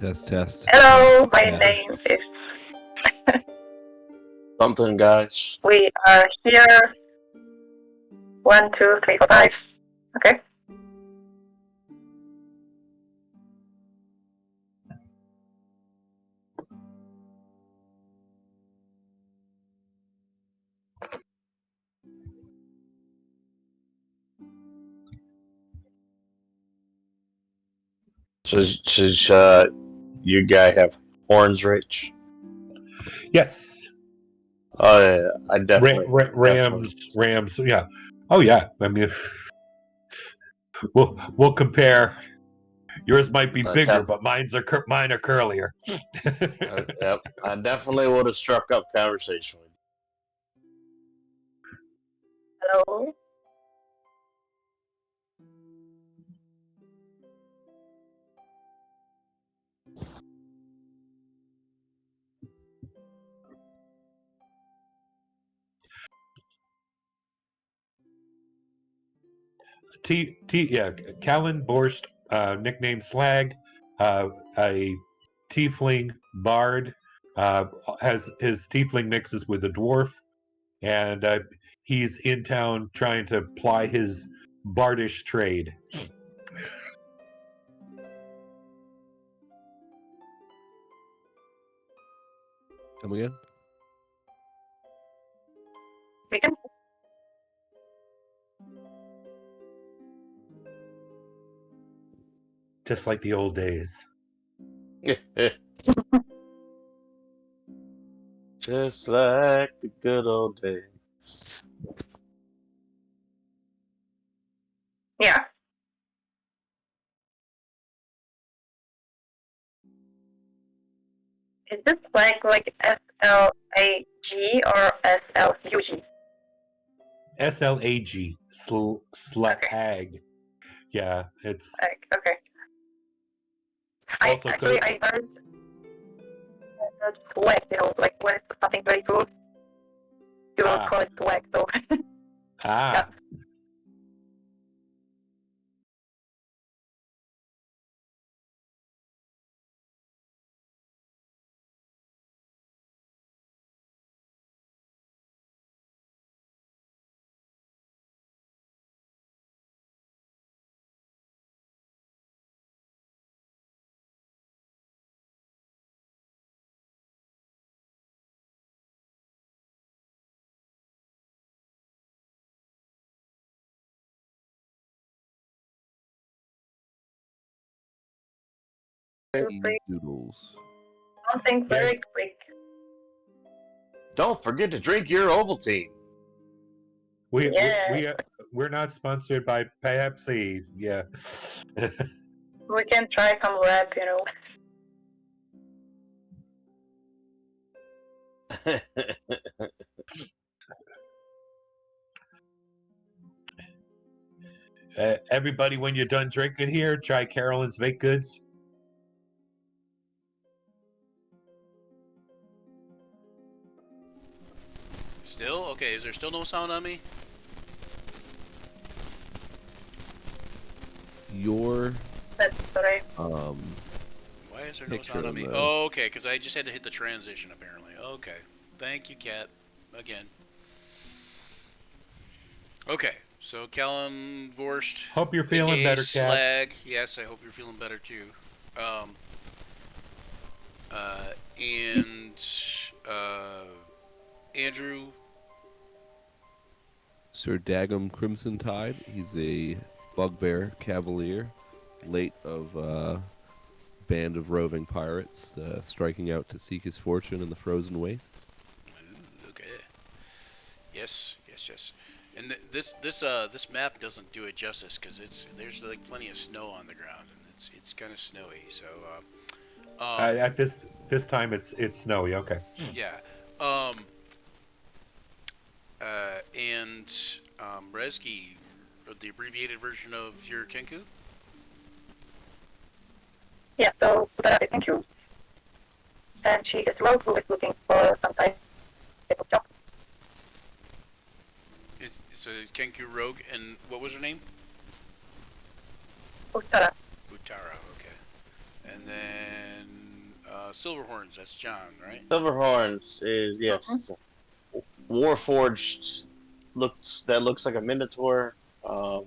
Test, test. Hello, my Yeah. name is. Something, guys. We are here. 1, 2, 3, 4, 5. Okay. Does your guy have horns, Rich? Yes. Oh yeah, I definitely. Rams. Yeah. Oh yeah. I mean, we'll compare. Yours might be bigger, but mine are curlier. Yep, I definitely would have struck up conversation with Hello. Callan Borst, nicknamed Slag, a tiefling bard, has his tiefling mixes with a dwarf, and he's in town trying to ply his bardish trade. Come again? Speaking. Just like the old days. you. Just like the good old days. Yeah. Is this like SLAG or SLUG? SLAG, Slag. Yeah, it's Okay. also I heard swag, like when it's something very good, you will call it swag, so. Yeah. Doodles. Something very quick. Don't forget to drink your Ovaltine. We're not sponsored by Pepsi. Yeah. We can try some rap, Everybody, when you're done drinking here, try Carolyn's baked goods. Still? Okay, is there still no sound on me? That's right. Why is there no sound on me? The... Oh, okay, because I just had to hit the transition, apparently. Okay. Thank you, Kat. Again. Okay, so Callum Vorst. Hope you're feeling better, Kat. Slag. Yes, I hope you're feeling better, too. And Andrew. Sir Dagum Crimson Tide. He's a bugbear cavalier, late of band of roving pirates, striking out to seek his fortune in the frozen wastes. Ooh, okay. Yes. And this map doesn't do it justice because there's like plenty of snow on the ground and it's kind of snowy. So at this time it's snowy. Okay. Yeah. And Reski, the abbreviated version of your Kenku. Yeah, so thank you. And she is rogue who is looking for some type of job. It's a Kenku rogue, and what was her name? Utara. Utara, okay. And then Silverhorns. That's John, right? Silverhorns is yes, Warforged. Looks like a Minotaur. Um,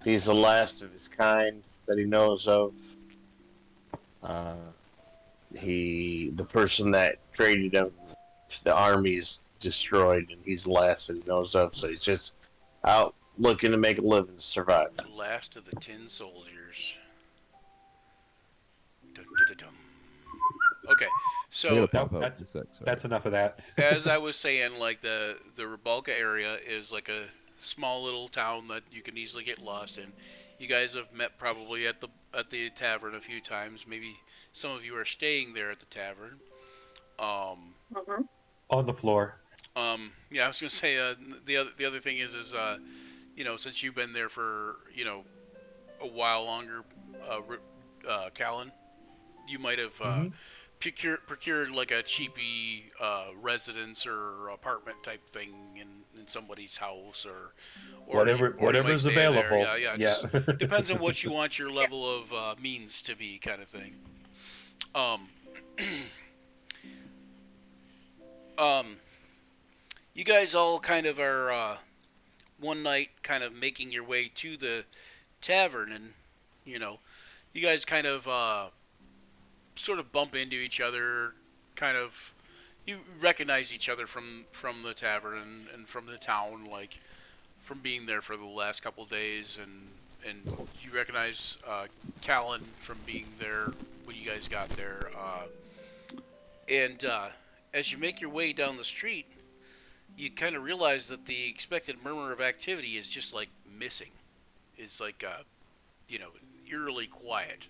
he's the last of his kind that he knows of. Uh, the person that traded him, the army is destroyed, and he's the last that he knows of. So he's just out looking to make a living to survive. The last of the tin soldiers. Dun, dun, dun, dun. Okay, I'm so gonna No, pop out in a sec. Sorry. that's enough of that. as I was saying, like the Rybalka area is like a small little town that you can easily get lost in. You guys have met probably at the tavern a few times. Maybe some of you are staying there at the tavern. Mm-hmm. On the floor. Yeah, I was gonna say the other thing is since you've been there for a while longer, Callan, you might have procured like a cheapy residence or apartment type thing in somebody's house or Whatever- you might whatever's stay there. available. Yeah. Yeah. Just depends on what you want your level of means to be, kind of thing. Um, you guys all kind of are one night kind of making your way to the tavern, and you guys kind of sort of bump into each other, kind of you recognize each other from the tavern and from the town, like from being there for the last couple of days, and you recognize Callan from being there when you guys got there, and as you make your way down the street, you kind of realize that the expected murmur of activity is just like missing. It's like eerily quiet.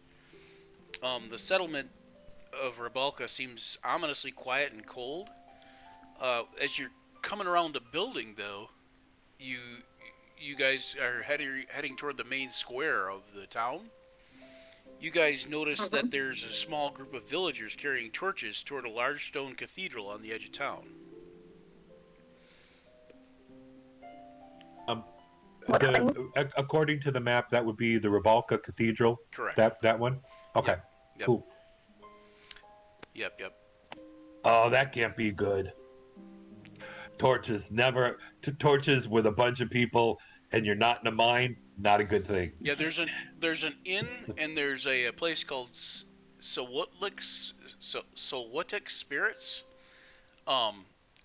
The settlement of Rybalka seems ominously quiet and cold. As you're coming around a building, though, you guys are heading toward the main square of the town. You guys notice that there's a small group of villagers carrying torches toward a large stone cathedral on the edge of town. According to the map, that would be the Rybalka Cathedral. Correct. That one. Okay. Yep. Cool. Yep. Oh, that can't be good. Torches with a bunch of people, and you're not in a mine. Not a good thing. Yeah, there's an inn and there's a place called Sowotik Spirits.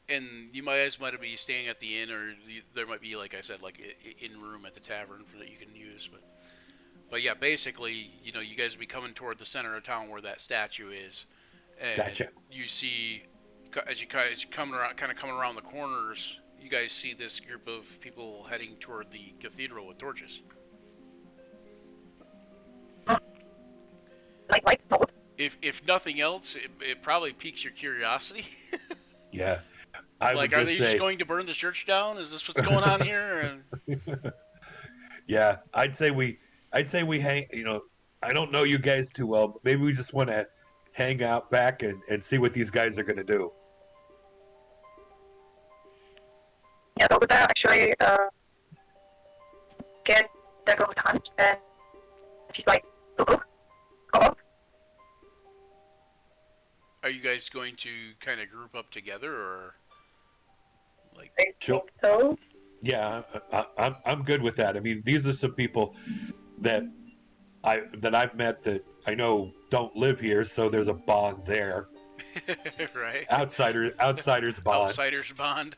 And you might be staying at the inn, or there might be, like I said, like in room at the tavern that you can use. But yeah, basically, you guys will be coming toward the center of town where that statue is, and Gotcha. you see as you coming around the corners, you guys see this group of people heading toward the cathedral with torches. Like both. If nothing else, it probably piques your curiosity. Yeah. I Like, would are just they say, just going to burn the church down? Is this what's going on here? yeah, I'd say we hang. I don't know you guys too well, but maybe we just want to hang out back and see what these guys are going to do. Yeah, so that actually get the ghost hunt, and she's like, look, come on. Are you guys going to kind of group up together, or like? I Sure. think so. Yeah, I'm good with that. I mean, these are some people that I've met that I know don't live here, so there's a bond there. Right. Outsiders bond. Outsiders bond.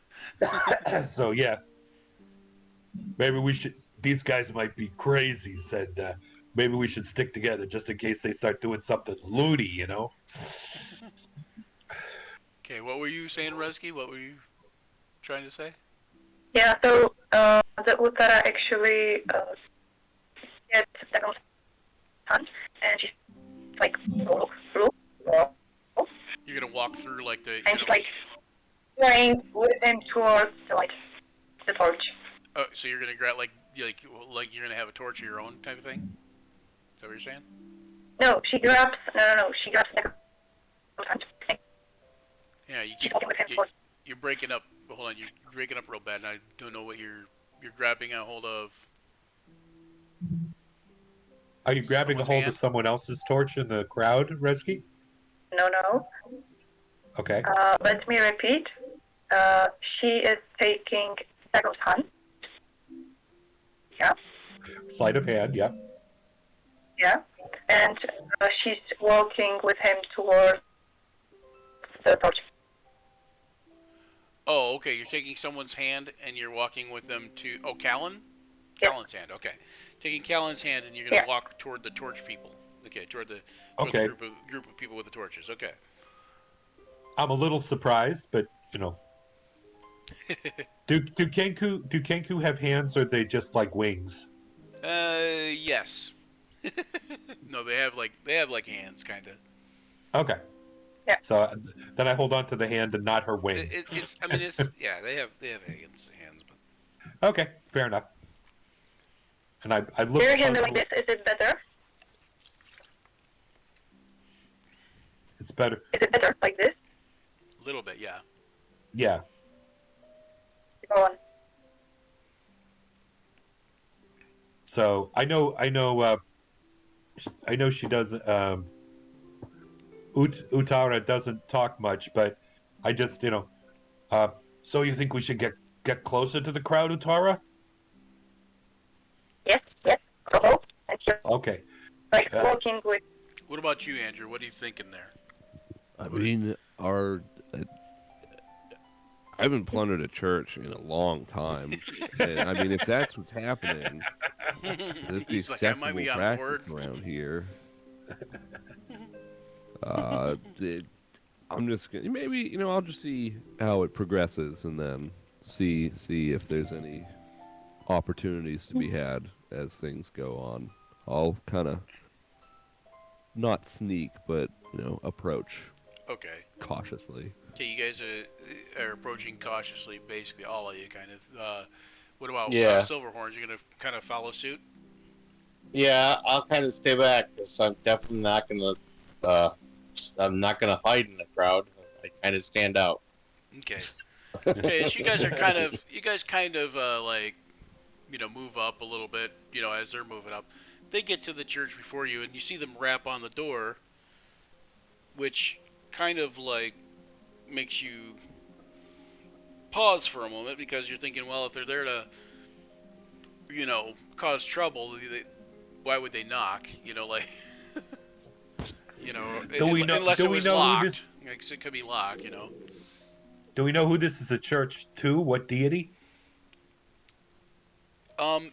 So yeah, maybe we should. These guys might be crazies, and maybe we should stick together just in case they start doing something loony. Okay, what were you saying, Resky? What were you trying to say? Yeah, so the Uttara actually gets the ghost hunt, and she's like, look, You're gonna walk through like the. and she's like going with them towards the torch. Oh, so you're gonna grab like you're gonna have a torch of your own type of thing? Is that what you're saying? No, she grabs she grabs the ghost hunt thing. Yeah, you She's keep. walking with him towards. You're breaking up. Hold on, you're breaking up real bad, and I don't know what you're grabbing a hold of. Are you grabbing a Someone's hold hand? of someone else's torch in the crowd, Resky? No. Okay. Let me repeat. She is taking Dagon's hand. Yeah. Sleight of hand. Yeah. Yeah. And she's walking with him towards the torch. Oh, okay. You're taking someone's hand and you're walking with them to. Oh, Callan? Yeah. Callan's hand. Okay. Taking Callan's hand and you're gonna Yeah. walk toward the torch people. Okay, toward the Okay. group of people with the torches. Okay. I'm a little surprised, but you know, do Kenku have hands, or are they just like wings? Yes. No, they have like hands, kind of. Okay. Yeah. So then I hold on to the hand and not her wing. It's I mean it's yeah they have hands, but Okay, fair enough. And I look Hear him like puzzled. this. Is it better? It's better. Is it better like this? a little bit, yeah. Yeah. Go on. So I know she does. Utara doesn't talk much, but I just so you think we should get closer to the crowd, Utara? Yes. Go. And you're Okay. walking with. What about you, Andrew? What are you thinking there? I mean, I haven't plundered a church in a long time. And, I mean, if that's what's happening, there's the He's like, I might acceptable be on practice board. around here. I'm just gonna maybe I'll just see how it progresses and then see if there's any opportunities to be had as things go on. I'll kind of not sneak, but approach Okay. cautiously. Okay, you guys are approaching cautiously, basically all of you, kind of. What about Yeah. Silverhorns? You're gonna kind of follow suit. Yeah, I'll kind of stay back because I'm definitely not gonna. I'm not gonna hide in the crowd. I kind of stand out. Okay. Okay, so you guys kind of like move up a little bit. As they're moving up, they get to the church before you, and you see them rap on the door, which kind of like makes you pause for a moment because you're thinking, well, if they're there to cause trouble, why would they knock? Like Do we know? unless Do it we was know locked. who this? Like, it could be locked. Do we know who this is a church to? What deity?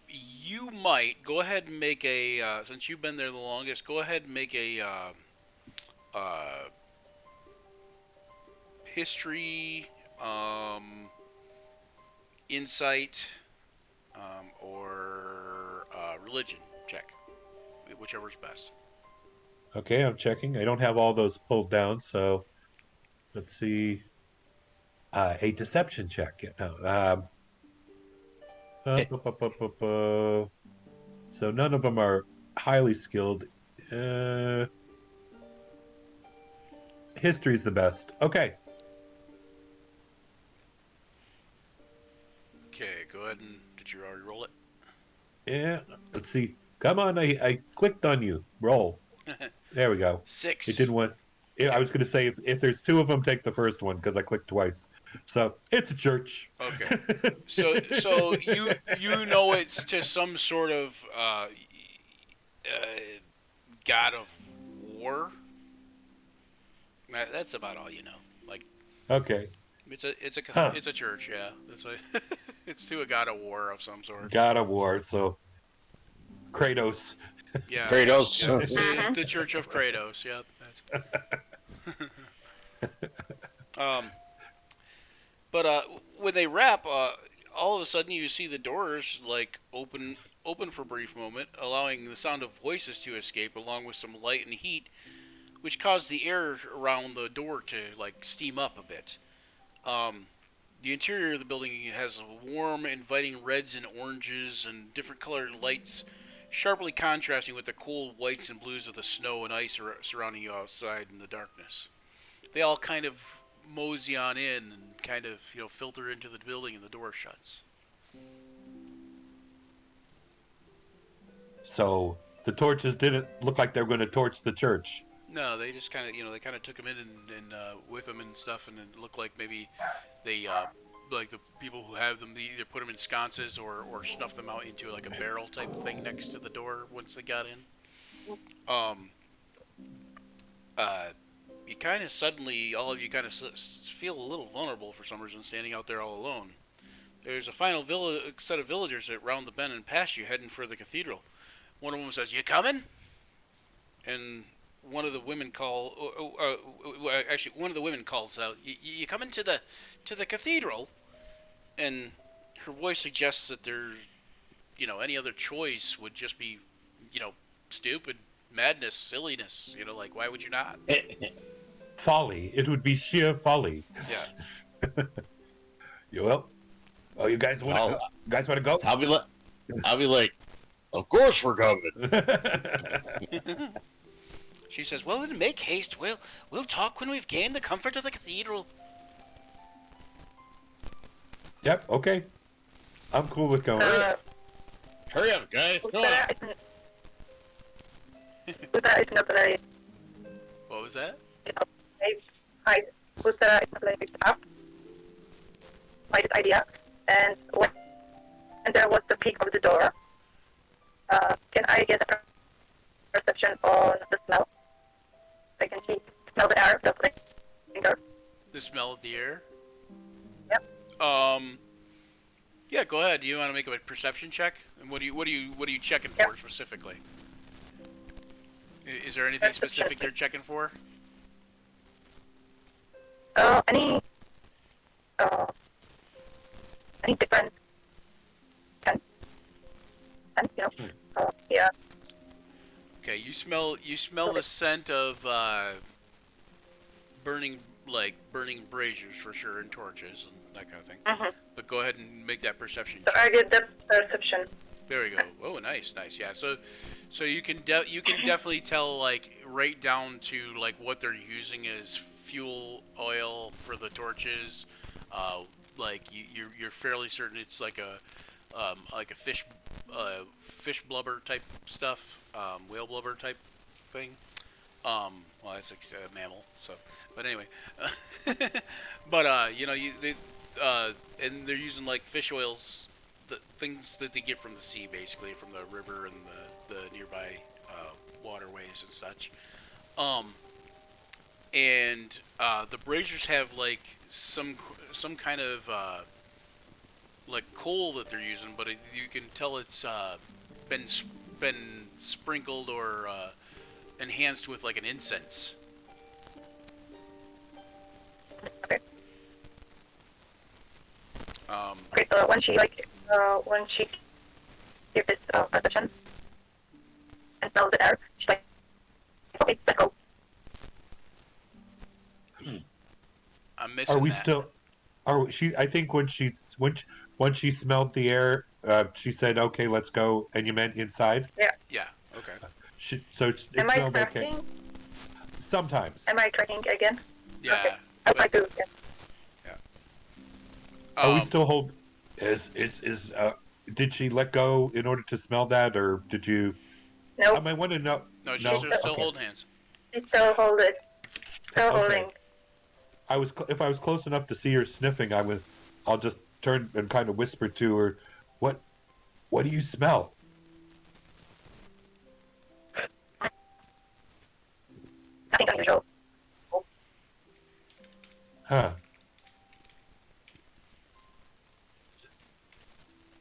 You might go ahead and make a since you've been there the longest. Go ahead and make a history, insight, or religion check, whichever's best. Okay, I'm checking. I don't have all those pulled down, so let's see. A deception check. Yeah, no. So none of them are highly skilled. History's the best. Okay. Okay, go ahead and did you already roll it? Yeah. Let's see. Come on, I clicked on you. Roll. There we go. 6. It didn't want. I was going to say if there's two of them, take the first one because I clicked twice. So it's a church. Okay. So you know it's to some sort of god of war. That's about all you know. Like Okay. it's a Huh. it's a church, yeah. It's to a god of war of some sort. God of War. So Kratos. Yeah. Kratos. Yeah, it's the Church of Kratos. Yeah. But when they wrap, all of a sudden you see the doors like open for a brief moment, allowing the sound of voices to escape, along with some light and heat, which caused the air around the door to like steam up a bit. The interior of the building has warm, inviting reds and oranges and different colored lights, sharply contrasting with the cold whites and blues of the snow and ice surrounding you outside in the darkness. They all kind of mosey on in and kind of filter into the building, and the door shuts. So the torches didn't look like they were going to torch the church. No, they just kind of, they kind of took him in and with them and stuff, and it looked like maybe they, like the people who have them, they either put them in sconces or snuff them out into like a barrel type thing next to the door once they got in. Um, uh, you kind of suddenly, all of you kind of feel a little vulnerable for some reason, standing out there all alone. There's a final set of villagers that round the bend and pass you, heading for the cathedral. One of them says, "You coming?" And one of the women actually, one of the women calls out, "You coming to the cathedral?" And her voice suggests that there's, any other choice would just be, you know, stupid, madness, silliness. Like, why would you not? Folly. It would be sheer folly. Yeah. You will. Oh, you guys want to? I'll, Guys want to go? I'll be like, of course we're coming. She says, "Well, then make haste. We'll talk when we've gained the comfort of the cathedral." Yep. Okay. I'm cool with going. Hurry up, guys. Come on. Uta is not very, What was that? Uta is not very up by this idea. And when there was the peak of the door, can I get a perception on the smell? I can smell the air, the finger. The smell of the air? Yep. Yeah, go ahead. Do you want to make a perception check? And what are you checking for specifically? Is there anything specific you're checking for? Any different scent, yeah. Okay, you smell the scent of burning braziers for sure, and torches and that kind of thing. Mm-hmm. But go ahead and make that perception So check. I get the perception. There we go. Oh, nice. Yeah. So you can definitely tell, like, right down to like what they're using as fuel oil for the torches. Like you're fairly certain it's like a fish blubber type stuff, whale blubber type thing. Well, that's like a mammal. So, but anyway, but and they're using like fish oils, the things that they get from the sea, basically from the river and the nearby waterways and such. And the braziers have like some kind of like coal that they're using, but you can tell it's been sprinkled or enhanced with like an incense. Okay. Um, Okay, so when she gives this perception and smells the air, she's like, okay, let's go. I'm missing Are we that. still? Are she? I think when she smelled the air, she said, "Okay, let's go." And you meant inside? Yeah. Okay. So it Am I smelled tracking? okay. Sometimes. Am I tracking again? Yeah. Okay. I'd like to. Yeah. Are we still hold? Did she let go in order to smell that, or did you? No, I want to know. No, she's No? still Okay. holding hands. she's still holding. Still Okay. holding. If I was close enough to see her sniffing, I'll just turn and kind of whisper to her, "What do you smell?" Nothing unusual. Huh.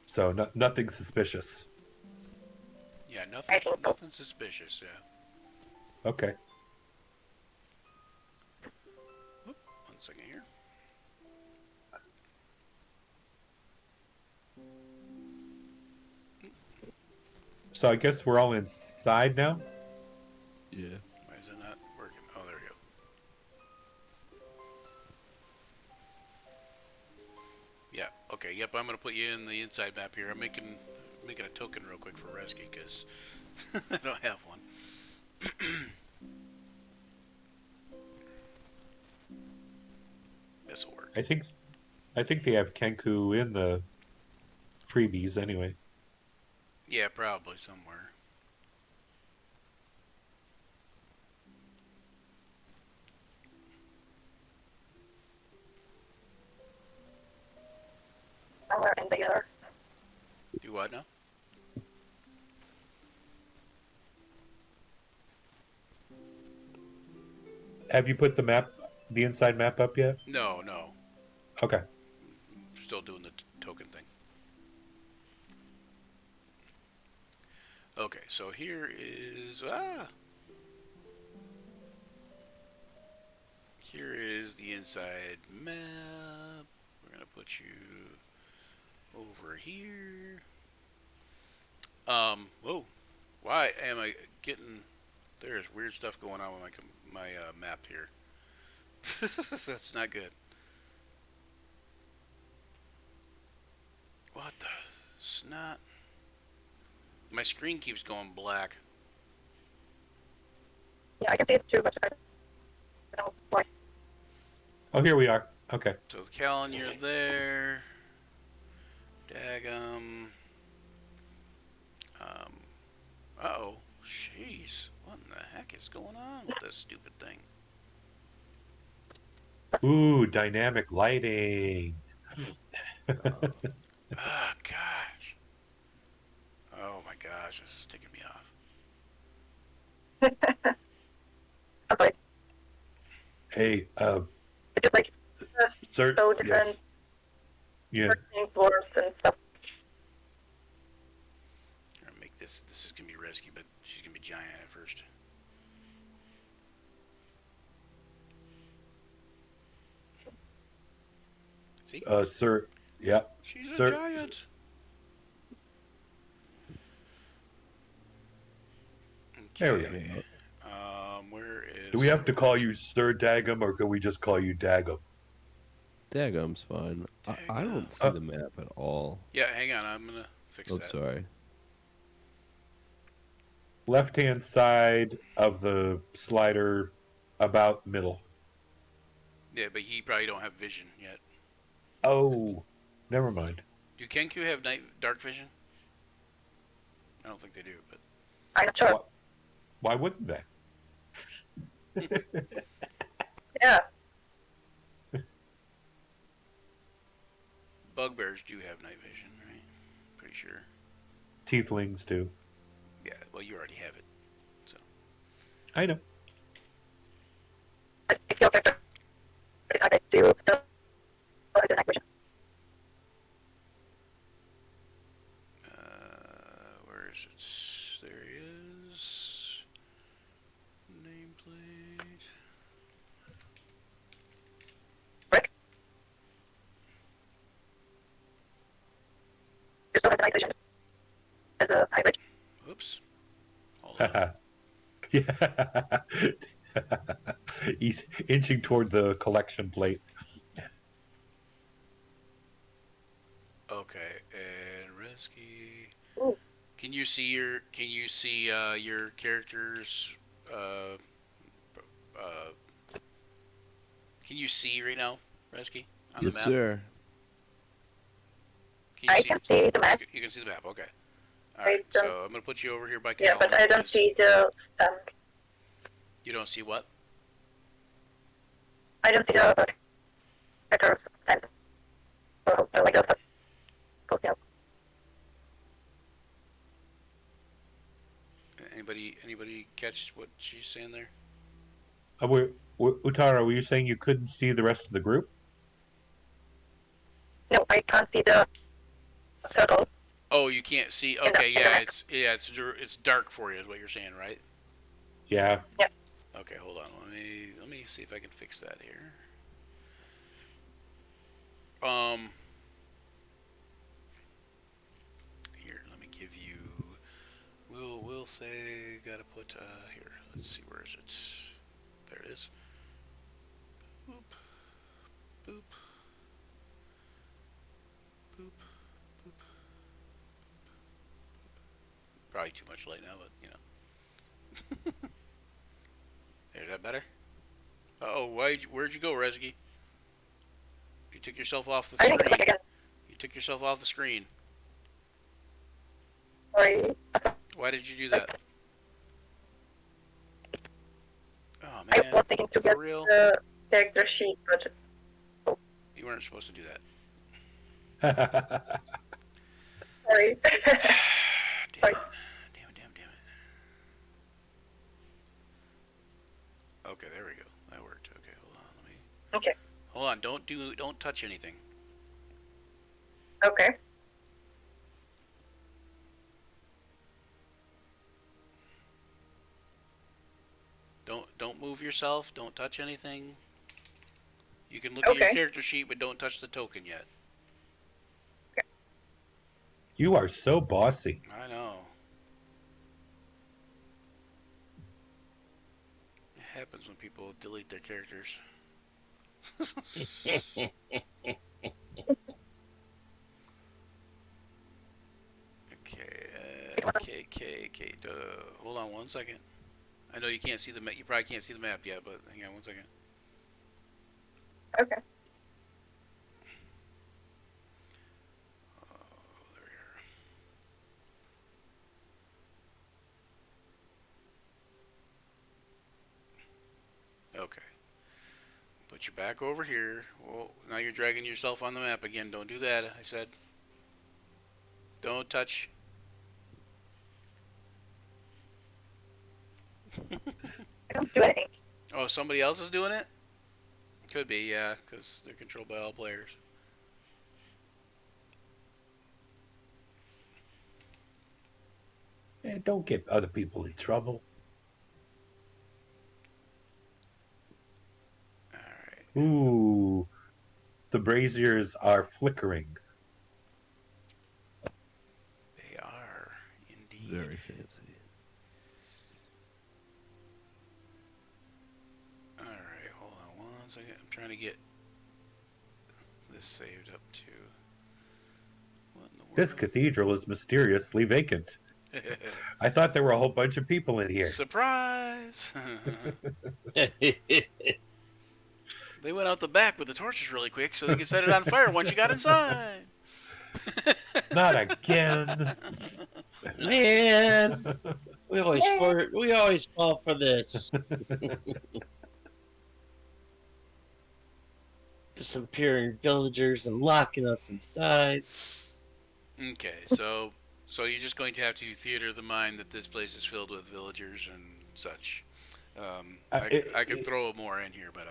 So nothing suspicious. Yeah, I nothing think so. suspicious. Yeah. Okay. One second here. So I guess we're all inside now. Yeah. Why is it not working? Oh, there we go. Yeah. Okay. Yep. I'm gonna put you in the inside map here. I'm making a token real quick for Rescue because I don't have one. This'll work. I think they have Kenku in the freebies anyway. Yeah, probably somewhere. and they are. Do what now? Have you put the inside map up yet? No, no. Okay. Still doing the token thing. Okay, so here is here is the inside map. We're gonna put you over here. Whoa. Why am I getting? There's weird stuff going on with my map here. That's not good. What the snot? My screen keeps going black. Yeah, I can see it too, but I don't know why. Oh, here we are. Okay. So the Callan, you're there. Dagum. Uh-oh. Jeez. What in the heck is going on with this stupid thing? Ooh, dynamic lighting. Ah, gosh. Oh my gosh, this is ticking me off. I'm sorry. Hey, It's just like sir. so different Yeah. dwarves and stuff. I'm gonna make this is gonna be risky, but she's gonna be giant at first. See? Sir. Yeah. She's Sir. a giant. Okay. There we go. Where is? Do we have to call you Sir Dagum, or can we just call you Dagum? Dagum's fine. I don't see the map at all. Yeah, hang on. I'm gonna fix Oh, that. sorry. Left-hand side of the slider, about middle. Yeah, but you probably don't have vision yet. Oh, never mind. Do Kenku have dark vision? I don't think they do, but I'm not sure. Why wouldn't they? Yeah. bugbears do have night vision, right? Pretty sure. Tieflings do. Yeah, well, you already have it, so. I know. If your character decided to still the night vision. Where is it? There he is. Nameplate. Rick? You still have the night vision as a hybrid. Oops. Hold on. Yeah. He's inching toward the collection plate. Okay, and Resky. Ooh. Can you see your characters? Can you see right now, Resky, on Yes, the map? sir. Can you I can see the map. You can see the map. Okay. All I right. don't- So I'm gonna put you over here by Yeah, Callan. but I don't see the You don't see what? I don't see the characters and like the yeah. Anybody catch what she's saying there? Utara, were you saying you couldn't see the rest of the group? No, I can't see the turtles. Oh, you can't see. Okay, yeah, it's dark for you, is what you're saying, right? Yeah. Okay, hold on. Let me see if I can fix that here. Here, let me give you. We'll say gotta put here. Let's see, where is it? There it is. Boop, boop, boop, boop. Probably too much light now, but you know. Is that better? Uh-oh, where'd you go, Resky? You took yourself off the I screen. think it's like again. You took yourself off the screen. Sorry. Why did you do that? Oh I man, was thinking to for get real? the character sheet, but You weren't supposed to do that. Sorry. Damn Sorry. it. Damn it, damn it, damn it. Okay, there we go. That worked. Okay, hold on. Let me. Okay. Hold on. Don't touch anything. Okay. Don't move yourself. Don't touch anything. You can look at your Okay. character sheet, but don't touch the token yet. You are so bossy. I know. It happens when people delete their characters. Okay. Hold on 1 second. I know you can't see the map. You probably can't see the map yet, but hang on 1 second. Okay. There we are. Okay. Put you back over here. Well, now you're dragging yourself on the map again. Don't do that. I said. Don't touch. I don't do anything. Oh, somebody else is doing it? Could be, yeah, because they're controlled by all players. Don't get other people in trouble. Alright. Ooh, the braziers are flickering. They are, indeed. Very fancy. Alright, hold on 1 second. I'm trying to get this saved up to... What in the world? This cathedral is mysteriously vacant. I thought there were a whole bunch of people in here. Surprise! They went out the back with the torches really quick so they could set it on fire once you got inside. Not again. Man, we always fall for this. Disappearing villagers and locking us inside. Okay, so you're just going to have to theater the mind that this place is filled with villagers and such. I could throw more in here, but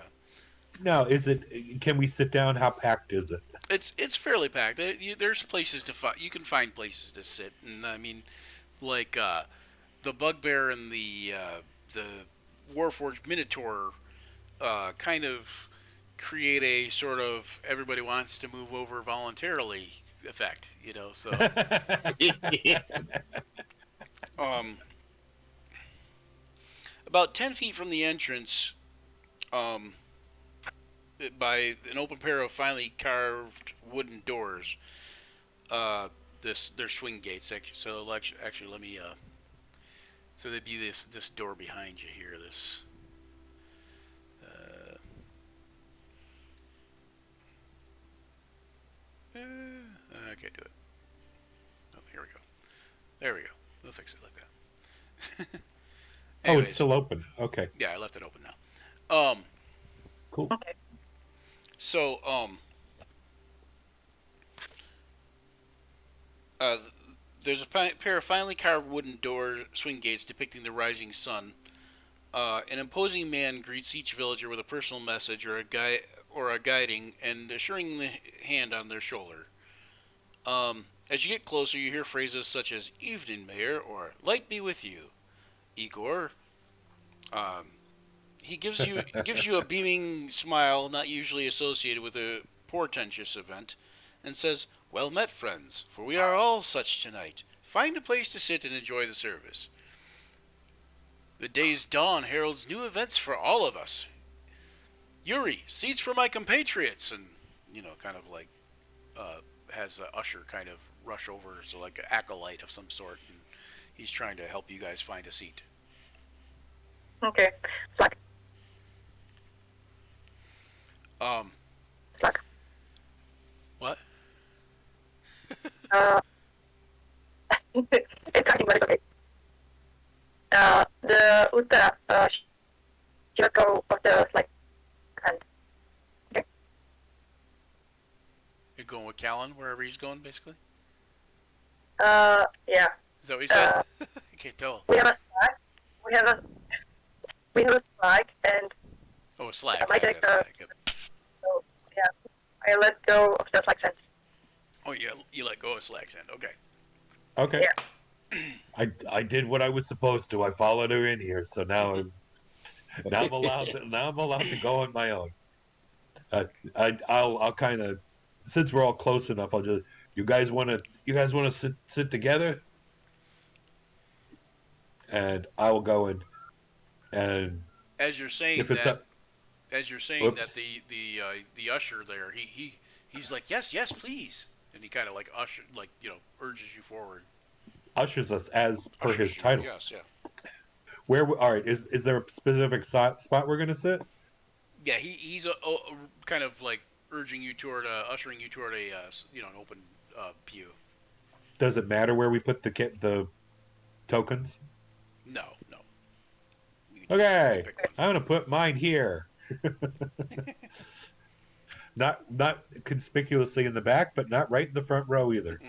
No, is it? Can we sit down? How packed is it? it's fairly packed. There's places to you can find places to sit, and I mean, like the bugbear and the Warforged Minotaur kind of create a sort of everybody wants to move over voluntarily effect, you know. So about 10 feet from the entrance, by an open pair of finely carved wooden doors, they're swing gates. So actually, let me so there'd be this door behind you here. This I can't do it. Oh, here we go. There we go. We'll fix it like that. Oh, Anyways, it's still open. Okay, yeah, I left it open now. cool. Okay. So there's a pair of finely carved wooden door swing gates depicting the rising sun. An imposing man greets each villager with a personal message or a guiding and assuring the hand on their shoulder. As you get closer, you hear phrases such as "Evening, Mayor" or "Light be with you." Igor. He gives you a beaming smile not usually associated with a portentous event, and says, "Well met, friends, for we are all such tonight. Find a place to sit and enjoy the service. The day's dawn heralds new events for all of us. Yuri, seats for my compatriots," and kind of like has the usher kind of rush over, so like an acolyte of some sort, and he's trying to help you guys find a seat. Okay. Slack. Slack. What? It's cracking, but it's okay. The Uttara, she let go of the hand. Okay. You're going Callan wherever he's going, basically. Yeah. Is that what he said? Uh, I can't tell. we have a flag. We have a we have a flag, and Oh, a slag. my Yeah, yeah, character. slag. Yep. So yeah, I let go of the flag sense. Oh, yeah, you let go of slag's end. Okay. Okay. Yeah. I did what I was supposed to. I followed her in here, so now I'm allowed to go on my own. I'll kind of, since we're all close enough, I'll just, you guys want to sit together, and I will go in, and As you're saying if it's that, up, that oops, the usher there, he's like, yes, yes, please, and he kind of like urges you forward. ushers us as per his Ushers you. title. Yes, yeah. All right, is there a specific spot we're gonna sit? Yeah, he's kind of like urging you toward ushering you toward a an open pew. Does it matter where we put the tokens? No, no. You can just Okay, pick one. I'm gonna put mine here. Not conspicuously in the back, but not right in the front row either.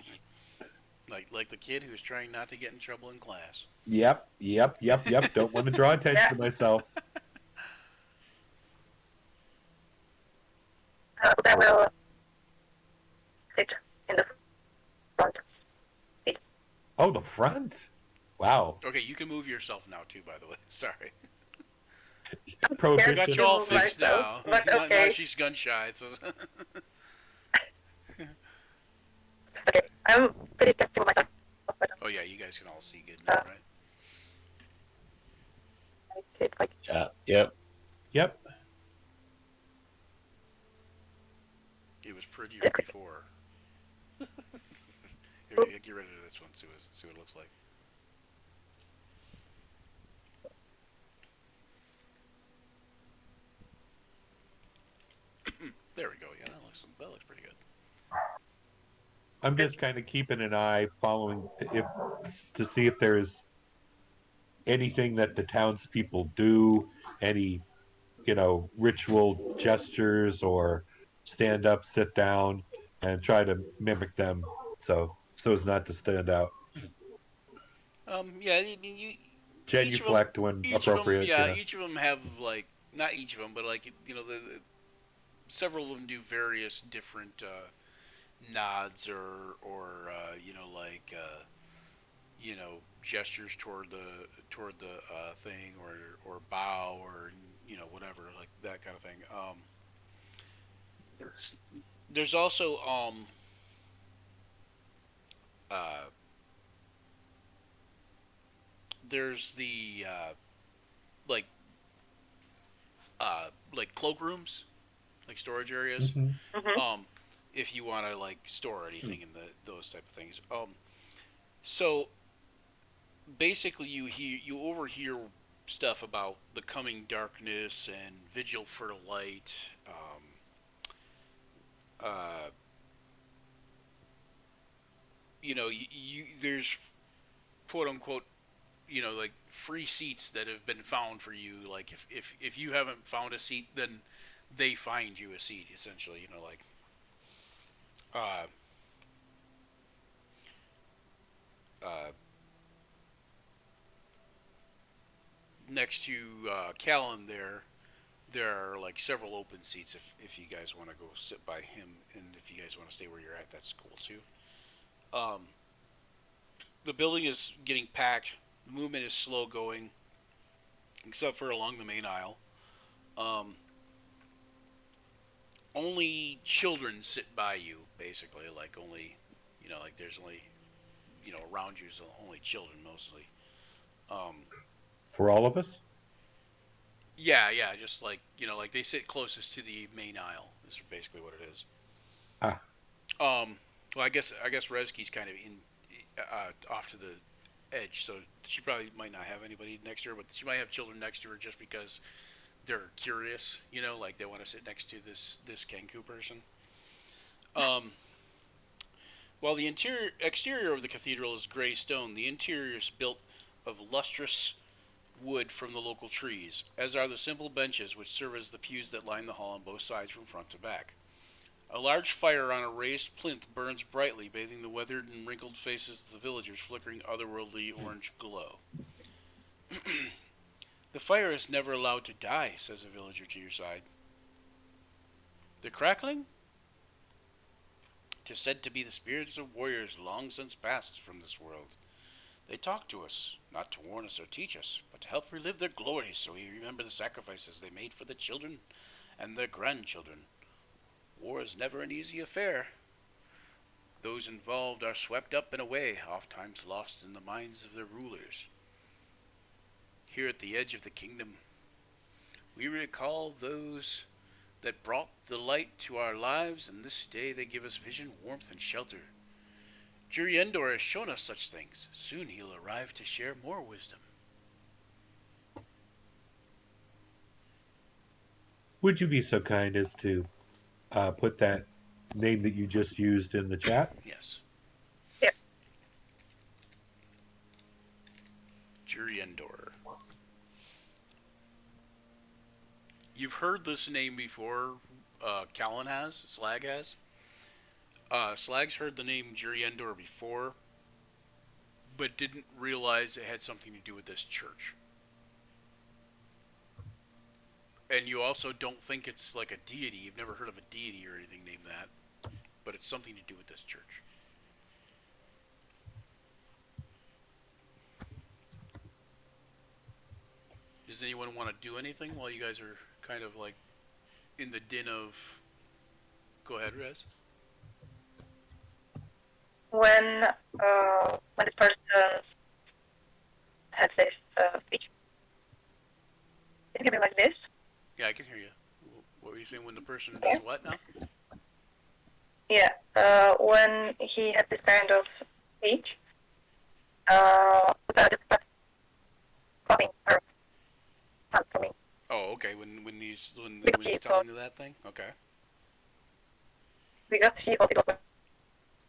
Like the kid who's trying not to get in trouble in class. Yep. Don't want to draw attention to myself. That will sit in the front seat. Oh, the front. Wow. Okay, you can move yourself now too. By the way, sorry. I'm We scared got Prohibition. you all move fixed myself, now. but Now okay. she's gun shy. So Okay, I'm pretty careful with myself, but oh yeah, you guys can all see good now, right? I sit like Yeah. Yep. Yep. It was prettier Yeah. before. Here, get rid of this one. See what it looks like. There we go. Yeah, that looks pretty good. I'm just kind of keeping an eye, following to see if there's anything that the townspeople do, any ritual gestures or stand up, sit down, and try to mimic them, so as not to stand out. Yeah, I mean, each of them, Genuflect when appropriate. yeah, each of them have like not each of them, but like the several of them do various different nods or gestures toward the thing or bow or whatever like that kind of thing. There's also uh, there's the like like cloakrooms, like storage areas. Hmm. mm-hmm. If you want to like store anything in those type of things. So basically, you overhear stuff about the coming darkness and vigil for the light. Uh, there's quote unquote like free seats that have been found for you. Like if you haven't found a seat, then they find you a seat essentially. Uh, uh, Next to Callan there are like several open seats if you guys want to go sit by him, and if you guys want to stay where you're at, that's cool too. Um, the building is getting packed. The movement is slow going, except for along the main aisle. Um, Only children sit by you, basically. Like only, like there's only, around you is only children mostly. Um, For all of us. yeah, just like like they sit closest to the main aisle. Is basically what it is. Ah. Well, I guess Rezki's kind of in off to the edge, so she probably might not have anybody next to her, but she might have children next to her just because they're curious, like they want to sit next to this Kenku person. Um, while the exterior of the cathedral is gray stone, the interior is built of lustrous wood from the local trees, as are the simple benches which serve as the pews that line the hall on both sides from front to back. A large fire on a raised plinth burns brightly, bathing the weathered and wrinkled faces of the villagers, flickering otherworldly orange glow. The fire is never allowed to die, says a villager to your side. The crackling? 'Tis said to be the spirits of warriors long since passed from this world. They talk to us, not to warn us or teach us, but to help relive their glories so we remember the sacrifices they made for the children and their grandchildren. War is never an easy affair. Those involved are swept up and away, oftentimes lost in the minds of their rulers. Here at the edge of the kingdom, we recall those that brought the light to our lives, and this day they give us vision, warmth, and shelter. Juriendor has shown us such things. Soon he'll arrive to share more wisdom. Would you be so kind as to put that name that you just used in the chat? Yes. Yeah. Juriendor. You've heard this name before. Callan has. Slag has. Slag's heard the name Juriendor before, but didn't realize it had something to do with this church. And you also don't think it's like a deity. You've never heard of a deity or anything named that, but it's something to do with this church. Does anyone want to do anything while you guys are kind of like in the din of... Go ahead, Rez. When this person had this speech, it can be like this. Yeah, I can hear you. What were you saying when the person does what now? Yeah, when he had this kind of speech, just clapping her hand for me. Oh, okay. When he's She telling you that thing. Okay. Because she thought it was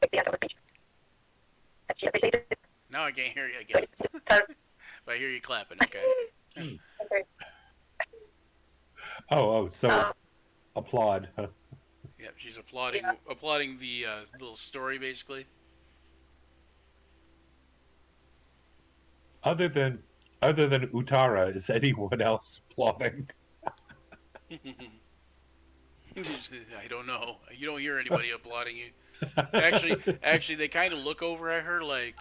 like the end of the speech. And she appreciated it. Now I can't hear you again. So, But I hear you clapping. Okay. okay. So applaud. Huh? Yep, she's applauding the little story basically. Other than Uttara, is anyone else applauding? I don't know. You don't hear anybody applauding you. Actually, they kind of look over at her like,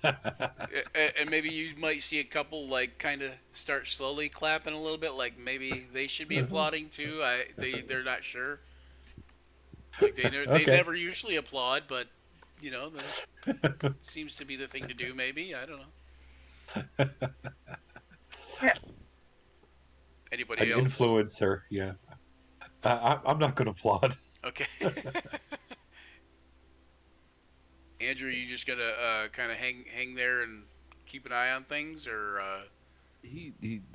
and maybe you might see a couple like kind of start slowly clapping a little bit, like maybe they should be applauding too. They're not sure. Like they never usually applaud, but you know, that seems to be the thing to do. Maybe I don't know. Yeah. Anybody An else? influencer, yeah. I'm not going to applaud. Okay. Andrew, you just gotta kind of hang there and keep an eye on things, or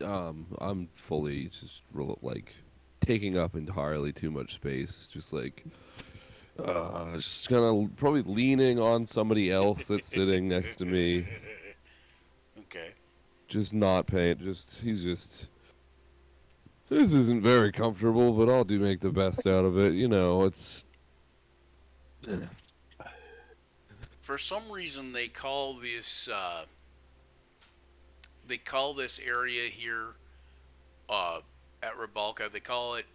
I'm fully just like taking up entirely too much space. Just like, just kind of probably leaning on somebody else that's sitting next to me. Okay. Just not paying. He's just. This isn't very comfortable, but I'll make the best out of it. You know, it's. For some reason, they call this area here at Rybalka. They call it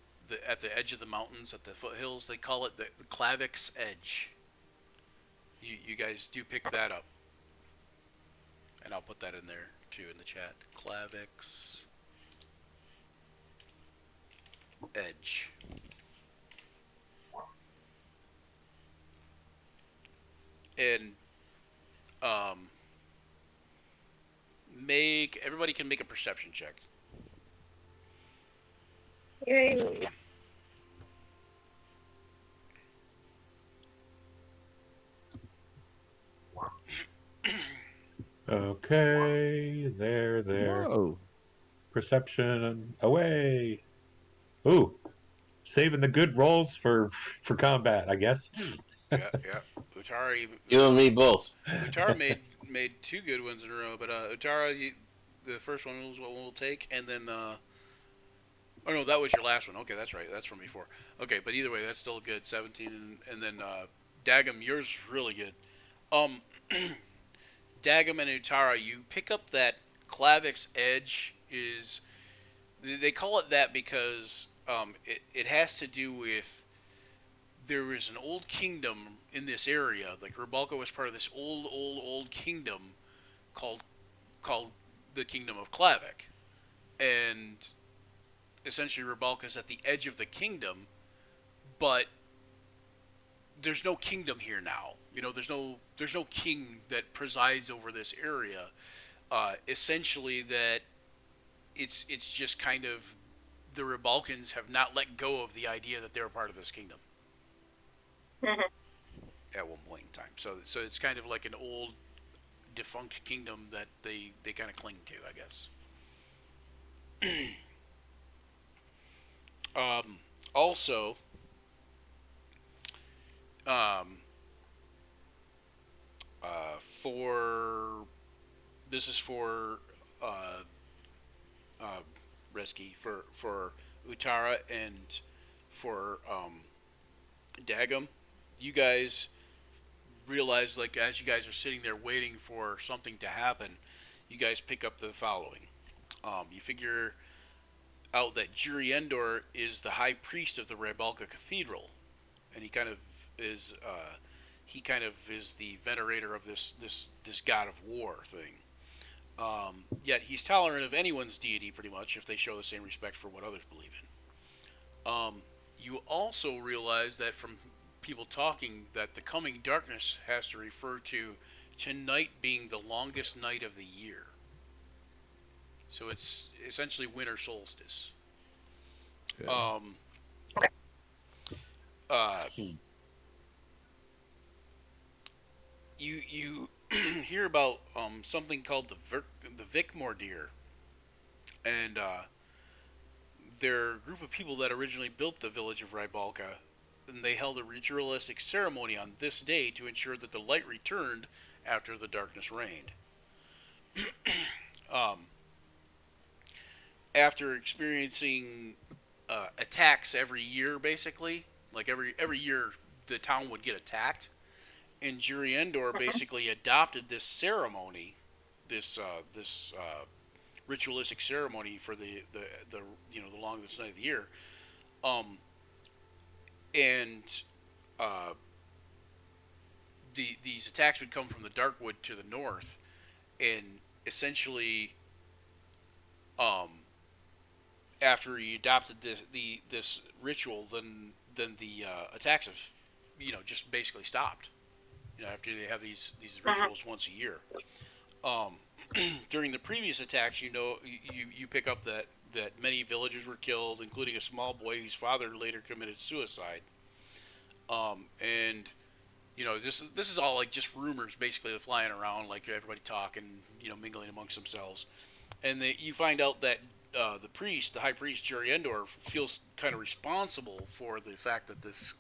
at the edge of the mountains, at the foothills. They call it the Clavix Edge. You guys do pick that up, and I'll put that in there too in the chat. Clavix Edge. And everybody can make a perception check. Yay. Okay, there. Whoa. Perception away. Ooh, saving the good rolls for combat, I guess. Yeah. Utara, You and me both. Utara made two good ones in a row, but Utara, the first one was what we'll take, and then Oh no, that was your last one. Okay, that's right. That's from before. Okay, but either way, that's still good. 17, and then Dagum, yours is really good. Um, Dagum and Utara, you pick up that Clavix edge is they call it that because it has to do with there was an old kingdom in this area. Like Rybalka was part of this old kingdom called called the Kingdom of Clavik, and essentially Rybalka is at the edge of the kingdom, but there's no kingdom here now. You know, there's no king that presides over this area. Essentially, that it's just kind of the Rybalkans have not let go of the idea that they're part of this kingdom Mhm. at one point in time. So it's kind of like an old defunct kingdom that they kind of cling to, I guess. Also, um, for this is for uh, uh, Reski for Utara and for Dagum. You guys realize, like, as you guys are sitting there waiting for something to happen, you guys pick up the following. You figure out that Juri Endor is the high priest of the Rybalka Cathedral, and he kind of is the venerator of this god of war thing. Yet he's tolerant of anyone's deity, pretty much, if they show the same respect for what others believe in. You also realize that from people talking that the coming darkness has to refer to tonight being the longest night of the year. So it's essentially winter solstice. Okay. Okay. Uh, you hear about something called the Vikmordir, and they're a group of people that originally built the village of Rybalka, and they held a ritualistic ceremony on this day to ensure that the light returned after the darkness reigned. Um, After experiencing attacks every year, basically, like every year the town would get attacked, and Juri Endor Mhm. basically adopted this ceremony, this ritualistic ceremony for the the longest night of the year. Um, and uh, these attacks would come from the Darkwood to the north, and essentially, um, after he adopted this ritual, then the attacks have just basically stopped. After they have these Mhm. rituals once a year. Um, During the previous attacks, you pick up that many villagers were killed, including a small boy whose father later committed suicide. And this is all like just rumors, basically, flying around, like everybody talking, mingling amongst themselves. And you find out that the high priest Jerry Endor, feels kind of responsible for the fact that this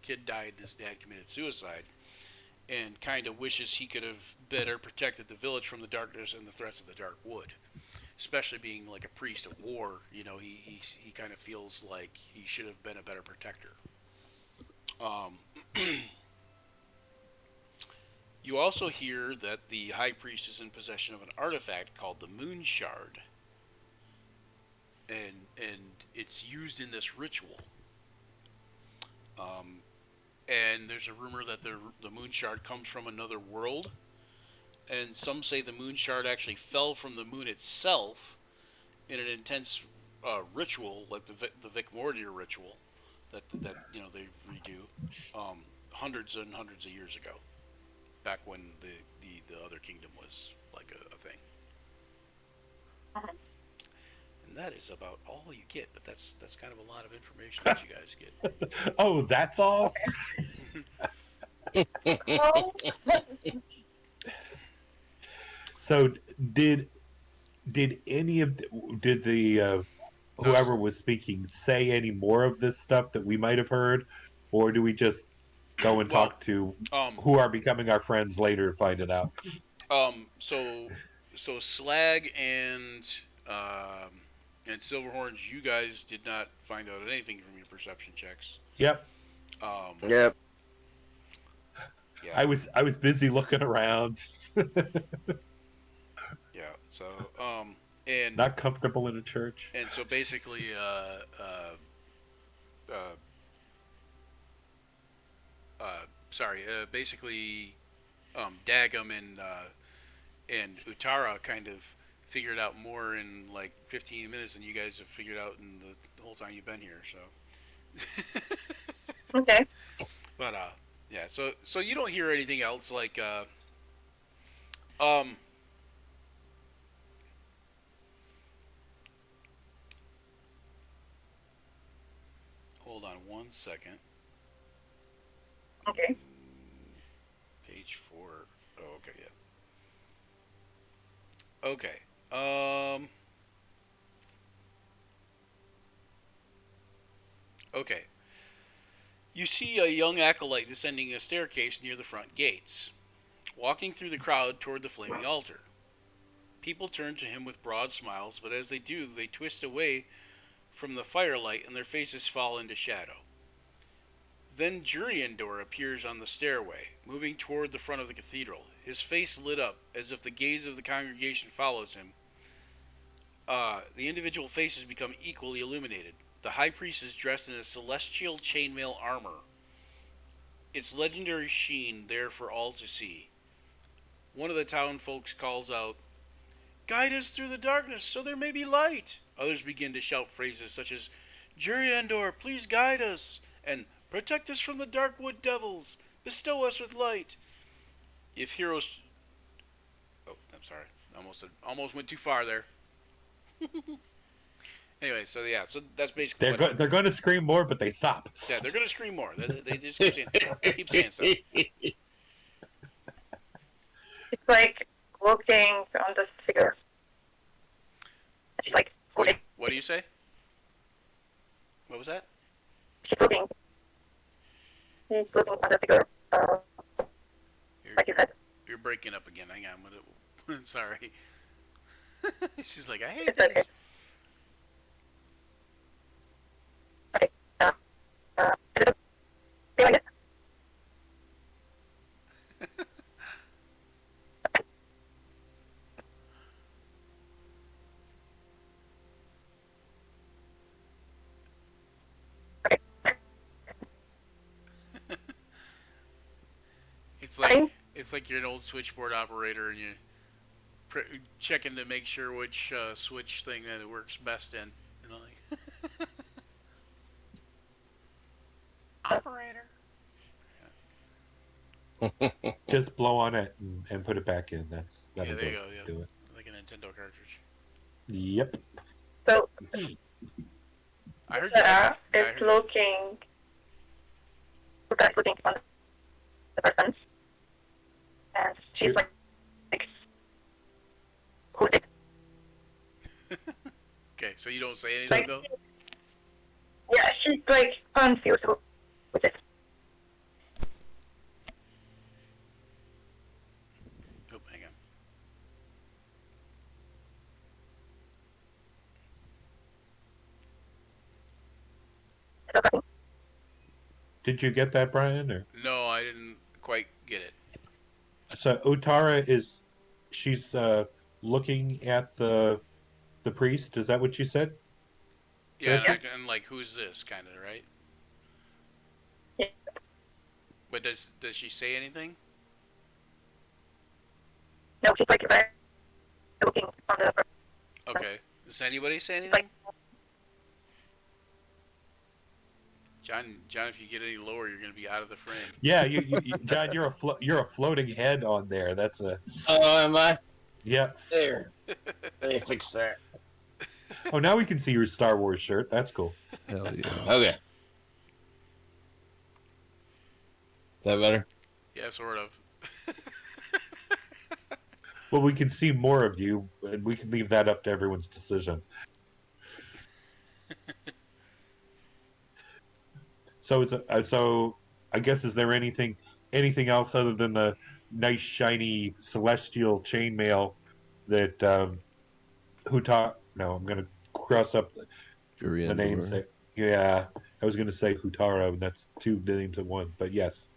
kid died and his dad committed suicide, and kind of wishes he could have better protected the village from the darkness and the threats of the Dark Wood. Especially being like a priest of war, he kind of feels like he should have been a better protector. Um, you also hear that the high priest is in possession of an artifact called the Moon Shard, and it's used in this ritual. Um, and there's a rumor that the Moon Shard comes from another world, and some say the Moon Shard actually fell from the moon itself in an intense ritual, like the Vic Mortier ritual that they redo hundreds and hundreds of years ago, back when the other kingdom was like a thing. Mhm. And that is about all you get, but that's kind of a lot of information that you guys get. Oh, that's all. Well, So did did any of did the Now, whoever was speaking say any more of this stuff that we might have heard, or do we just go and well, talk to um, who are becoming our friends later to find it out? so Slag and um, And Silverhorns, you guys did not find out anything from your perception checks. Yep. Yep. Yeah. I was busy looking around, Yeah. So, and not comfortable in a church. and so basically, uh, basically, Dagum and Utara kind of figured out more in like 15 minutes than you guys have figured out in the whole time you've been here. So, Okay. but yeah. So you don't hear anything else like um. Hold on 1 second. Okay. Page 4. Oh, okay, yeah. Okay. Okay. You see a young acolyte descending a staircase near the front gates, walking through the crowd toward the flaming altar. People turn to him with broad smiles, but as they do, they twist away from the firelight and their faces fall into shadow. Then Juriandor appears on the stairway, moving toward the front of the cathedral, his face lit up as if the gaze of the congregation follows him. The individual faces become equally illuminated. The high priest is dressed in a celestial chainmail armor, its legendary sheen there for all to see. One of the town folks calls out, "Guide us through the darkness so there may be light." Others begin to shout phrases such as, "Juriandor, please guide us," and "Protect us from the dark wood devils. Bestow us with light." If heroes... Oh, I'm sorry. Almost went too far there. Anyway, so yeah, so that's basically They're going to scream more, but they stop. Yeah, they're gonna scream more. They just keep saying stuff. It's like looking on the figure. She's like looking. What do you say? What was that? She's looking. She's looking on the figure. Like you said. You're breaking up again. Hang on. Sorry. She's like, I hate It's okay. this. Okay. Is it feeling it? It's like you're an old switchboard operator and you checking to make sure which switch thing that it works best in. You know, like operator. Just blow on it and put it back in. That'll Yeah, there you go. Yeah, do it. like a Nintendo cartridge. Yep. So I heard Sarah you. is looking. That's looking on the person, and she's like, "Who's it?" Okay, so you don't say anything Like, though. yeah, she's like confused. Who's it? Oh, hang on. Did you get that, Brian? Or No, I didn't quite get it. so Utara she's looking at the priest. Is that what you said? Yeah, Jessica? and like, who's this kind of right? Yeah. But does she say anything? No, she's like looking on the person. Okay. Does anybody say anything? Like, John, if you get any lower, you're gonna be out of the frame. Yeah, you John, you're a floating head on there. That's a Oh, am I? yep. There. Let me fix that. Oh, now we can see your Star Wars shirt. That's cool. Hell yeah. Okay. Is that better? Yeah, sort of. Well, we can see more of you, and we can leave that up to everyone's decision. So so I guess is there anything else other than the nice shiny celestial chainmail that no, I'm going to cross up the names Juriandor. that. Yeah, I was going to say Hutaro, and that's two names in one. But yes,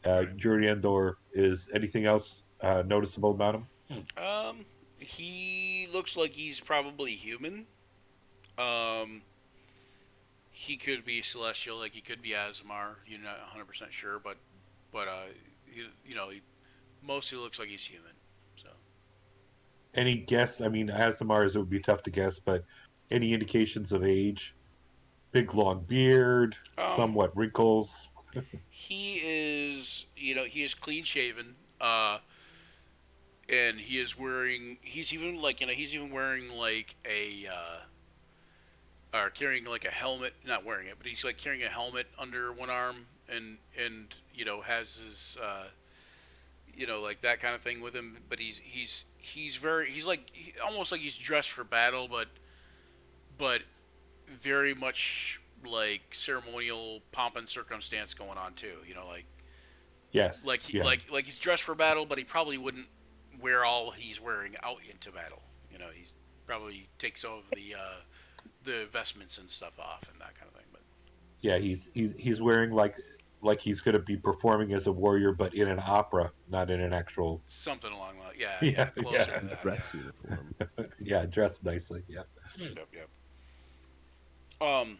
Right. Juriandor is anything else noticeable about him? He looks like he's probably human. Um, he could be celestial, like he could be Asmar. You're not 100% sure, but he mostly looks like he's human. So, Any guess? I mean, Asimars, it would be tough to guess, but any indications of age? Big long beard, um, somewhat wrinkles. he is, he is clean shaven. And he is wearing. He's even like, he's even wearing like a, or carrying like a helmet. Not wearing it, but he's like carrying a helmet under one arm, and has his, like that kind of thing with him. But he's like almost like he's dressed for battle, but very much like ceremonial pomp and circumstance going on too. Yes, yeah, Like he's dressed for battle, but he probably wouldn't wear all he's wearing out into battle. He's probably take some of the vestments and stuff off and that kind of thing. But yeah. He's wearing like he's going to be performing as a warrior, but in an opera, not in an actual. something along that. Yeah, yeah, Yeah, closer yeah, to that. Dress Yeah. uniform. yeah. Dressed nicely. Yeah. Yep, yep. Um,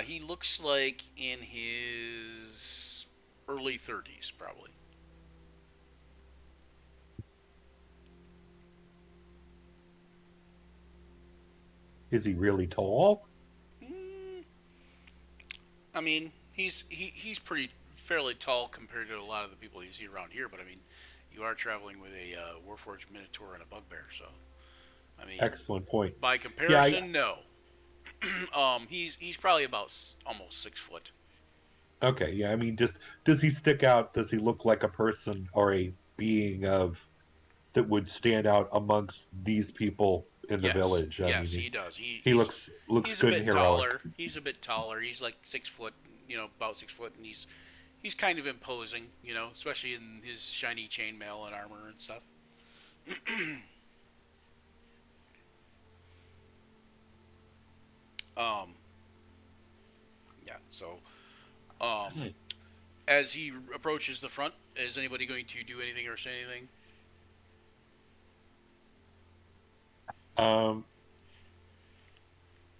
he looks like in his early 30s, probably. Is he really tall? Mm, I mean, he's pretty fairly tall compared to a lot of the people you see around here. But I mean, you are traveling with a Warforged Minotaur and a Bugbear, so I mean, Excellent point. by Yeah. comparison, no. He's probably about almost 6 foot. Okay. Yeah. I mean, just does he stick out? Does he look like a person or a being of that would stand out amongst these people in the Yes, village? I yes, mean, he does. he looks He's a good and bit heroic. taller. He's a bit taller. He's like 6 foot, about 6 foot, and he's kind of imposing, especially in his shiny chainmail and armor and stuff. um, yeah. So, um, as he approaches the front, is anybody going to do anything or say anything? Um,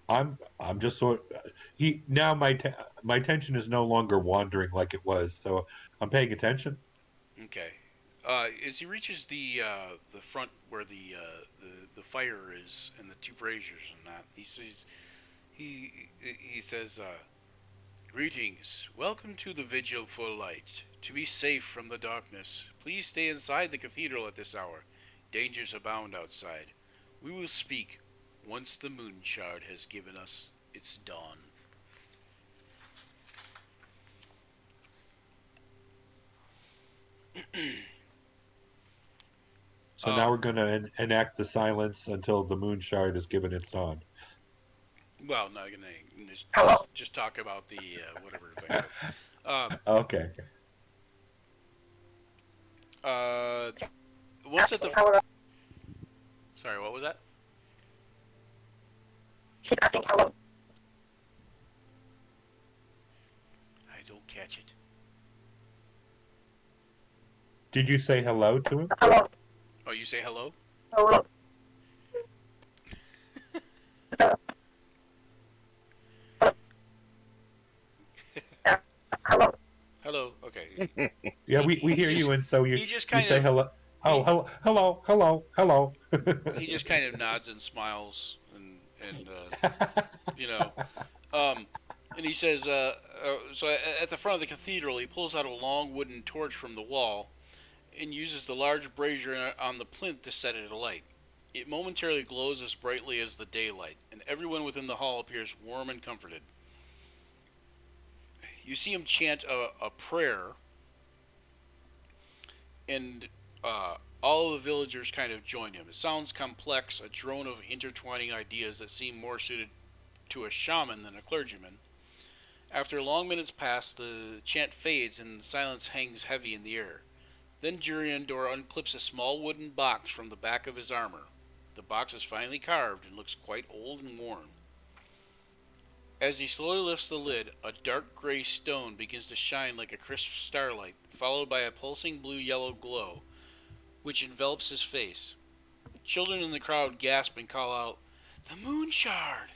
I'm just sort. He now my attention is no longer wandering like it was, so I'm paying attention. Okay. As he reaches the front where the fire is and the two braziers and that, he says, "Greetings. Welcome to the vigil for light. To be safe from the darkness, please stay inside the cathedral at this hour. Dangers abound outside. We will speak once the moon shard has given us its dawn." So now Um, we're going to enact the silence until the moon shard is given its dawn. well, no, gonna just Hello. just talk about the whatever thing, but um, Okay. uh, once at Asking the hello. sorry, what was that? She's asking hello. I don't catch it. Did you say hello to him? Hello. Oh, you say hello? Hello. Hello. Hello. Okay. Yeah, He, we he hear just you, and so he just you kind say of hello. he Oh, hello. he just kind of nods and smiles and you know um and he says so at the front of the cathedral he pulls out a long wooden torch from the wall and uses the large brazier on the plinth to set it alight. It momentarily glows as brightly as the daylight, and everyone within the hall appears warm and comforted. You see him chant a prayer, and all of the villagers kind of join him. It sounds complex, a drone of intertwining ideas that seem more suited to a shaman than a clergyman. After long minutes pass, the chant fades and the silence hangs heavy in the air. Then Juriandor unclips a small wooden box from the back of his armor. The box is finely carved and looks quite old and worn. As he slowly lifts the lid, a dark gray stone begins to shine like a crisp starlight, followed by a pulsing blue-yellow glow, which envelops his face. Children in the crowd gasp and call out, "The moon shard!"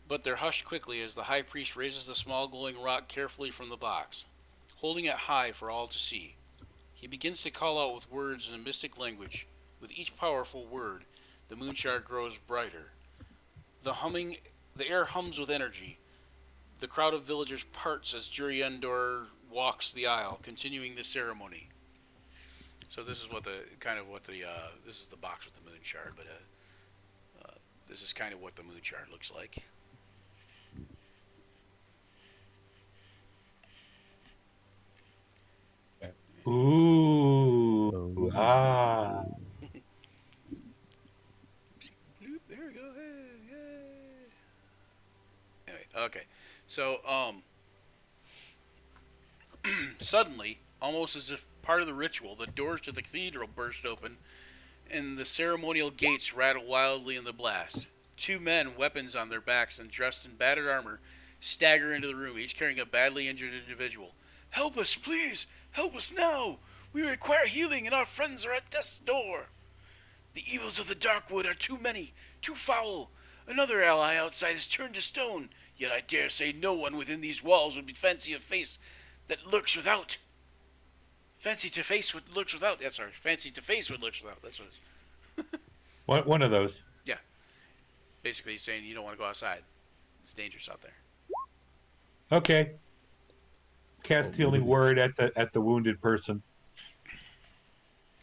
But they're hushed quickly as the high priest raises the small glowing rock carefully from the box, holding it high for all to see. He begins to call out with words in a mystic language. With each powerful word, the moon shard grows brighter. The air hums with energy. The crowd of villagers parts as Juriendor walks the aisle, continuing the ceremony. So this is this is the box with the moon shard, but this is kind of what the moon shard looks like. Ooh. Ah. There we go. Hey. Anyway, okay. So, suddenly, almost as if part of the ritual, the doors to the cathedral burst open, and the ceremonial gates rattle wildly in the blast. Two men, weapons on their backs and dressed in battered armor, stagger into the room, each carrying a badly injured individual. "Help us, please! Help us now! We require healing, and our friends are at death's door. The evils of the Darkwood are too many, too foul. Another ally outside is turned to stone, yet I dare say no one within these walls would be fancy a face that lurks without. Fancy to face what lurks without. That's sorry. Fancy to face what lurks without. That's what it is. One of those. Yeah. Basically, he's saying you don't want to go outside. It's dangerous out there. Okay. Cast healing word at the wounded person.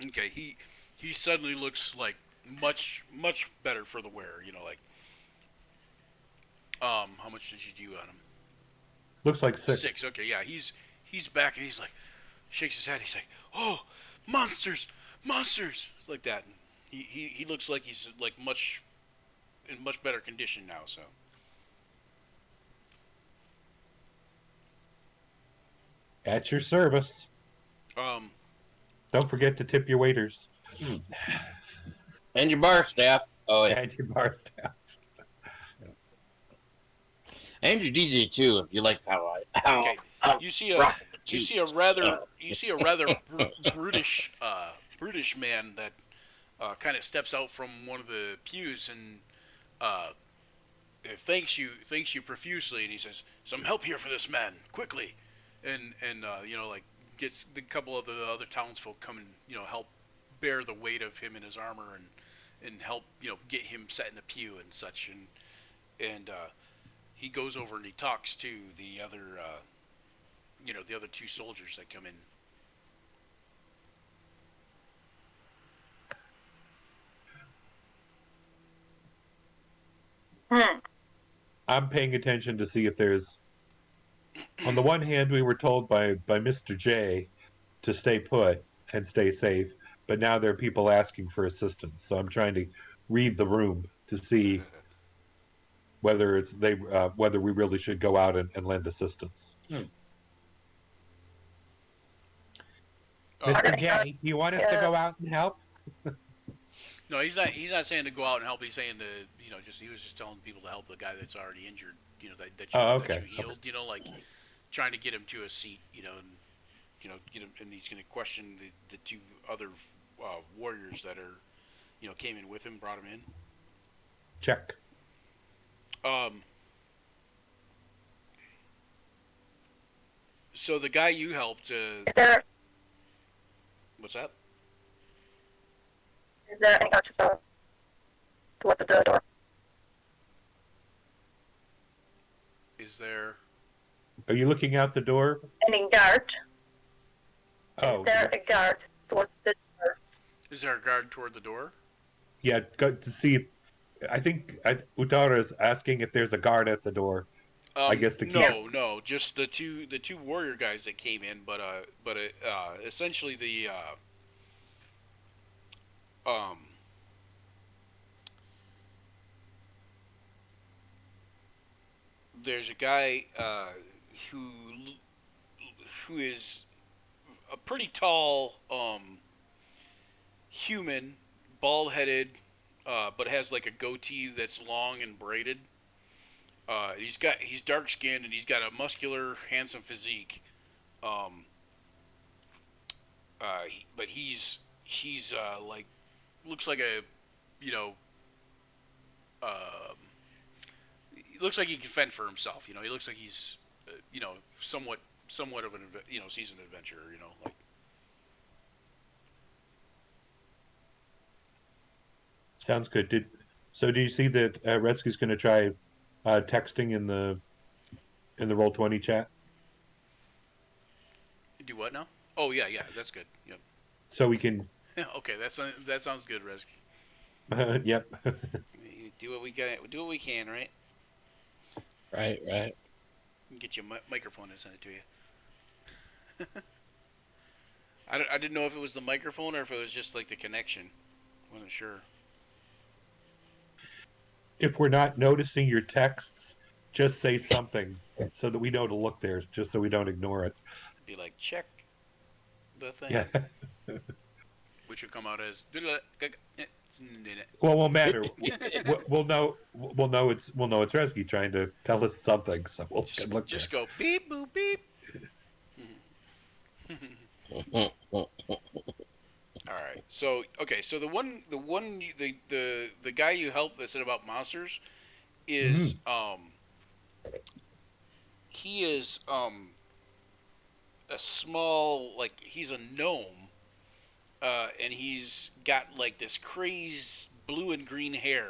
Okay. He suddenly looks like much better for the wearer. How much did you do on him? Looks like 6. 6. Okay. Yeah. He's back and he's like shakes his head. He's like, "Oh, monsters, like that." And he looks like he's like in much better condition now. So. At your service. Don't forget to tip your waiters. And your bar staff. Oh, yeah. And your bar staff. And your DJ too, if you like how Okay. You see a rather brutish man that kind of steps out from one of the pews and thanks you profusely, and he says, "Some help here for this man, quickly," and like gets the couple of the other townsfolk come and help bear the weight of him in his armor and help get him set in a pew and such, and he goes over and he talks to the other the other two soldiers that come in. I'm paying attention to see if there's. On the one hand, we were told by Mr. J to stay put and stay safe, but now there are people asking for assistance. So I'm trying to read the room to see whether whether we really should go out and lend assistance. Mr. J, do you want us to go out and help? No, he's not saying to go out and help. He's saying to he was just telling people to help the guy that's already injured. That you healed. Okay. Like trying to get him to a seat. And get him, and he's going to question the two other warriors that are came in with him, brought him in. Check. So the guy you helped. What's that? Is there any arches towards the door? Is there? Are you looking out the door? Any guard? Oh. Is there a guard towards the door? Is there a guard toward the door? Yeah, go to see. I think Utara is asking if there's a guard at the door. I guess to keep. No, just the two warrior guys that came in, but essentially the there's a guy who is a pretty tall human, bald-headed, but has like a goatee that's long and braided. He's dark skinned and he's got a muscular, handsome physique. Um, but he's like looks like a you know uh, he looks like he can fend for himself. He looks like he's somewhat of an seasoned adventurer. Like Sounds good. Do you see that Redsky's going to try texting in the Roll20 chat? do what now? Oh yeah, yeah, that's good. Yep. So we can. Okay, that sounds good, Reski. Yep. Do what we can. Do what we can, right? Right, right. Get your microphone and send it to you. I didn't know if it was the microphone or if it was just like the connection. Wasn't sure. If we're not noticing your texts, just say something so that we know to look there, just so we don't ignore it. Be like check the thing, Yeah. which would come out as. Well, it won't matter. We'll know. We'll know it's Resky trying to tell us something. So we'll look Just there. go beep boop beep. All right. So okay. So the guy you helped that said about monsters is he is a small, like, he's a gnome, and he's got like this crazy blue and green hair.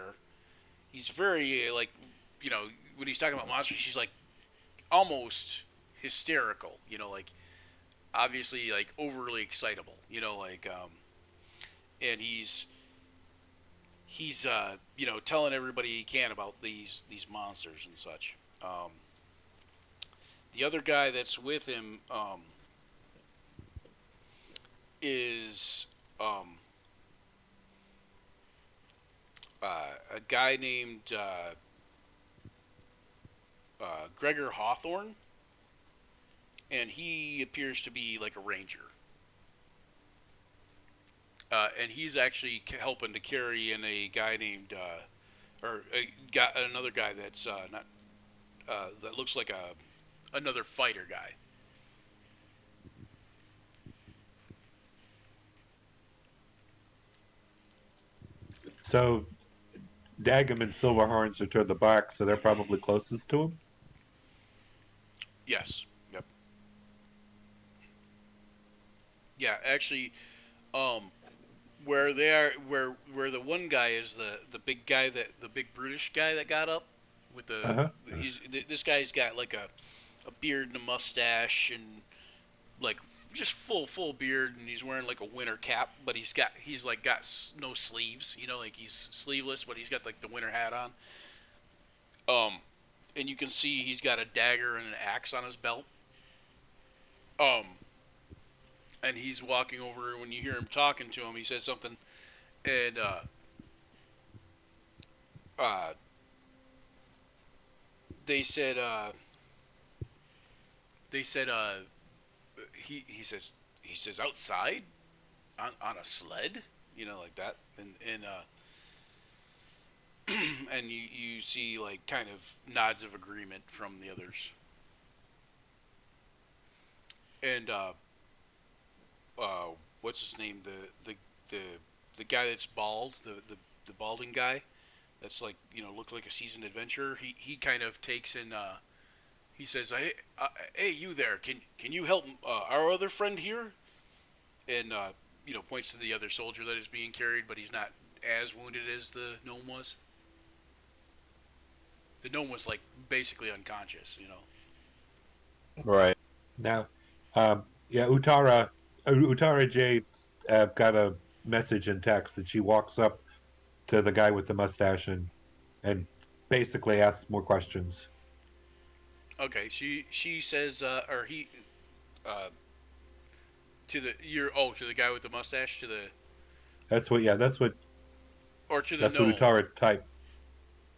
He's very like, when he's talking about monsters, he's like almost hysterical. Like obviously like overly excitable. Like and he's telling everybody he can about these monsters and such. The other guy that's with him is a guy named Gregor Hawthorne, and he appears to be like a ranger. And he's actually helping to carry in a guy named, another guy that's not that looks like another fighter guy. So Dagum and Silverhorns are toward the back, so they're probably closest to him. Yes. Yep. Yeah, actually, um, where they are, where the one guy is the big guy, the big brutish guy that got up with Uh-huh. this guy's got like a beard and a mustache and like just full beard, and he's wearing like a winter cap, but he's like got no sleeves, like he's sleeveless, but he's got like the winter hat on. Um, and you can see he's got a dagger and an axe on his belt. Um, and he's walking over. When you hear him talking to him, he says something, and uh, they said they said he says outside on a sled, like that, and and you see like kind of nods of agreement from the others, and what's his name, the the guy that's bald, the balding guy that's like looks like a seasoned adventurer. He kind of takes in. He says, "Hey, you there? Can you help our other friend here?" And points to the other soldier that is being carried, but he's not as wounded as the gnome was. The gnome was like basically unconscious. Right. Now, yeah, Utara Jade got a message in text that she walks up to the guy with the mustache and basically asks more questions. Okay, she says, or he, uh, to the guy with the mustache, That's what. Yeah, or to the that's what gnome. Utara typed.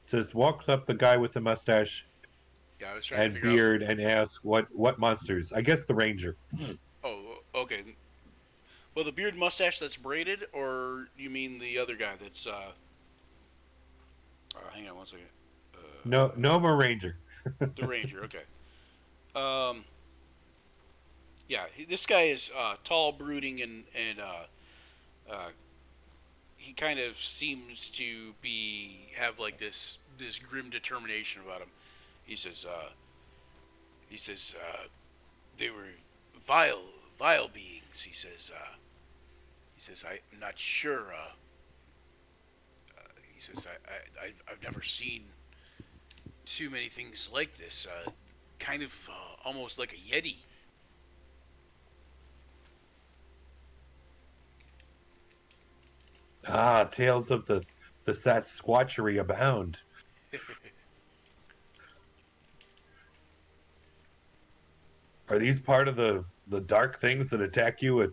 It says walks up the guy with the mustache Yeah, I was trying to and figure out. beard and asks what monsters. I guess the ranger. Oh, okay. Well, the beard mustache that's braided, or you mean the other guy that's Hang on one second. No more ranger. The ranger. Okay. Um, yeah, this guy is tall, brooding, and he kind of seems to be have like this grim determination about him. He says, uh, he says, they were vile, vile beings. He says, I'm not sure. He says, I've never seen too many things like this. Kind of almost like a yeti. Ah, tales of the Sasquatchery abound. Are these part of the dark things that attack you?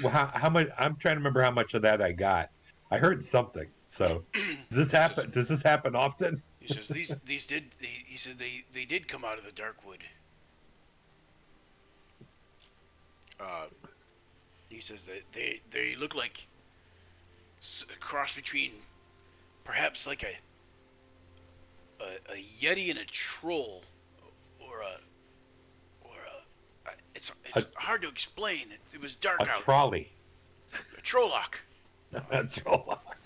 Well, how much? I'm trying to remember how much of that I got. I heard something. So does this He says, happen? Does this happen often? these did. He said they did come out of the dark wood. Uh, he says that they look like a cross between perhaps like a yeti and a troll, or it's A, hard to explain. It was dark a out. trolley. A trollock. A trollock.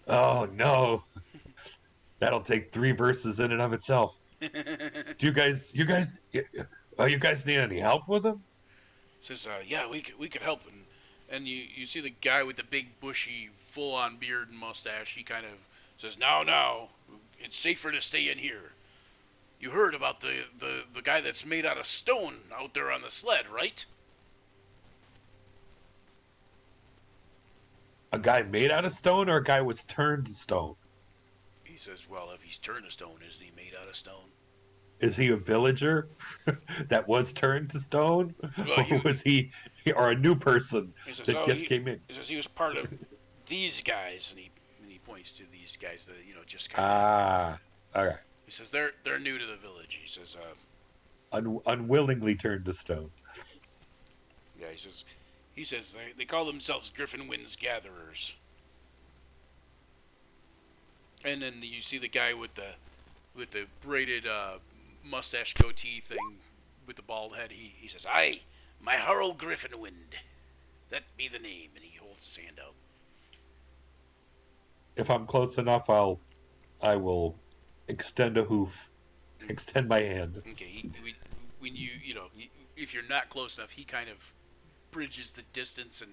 Oh no, that'll take 3 verses in and of itself. Do you guys need any help with them? Says, yeah, we could help, and you see the guy with the big bushy full on beard and mustache. He kind of says, now, it's safer to stay in here. You heard about the guy that's made out of stone out there on the sled, right? A guy made out of stone, or a guy was turned to stone? He says, well, if he's turned to stone, isn't he made out of stone? Is he a villager that was turned to stone, Well, or was he, or a new person he says, that just came in? he says he was part of these guys, and he points to these guys that just kind of. Ah, okay. He says they're new to the village. He says, Unwillingly turned to stone. yeah, he says they call themselves Griffin Wind's Gatherers. And then you see the guy with the braided mustache goatee thing with the bald head. He says, "Aye, my Harold Griffinwind. That be the name." And he holds his hand out. If I'm close enough, I will extend a hoof, extend my hand. Okay, when if you're not close enough, he kind of bridges the distance and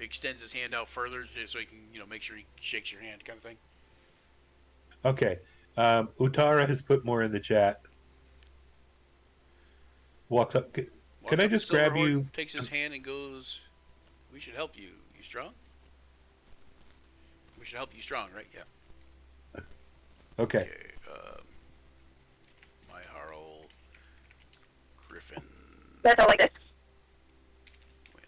extends his hand out further so he can make sure he shakes your hand, kind of thing. Okay. Utara has put more in the chat. Walks up. Can I just grab you? Takes his hand and goes, "We should help you. You strong? We should help you strong, right? Yeah." Okay. My Harl Griffin That's all like this. Wind.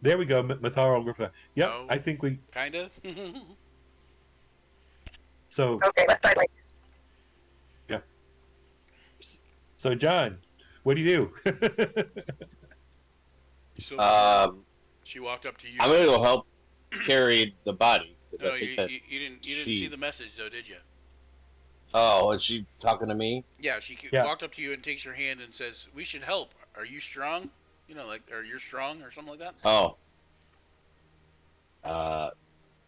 There we go. Matharo Griffin. Yep. No. I think we. Kinda. So. Okay, let's try like. Yeah. So John, what do you do? So she walked up to you. I'm gonna go help carry the body. 'Cause No, I think you that didn't she- see the message though, did you? Oh, is she talking to me? Yeah, she Yeah. walked up to you and takes your hand and says, "We should help. Are you strong? Or you're strong or something like that." Oh.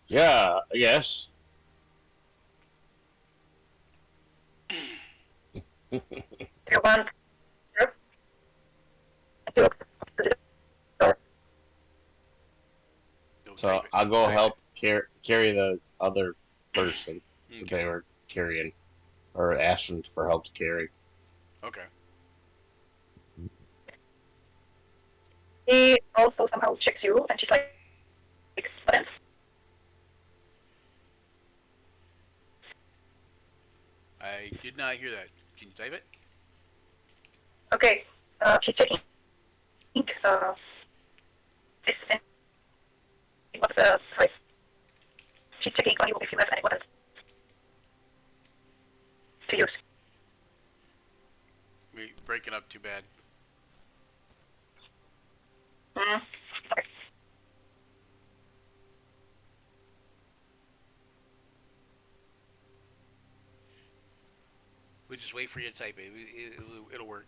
Yeah, I guess. You want to look to the door. Go So type it. I'll go Type help carry the other person it. that Okay. they were carrying, or asking for help to carry. Okay. He also somehow checks you, and she's like, "Excellent." I did not hear that. Can you type it? Okay, she's checking. This and what's sorry. She's checking on you if you have any weapons to use. We breaking up too bad. Sorry. just wait for you to type it. It'll work.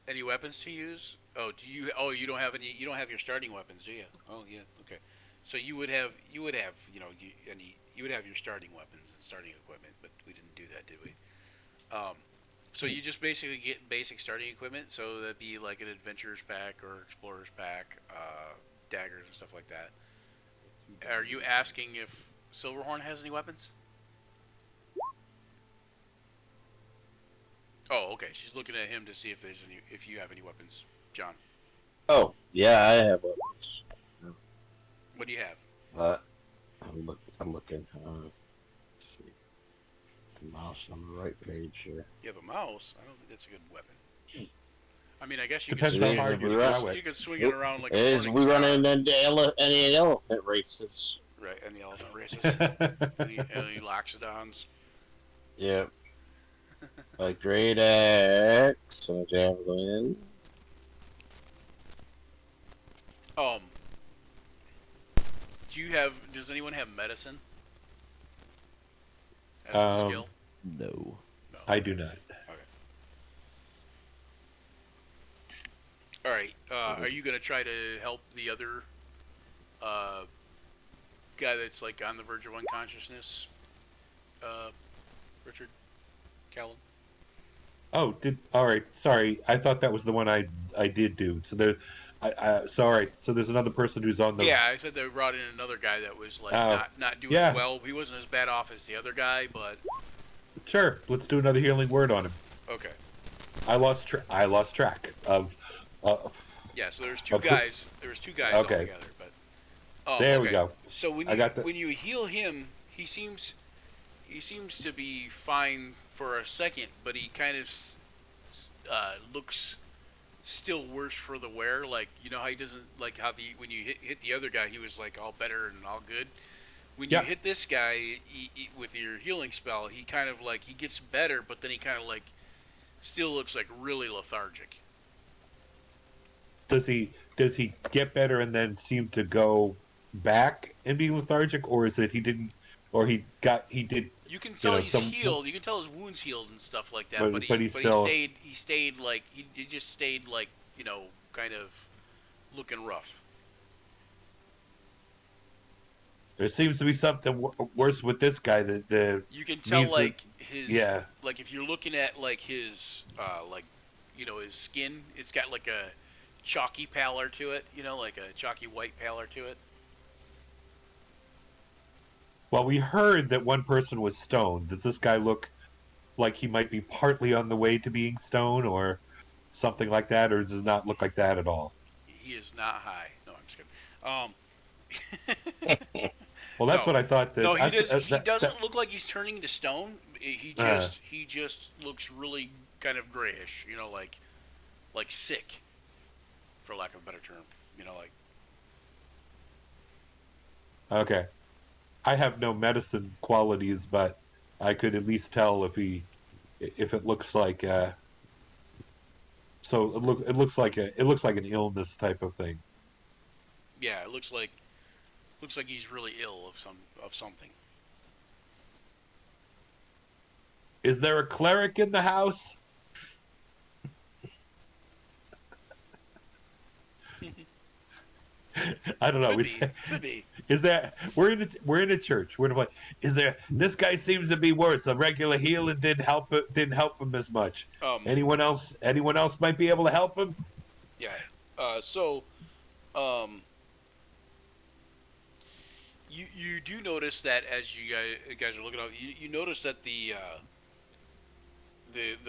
Any weapons to use? Oh, do you? Oh, you don't have any. You don't have your starting weapons, do you? Oh, yeah. Okay. So you would have. You would have. You would have your starting weapons and starting equipment, but we didn't do that, did we? Um, so you just basically get basic starting equipment. So that'd be like an adventurer's pack or explorer's pack, daggers and stuff like that. Are you asking if Silverhorn has any weapons? Oh, okay. She's looking at him to see if there's any, if you have any weapons, John. Oh, yeah, I have weapons. What do you have? I'm looking. Let's see. The mouse on the right page here. You have a mouse. I don't think that's a good weapon. I mean, I guess you Depends can how swing, hard you, you can, throw it. you can swing it around like a As morning we run star. into any elephant races. Right, and the elephant races, and the loxodons. Yep. A great axe and a javelin. Do you have? Does anyone have medicine as a Um, skill? No. No. I do not. Okay. All right. Are you gonna try to help the other guy that's like on the verge of unconsciousness? Richard Callan. Oh, all right. Sorry, I thought that was the one I did do. So sorry. So there's another person who's on the. Yeah, I said they brought in another guy that was like Oh, not doing yeah. well. He wasn't as bad off as the other guy, but Sure, let's do another healing word on him. okay. I lost track of. Yeah, so there's two Of who- guys. There was two guys Okay. altogether, but There we okay. go. So when I you got the- when you heal him, he seems to be fine for a second, but he kind of looks still worse for the wear. Like, you know how he doesn't like how when you hit the other guy, he was like all better and all good. When Yeah. you hit this guy with your healing spell, he kind of like he gets better, but then he kind of like still looks like really lethargic. Does he get better and then seem to go back and be lethargic, or is it he didn't, or he did? You can tell he's some- healed. You can tell his wounds healed and stuff like that. But But he still- he stayed like he just stayed like kind of looking rough. There seems to be something worse with this guy. You can tell needs to- like his yeah. like if you're looking at like his like his skin, it's got like a chalky pallor to it. Like a chalky white pallor to it. Well, we heard that one person was stoned. Does this guy look like he might be partly on the way to being stoned, or something like that, or does it not look like that at all? He is not high. No, I'm just kidding. Well, that's No. what I thought. That No, he that's- does. He that- doesn't that- look like he's turning to stone. He just looks really kind of grayish. Like sick, for lack of a better term. Like Okay. I have no medicine qualities, but I could at least tell if it looks like so it looks like an illness type of thing. yeah, it looks like he's really ill of something. Is there a cleric in the house? I don't know. Could be. Is there? We're in a church. We're in a place. Is there? This guy seems to be worse. A regular healing didn't help him as much. Anyone else? Anyone else might be able to help him? Yeah. So, you do notice that as you guys are looking up, you notice that the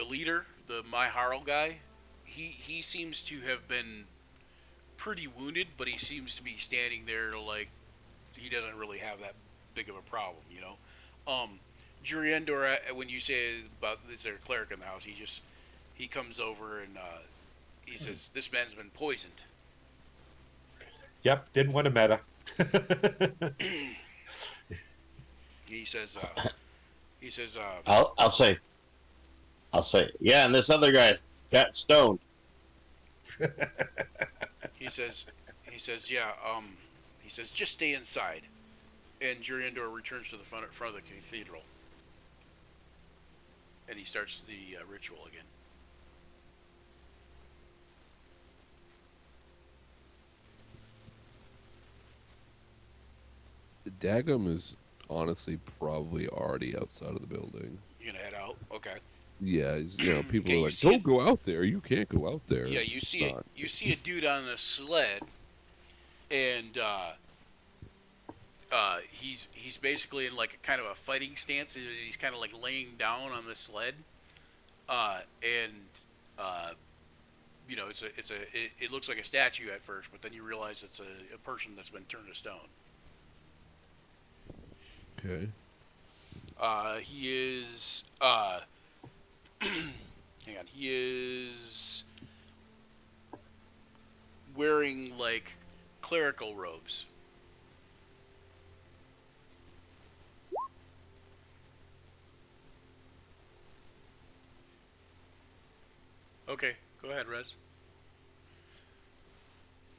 leader, the My Harl guy, he seems to have been pretty wounded, but he seems to be standing there like he doesn't really have that big of a problem, Juriendor, when you say about is there a cleric in the house, he comes over and he says, "This man's been poisoned." Yep. Didn't want to meta. He says, I'll say, yeah, and this other guy got stoned. he says, yeah, he says, just stay inside. And Juriendor returns to the front of the cathedral. and he starts the ritual again. Dagum is honestly probably already outside of the building. You're gonna head out. Okay. Yeah, people Okay. are You like, see "Don't it. go out there. You can't go out there." Yeah. It's You just see it. not. You see a dude on a sled, and he's basically in like a kind of a fighting stance. He's kind of like laying down on the sled, and it looks like a statue at first, but then you realize it's a person that's been turned to stone. Okay. He is hang on. He is wearing like clerical robes. Okay, go ahead, Rez.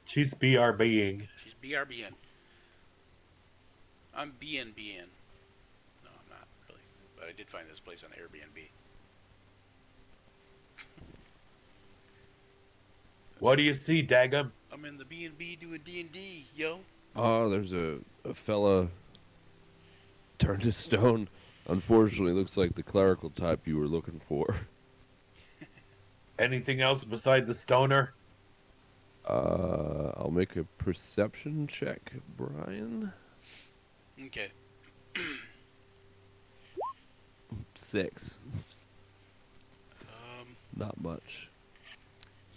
She's BRBing. She's BRBN. I'm BNBN. No, I'm not really, but I did find this place on Airbnb. What do you see, Dagum? I'm in the B&B doing D&D, yo. Oh, there's a fella turned to stone. Unfortunately, looks like the clerical type you were looking for. Anything else beside the stoner? I'll make a perception check, Brian. Okay. 6. Um, Not much.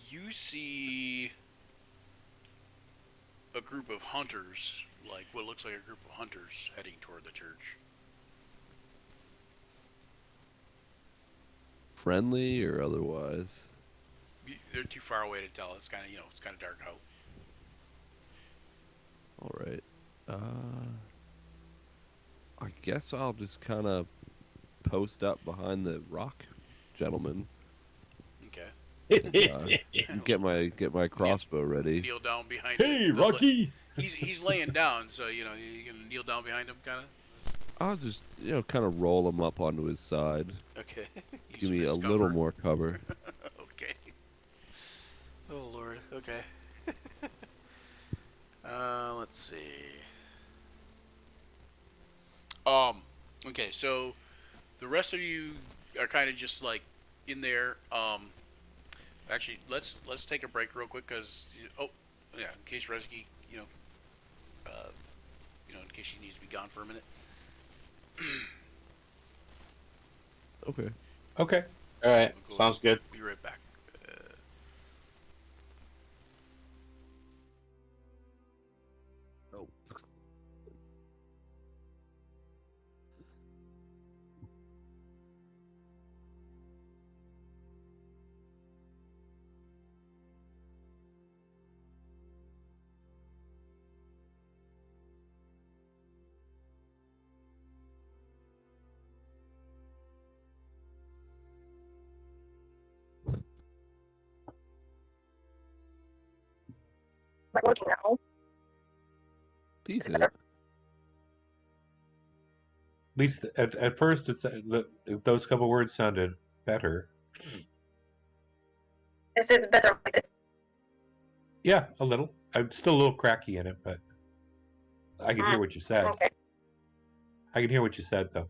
you see a group of hunters, like what looks like a group of hunters heading toward the church. Friendly or otherwise? They're too far away to tell. It's kind of it's kind of dark out. All right. I guess I'll just kind of post up behind the rock, gentlemen. Okay. Get my crossbow ready. Kneel down behind. Hey, Rocky! He's laying down, so you gonna kneel down behind him, kind of. I'll just kind of roll him up onto his side. Okay. Give me a little more cover. Okay. Oh Lord. Okay. Let's see. Okay, so the rest of you are kind of just like in there. Actually, let's take a break real quick because in case Rezki, in case she needs to be gone for a minute. Okay. Okay. All right, We'll sounds good. be right back. Oh. Not working now. Decent. At least at first, those couple words sounded better. Is it better like this? Yeah, a little. I'm still a little cracky in it, but I can hear what you said. Okay. I can hear what you said, though.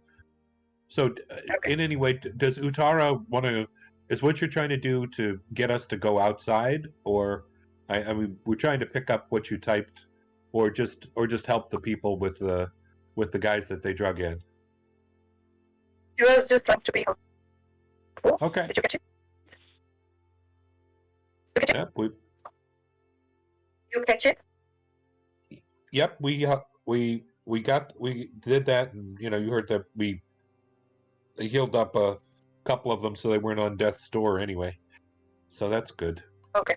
So, Okay. in any way, does Utara want to? Is what you're trying to do to get us to go outside, or I mean, we're trying to pick up what you typed, or just help the people with the guys that they drug in. You was just trying to be helpful. Okay. Did you catch it? Did you catch it? Yep. You catch it? Yep. We did that, and you heard that we healed up a couple of them so they weren't on death's door anyway. So that's good. Okay.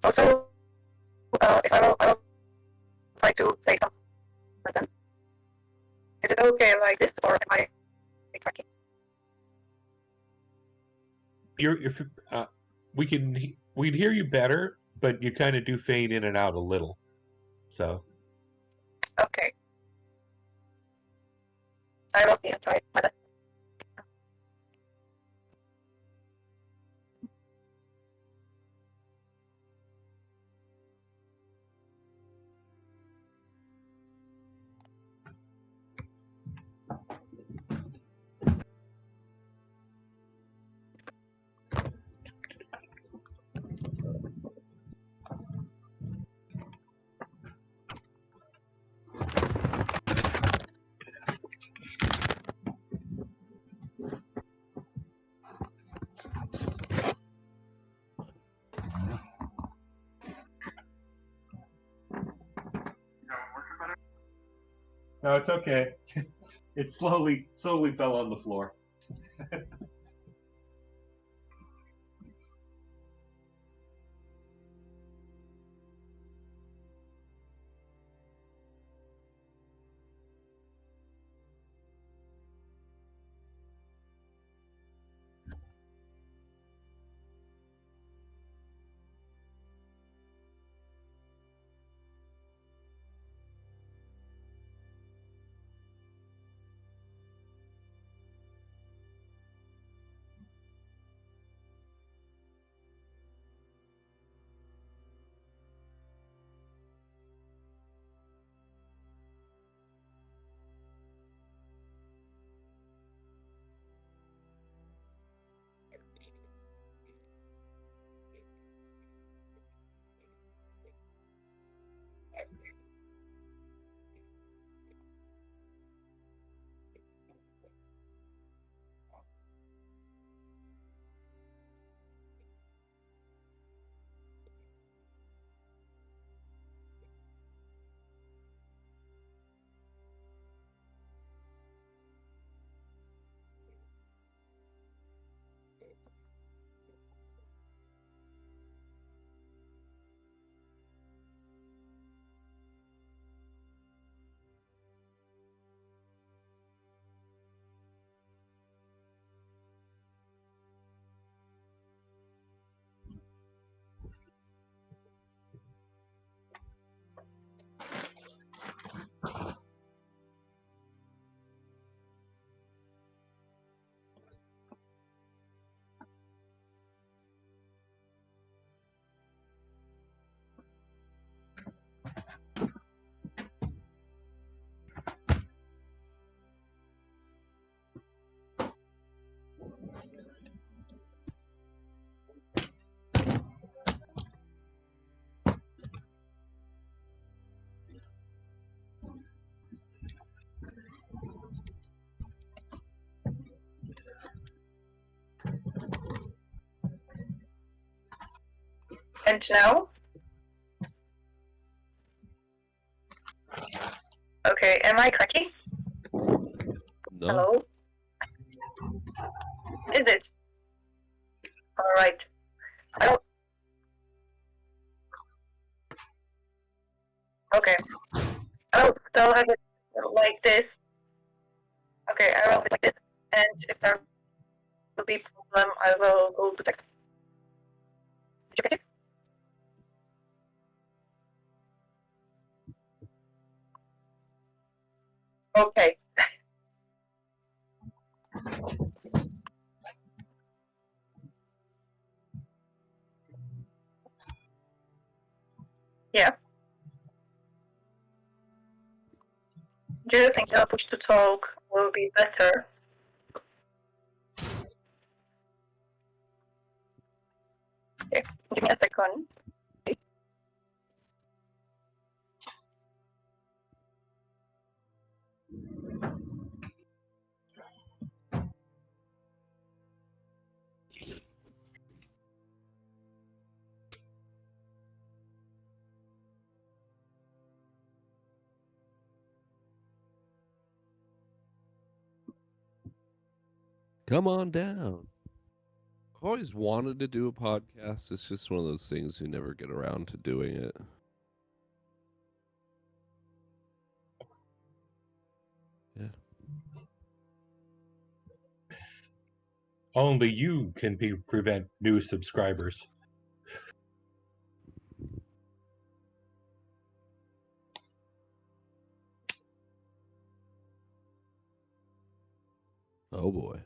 Also, if I will try to say something. Is it okay like this, or am I tracking? We can hear you better, but you kind of do fade in and out a little. So Okay. I will see and try my best. No, it's okay. It slowly fell on the floor. And now? Okay, am I cracking? No. Hello? Is it? Alright. I don't... Okay. I'll still have it like this. Okay, I will have it like this. And if there will be a problem, I will go to text. Did you get it? Okay. Yeah. Do you think the push to talk will be better? Okay. Give me a second. Come on down. I've always wanted to do a podcast. It's just one of those things we never get around to doing it. Yeah. Only you can prevent new subscribers. Oh boy.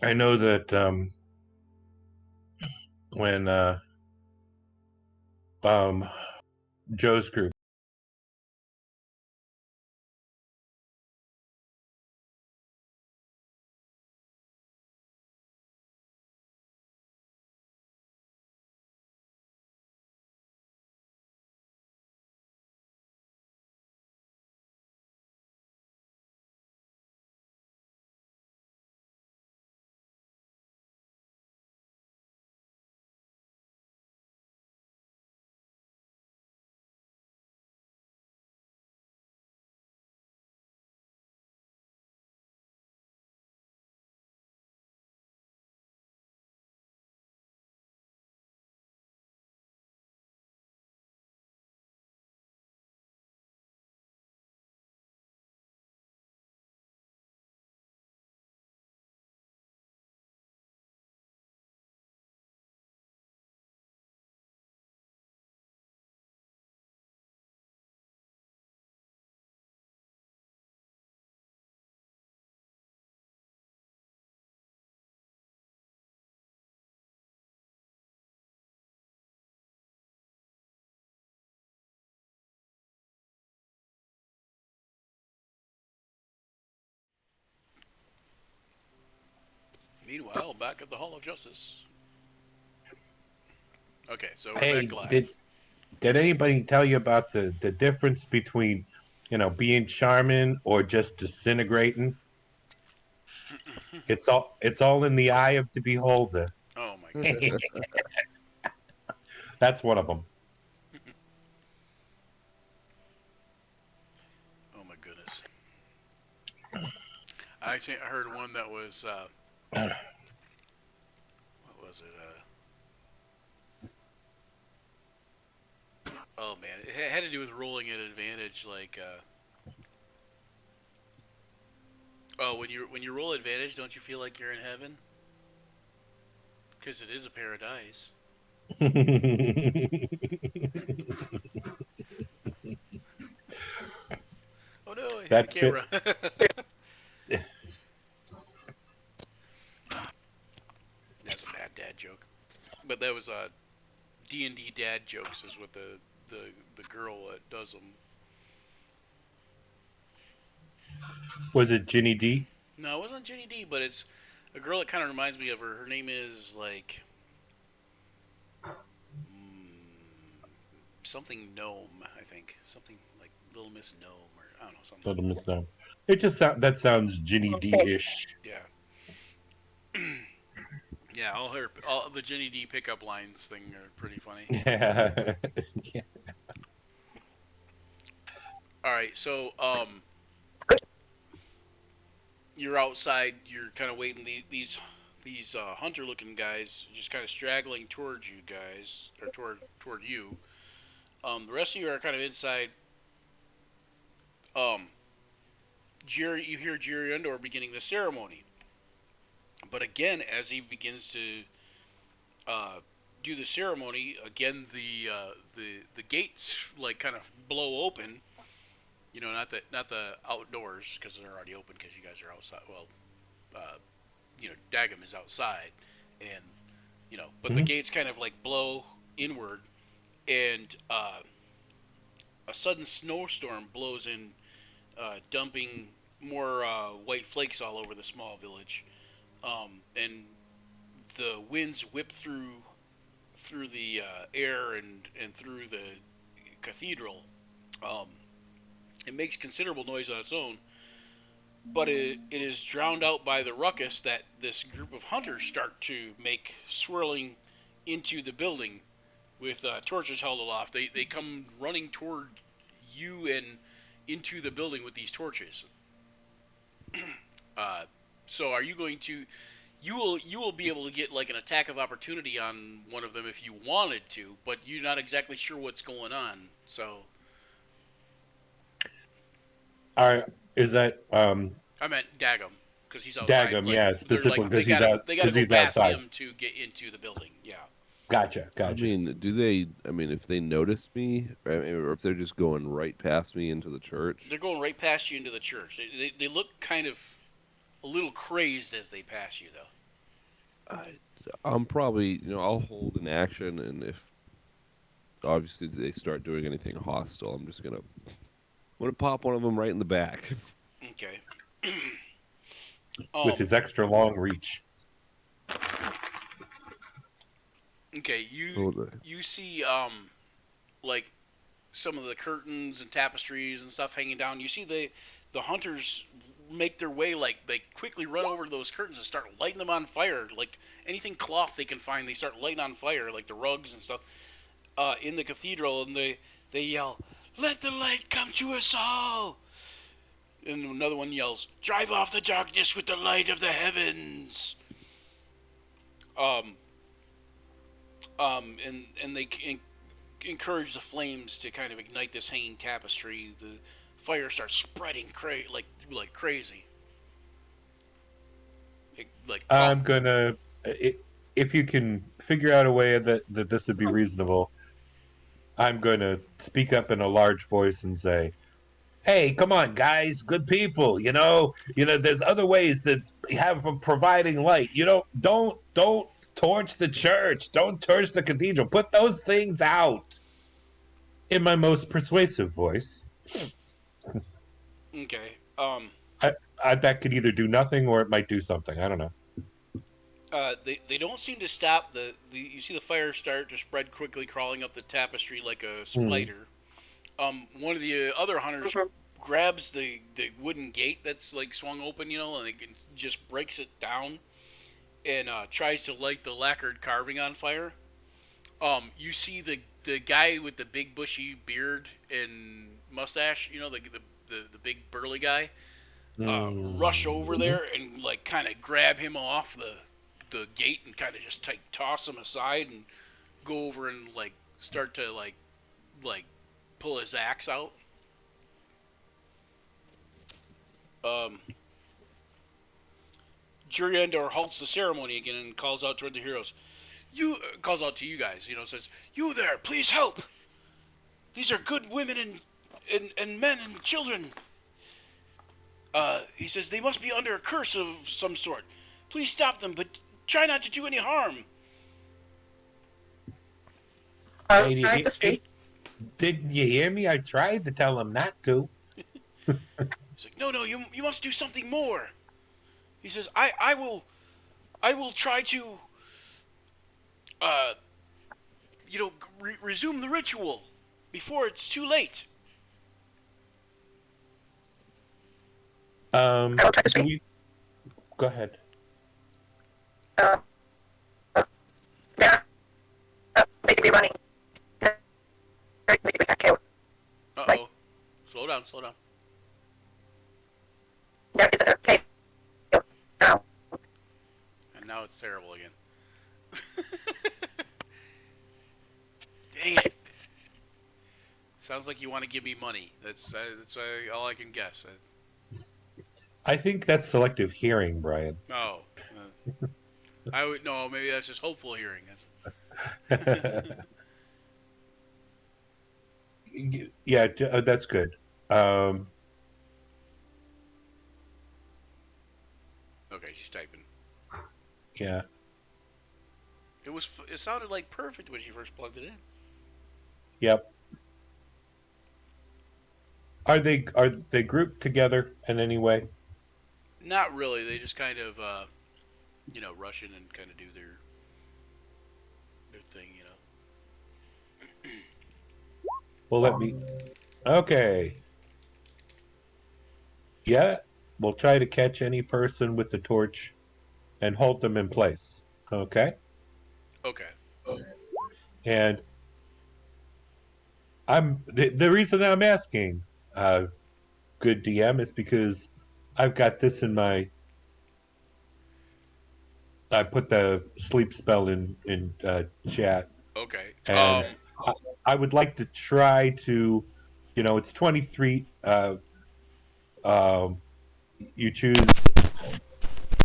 I know that when Joe's group Meanwhile, back at the Hall of Justice. Okay, so we're Hey, back live. did anybody tell you about the difference between, being charming or just disintegrating? It's all in the eye of the beholder. Oh my goodness. That's one of them. Oh my goodness. I heard one that was what was it? Oh man, it had to do with rolling at advantage. Like, oh, when you roll advantage, don't you feel like you're in heaven? Because it is a paradise. Oh no, I hit the That fit. camera. That's a bad dad joke. But that was D&D dad jokes is what the girl that does them. Was it Ginny D? No, it wasn't Jenny D, but it's a girl that kind of reminds me of her. Her name is like something gnome, I think. Something like Little Miss Gnome, or I don't know, something. Little Miss No. It just that sounds Ginny D-ish. Yeah. Yeah, all the Jenny D pickup lines thing are pretty funny. Yeah. All right, so you're outside. You're kind of waiting. These hunter-looking guys just kind of straggling towards you guys, or toward you. The rest of you are kind of inside. You hear Jerry Endor beginning the ceremony, but again, as he begins to do the ceremony, again the gates like kind of blow open. You know, not the outdoors because they're already open because you guys are outside. Well, Dagum is outside, and but the gates kind of like blow inward, and a sudden snowstorm blows in, dumping more white flakes all over the small village, and the winds whip through the air and through the cathedral. It makes considerable noise on its own, but it is drowned out by the ruckus that this group of hunters start to make, swirling into the building with torches held aloft. They come running toward you and into the building with these torches. So are you going to? You will be able to get like an attack of opportunity on one of them if you wanted to, but you're not exactly sure what's going on. So All right. Is that I meant Dagum because he's outside. Dagum? Like, Yeah, they're specifically like because he's out. they gotta Because go he's past outside. him to get into the building. Yeah. Gotcha. I mean, do they? I mean, if they notice me, or if they're just going right past me into the church. They're going right past you into the church. They look kind of a little crazed as they pass you, though. I'm probably, I'll hold an action, and if obviously they start doing anything hostile, I'm gonna pop one of them right in the back. Okay. With his extra long reach. Okay, you see like some of the curtains and tapestries and stuff hanging down. You see the hunters make their way, like they quickly run over to those curtains and start lighting them on fire. Like anything cloth they can find, they start lighting on fire, like the rugs and stuff. In the cathedral, and they yell, "Let the light come to us all!" And another one yells, "Drive off the darkness with the light of the heavens." And they encourage the flames to kind of ignite this hanging tapestry. The fire starts spreading like crazy. I'm gonna, if you can figure out a way that this would be reasonable, I'm gonna speak up in a large voice and say, "Hey, come on, guys, good people. There's other ways that have of providing light. Don't torch the church. Don't torch the cathedral. Put those things out." In my most persuasive voice. Okay. I that could either do nothing or it might do something. I don't know. They don't seem to stop. You see the fire start to spread quickly, crawling up the tapestry like a Hmm. spider. One of the other hunters Mhm. grabs the wooden gate that's like swung open, and it just breaks it down and tries to light the lacquered carving on fire. You see the guy with the big bushy beard and mustache, the big burly guy, rush over Hmm. there and like kind of grab him off the gate and kind of just toss him aside and go over and like start to like pull his axe out. Um, Juriandor halts the ceremony again and calls out toward the heroes. You calls out to you guys. Says, "You there, please help. These are good women and men and children." He says they must be under a curse of some sort. Please stop them, but try not to do any harm. Hey, Right the street. didn't you hear me? I tried to tell him not to. He's like, "No, no, you must do something more." He says, "I will try to uh resume the ritual before it's too late." I will try to Do street. we go ahead? Uh, they're basically running. They're basically got killed. Uh Like, oh. Slow down, slow down. there is a cave now. And now it's terrible again. Dang it. Sounds like you want to give me money. That's all I can guess. I think that's selective hearing, Brian. Oh, I would no. Maybe that's just hopeful hearing. Yeah, that's good. Um, Okay, she's typing. yeah. It sounded like perfect when she first plugged it in. Yep. Are they grouped together in any way? Not really. They just kind of rush in and kind of do their thing. Well, let me. Okay. Yeah, we'll try to catch any person with the torch and hold them in place. Okay. Okay. And the reason I'm asking, good DM, is because I've got this in my. I put the sleep spell in chat, Okay. and I, I would like to try to, it's 23. Um, you choose.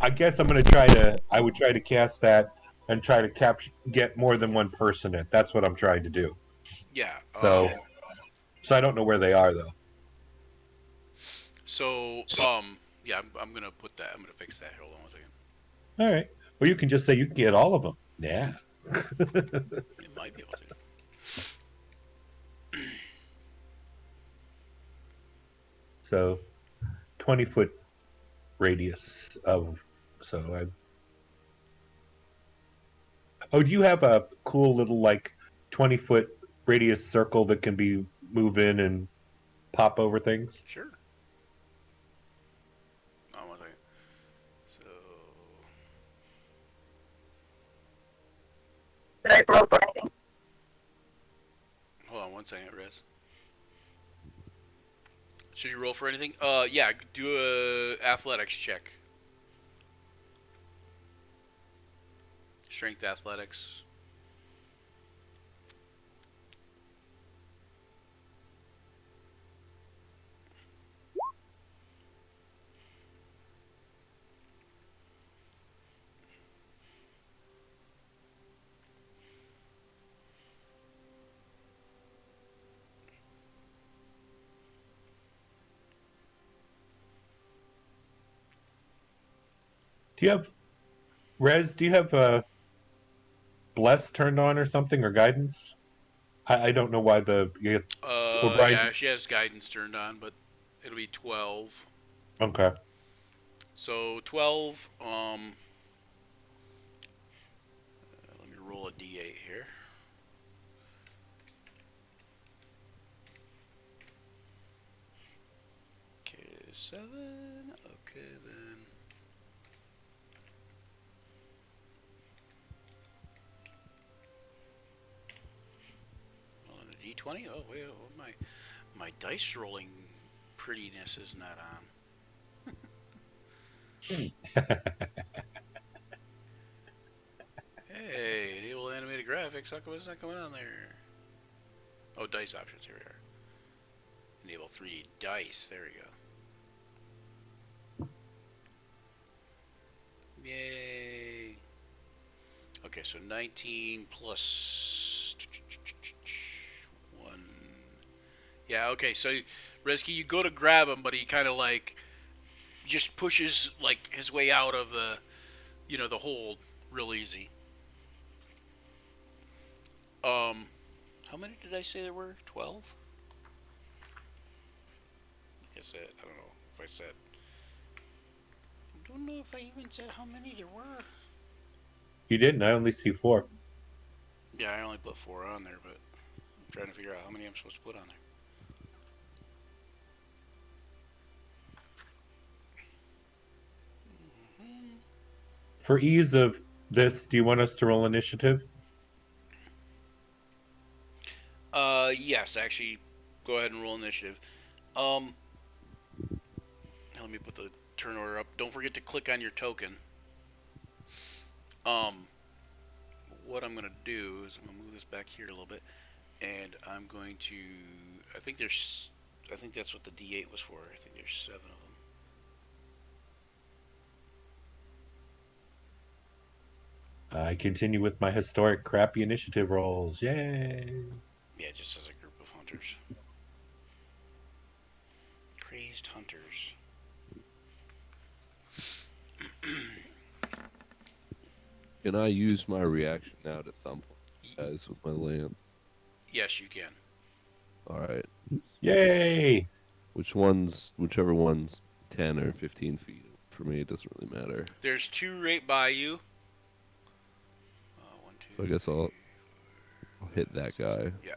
I guess I'm going to try to. I would try to cast that and try to get more than one person in. That's what I'm trying to do. Yeah. So I don't know where they are though. So yeah. I'm gonna put that. I'm gonna fix that. Hold on one second. All right. Well, you can just say you can get all of them. Yeah. It might be able to. So 20-foot radius of. So I. Oh, do you have a cool little 20-foot radius circle that can be move in and pop over things? Sure. Hold on one second. So Did I roll for anything? hold on one second, Rez. Should you roll for anything? Yeah. Do a athletics check. Strength athletics. Do you have Rez? Do you have bless turned on or something or guidance? I don't know why Yeah, O'Brien. she has guidance turned on, but it'll be 12. Okay. So 12. roll a d8 here. Okay, 7. Okay, then. On a d20. Oh wait, oh, my dice rolling prettiness is not on. Hey, enable animated graphics. How come it's not coming on there? Oh, dice options. Here we are. Enable 3D dice. There we go. Yay. Okay, so 19 plus 1. Yeah, okay, so Reski, you go to grab him, but he kind of like just pushes like his way out of the, the hold real easy. How many did I say there were? 12? I said, I don't know if I said. I don't know if I even said how many there were. You didn't. I only see 4. Yeah, I only put 4 on there, but I'm trying to figure out how many I'm supposed to put on there. For ease of this, do you want us to roll initiative? Yes, actually, go ahead and roll initiative. Let me put the turn order up. Don't forget to click on your token. What I'm gonna do is I'm gonna move this back here a little bit, and I'm going to. I think that's what the D8 was for. I think there's 7 of them. I continue with my historic crappy initiative rolls. Yay! Yeah, just as a group of hunters. Crazed hunters. Can I use my reaction now to thump guys with my lance? Yes, you can. All right. Yay! Whichever one's 10 or 15 feet. For me, it doesn't really matter. There's 2 right by you. 1, 2. So I guess I'll hit that guy. Yeah.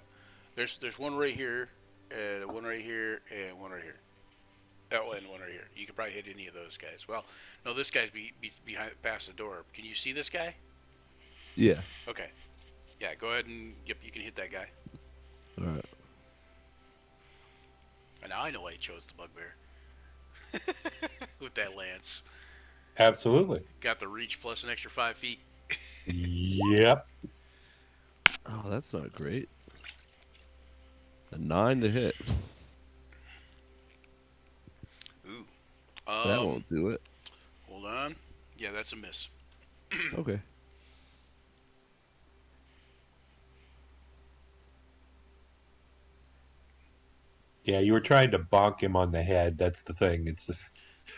There's one right here, and one right here, and one right here. Oh, and one right here. You could probably hit any of those guys. Well, no, this guy's behind, past the door. Can you see this guy? Yeah. Okay. Yeah, go ahead and yep, you can hit that guy. All right. And now I know why he chose the bugbear. With that lance. Absolutely. Got the reach plus an extra 5 feet. Yep. Oh, that's not great. A 9 to hit. Ooh. That won't do it. Hold on. Yeah, that's a miss. Okay. Yeah, you were trying to bonk him on the head. That's the thing. It's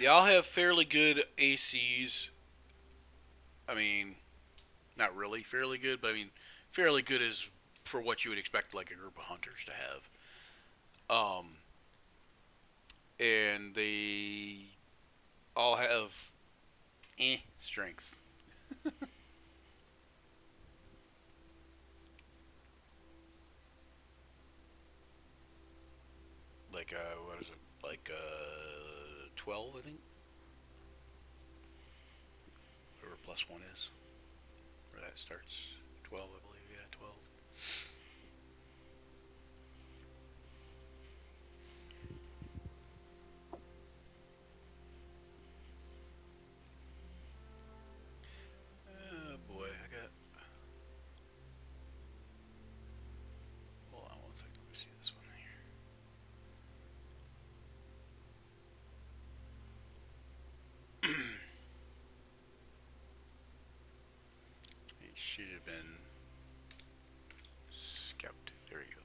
They all have fairly good ACs. I mean, not really fairly good, but I mean, fairly good is for what you would expect like a group of hunters to have. And they all have strength. Like what is it? Like 12, I think. Whatever plus 1 is. Where that starts. 12, I believe. Yeah, 12. Oh boy, I got. Hold on 1 second. Let me see this one here. It should have been scout. There you go.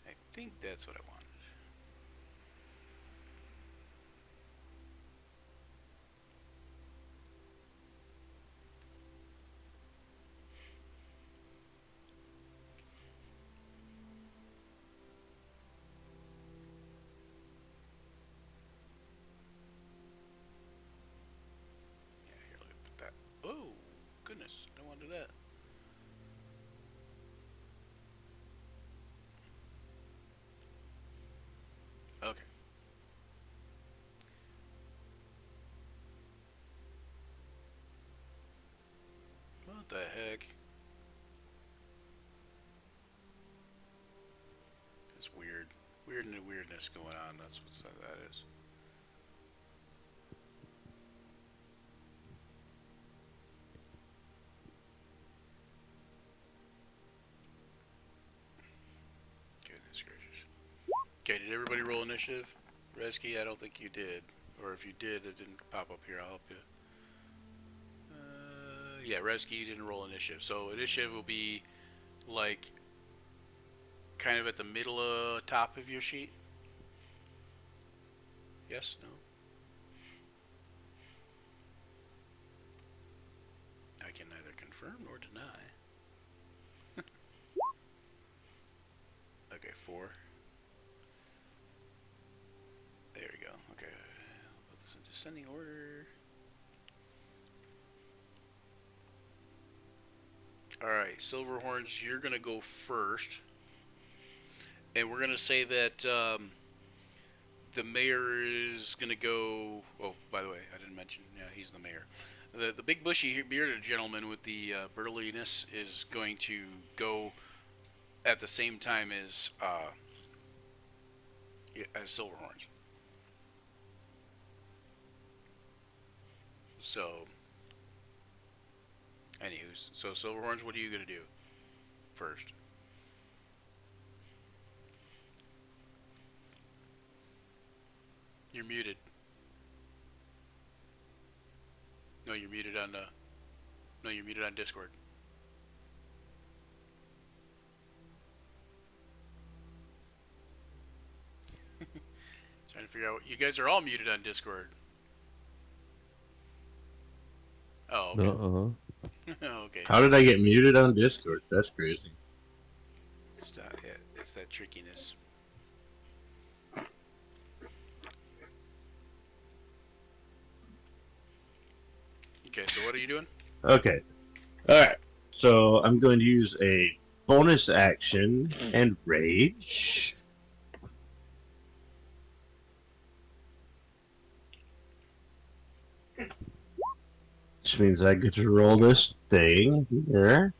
I think that's what I wanted. Yeah, here, let me put that. Oh, goodness. I don't want to do that. Okay. What the heck? It's weird. Weird and weirdness going on. That's what that is. Goodness gracious. Okay, did everybody roll initiative? Resky, I don't think you did. Or if you did, it didn't pop up here. I'll help you. Yeah, Resky, you didn't roll initiative. So initiative will be like kind of at the middle top of your sheet. Yes? No? I can neither confirm nor deny. Okay, 4. There we go. Okay. I'll put this in descending order. Alright, Silverhorns, you're going to go first. And we're going to say that the mayor is going to go... Oh, by the way, I didn't mention. Yeah, he's the mayor. The big bushy bearded gentleman with the burliness is going to go at the same time as Silverhorns. So, anywho, so Silverhorns, what are you going to do first? You're muted. No, you're muted on no, you're muted on Discord. Trying to figure out. You guys are all muted on Discord. Oh, okay. Okay. How did I get muted on Discord? That's crazy. Stop. Yeah, it's that trickiness. Okay, so what are you doing? Okay. Alright. So I'm going to use a bonus action and rage. Which means I get to roll this thing here.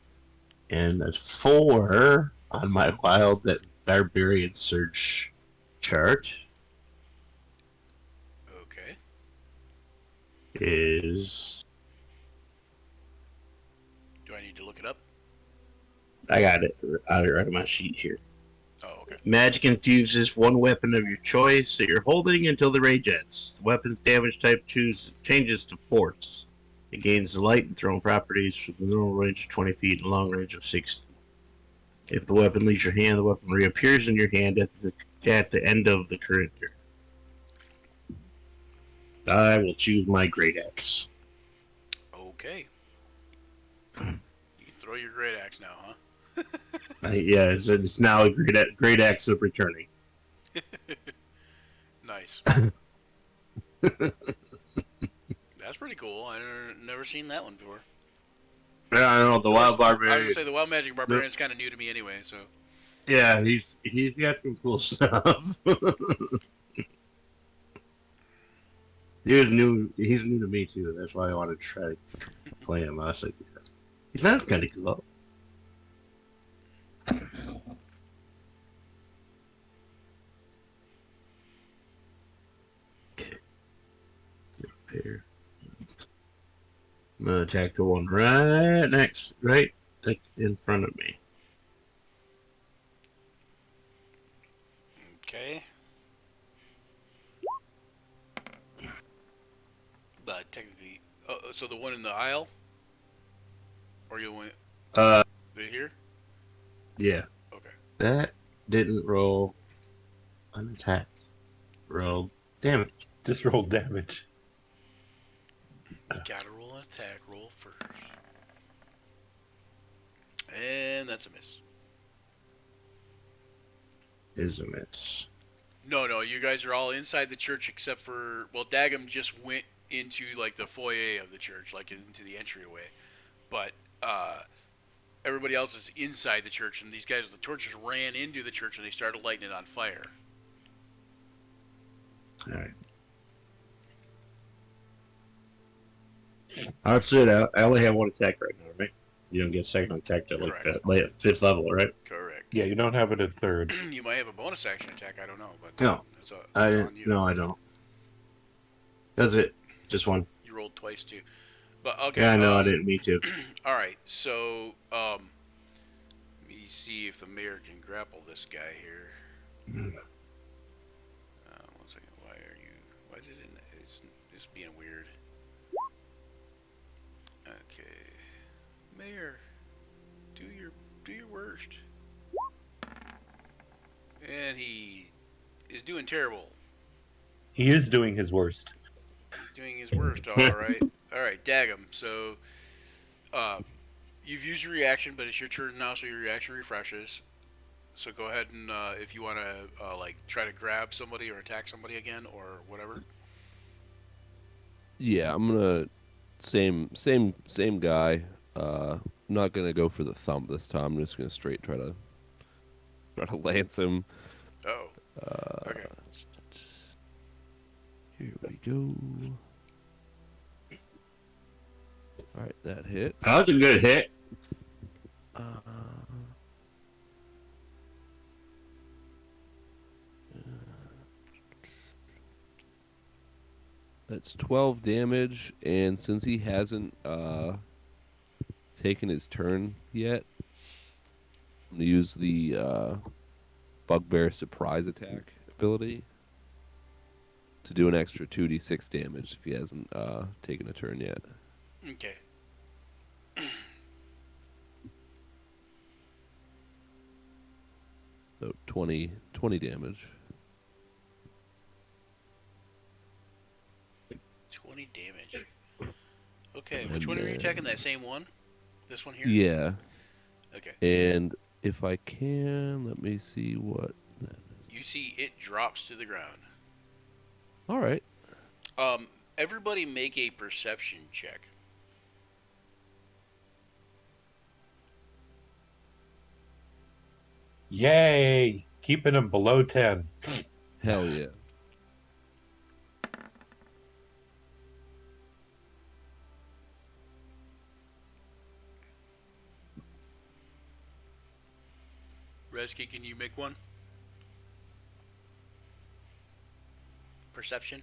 And that's 4 on my wild that barbarian surge chart Okay. is... Do I need to look it up? I got it right on my sheet here. Oh, okay. Magic infuses one weapon of your choice that you're holding until the rage ends. The weapon's damage type changes to force. It gains light and thrown properties with a normal range of 20 feet and a long range of 60. If the weapon leaves your hand, the weapon reappears in your hand at the end of the current turn. I will choose my great axe. Okay. You can throw your great axe now, huh? Yeah, it's now a great axe of returning. Nice. That's pretty cool. I've never seen that one before. I don't know, the wild barbarian. I was gonna say the wild magic barbarian is kind of new to me anyway. So yeah, he's got some cool stuff. He's new to me too. That's why I wanted to try to play him. I was like, he sounds kind of cool. Okay. Here. I'm gonna attack the one right in front of me. okay. But technically, so the one in the aisle, or you went here? Yeah. Okay. That didn't roll unattacked. Roll damage. Just roll damage. You gotta roll an attack roll first, and that's a miss. Is a miss. No, you guys are all inside the church except for Dagum just went into like the foyer of the church, like into the entryway, but everybody else is inside the church, and these guys with the torches ran into the church and they started lighting it on fire. All right. That's it. I only have one attack right now, right? You don't get a second attack at like Correct. late 5th level, right? Correct. Yeah, you don't have it at third. You might have a bonus action attack. I don't know, but No, that's, I that's didn't. on you. No, I don't. That's it. Just one. You rolled twice too. But okay. Yeah, I know. I didn't mean to. All right. So let me see if the mayor can grapple this guy here. One second. Why are you? Why did it? It's being weird. Okay, mayor, do your worst. And he is doing terrible. He is doing his worst. He's doing his worst. All right. All right. Dag him. So, you've used your reaction, but it's your turn now, so your reaction refreshes. So go ahead and if you want to like try to grab somebody or attack somebody again or whatever. Yeah, I'm gonna same guy. Not gonna go for the thumb this time. I'm just gonna straight try to lance him. Oh. Okay. Here we go. All right, that hit. That was a good hit. That's 12 damage, and since he hasn't taken his turn yet, I'm gonna use the Bugbear Surprise Attack ability to do an extra 2d6 damage if he hasn't taken a turn yet. Okay. So 20 damage. 20 damage. Okay, which And one are you then- attacking? That same one? This one here? Yeah, Okay. and if I can, let me see what that is. You see it drops to the ground. All right. Everybody make a perception check. Yay! Keeping him below 10. Hell yeah. Reski, can you make one? Perception?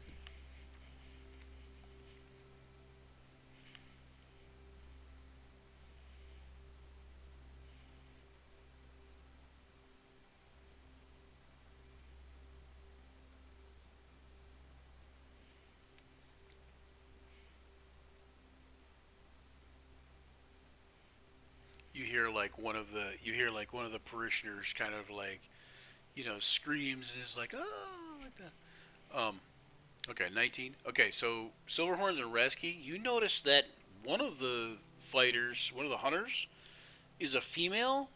You hear like one of the parishioners kind of like, screams and is like, oh, like that. Okay, 19. Okay, so Silverhorns and Reski, you notice that one of the fighters, one of the hunters, is a female.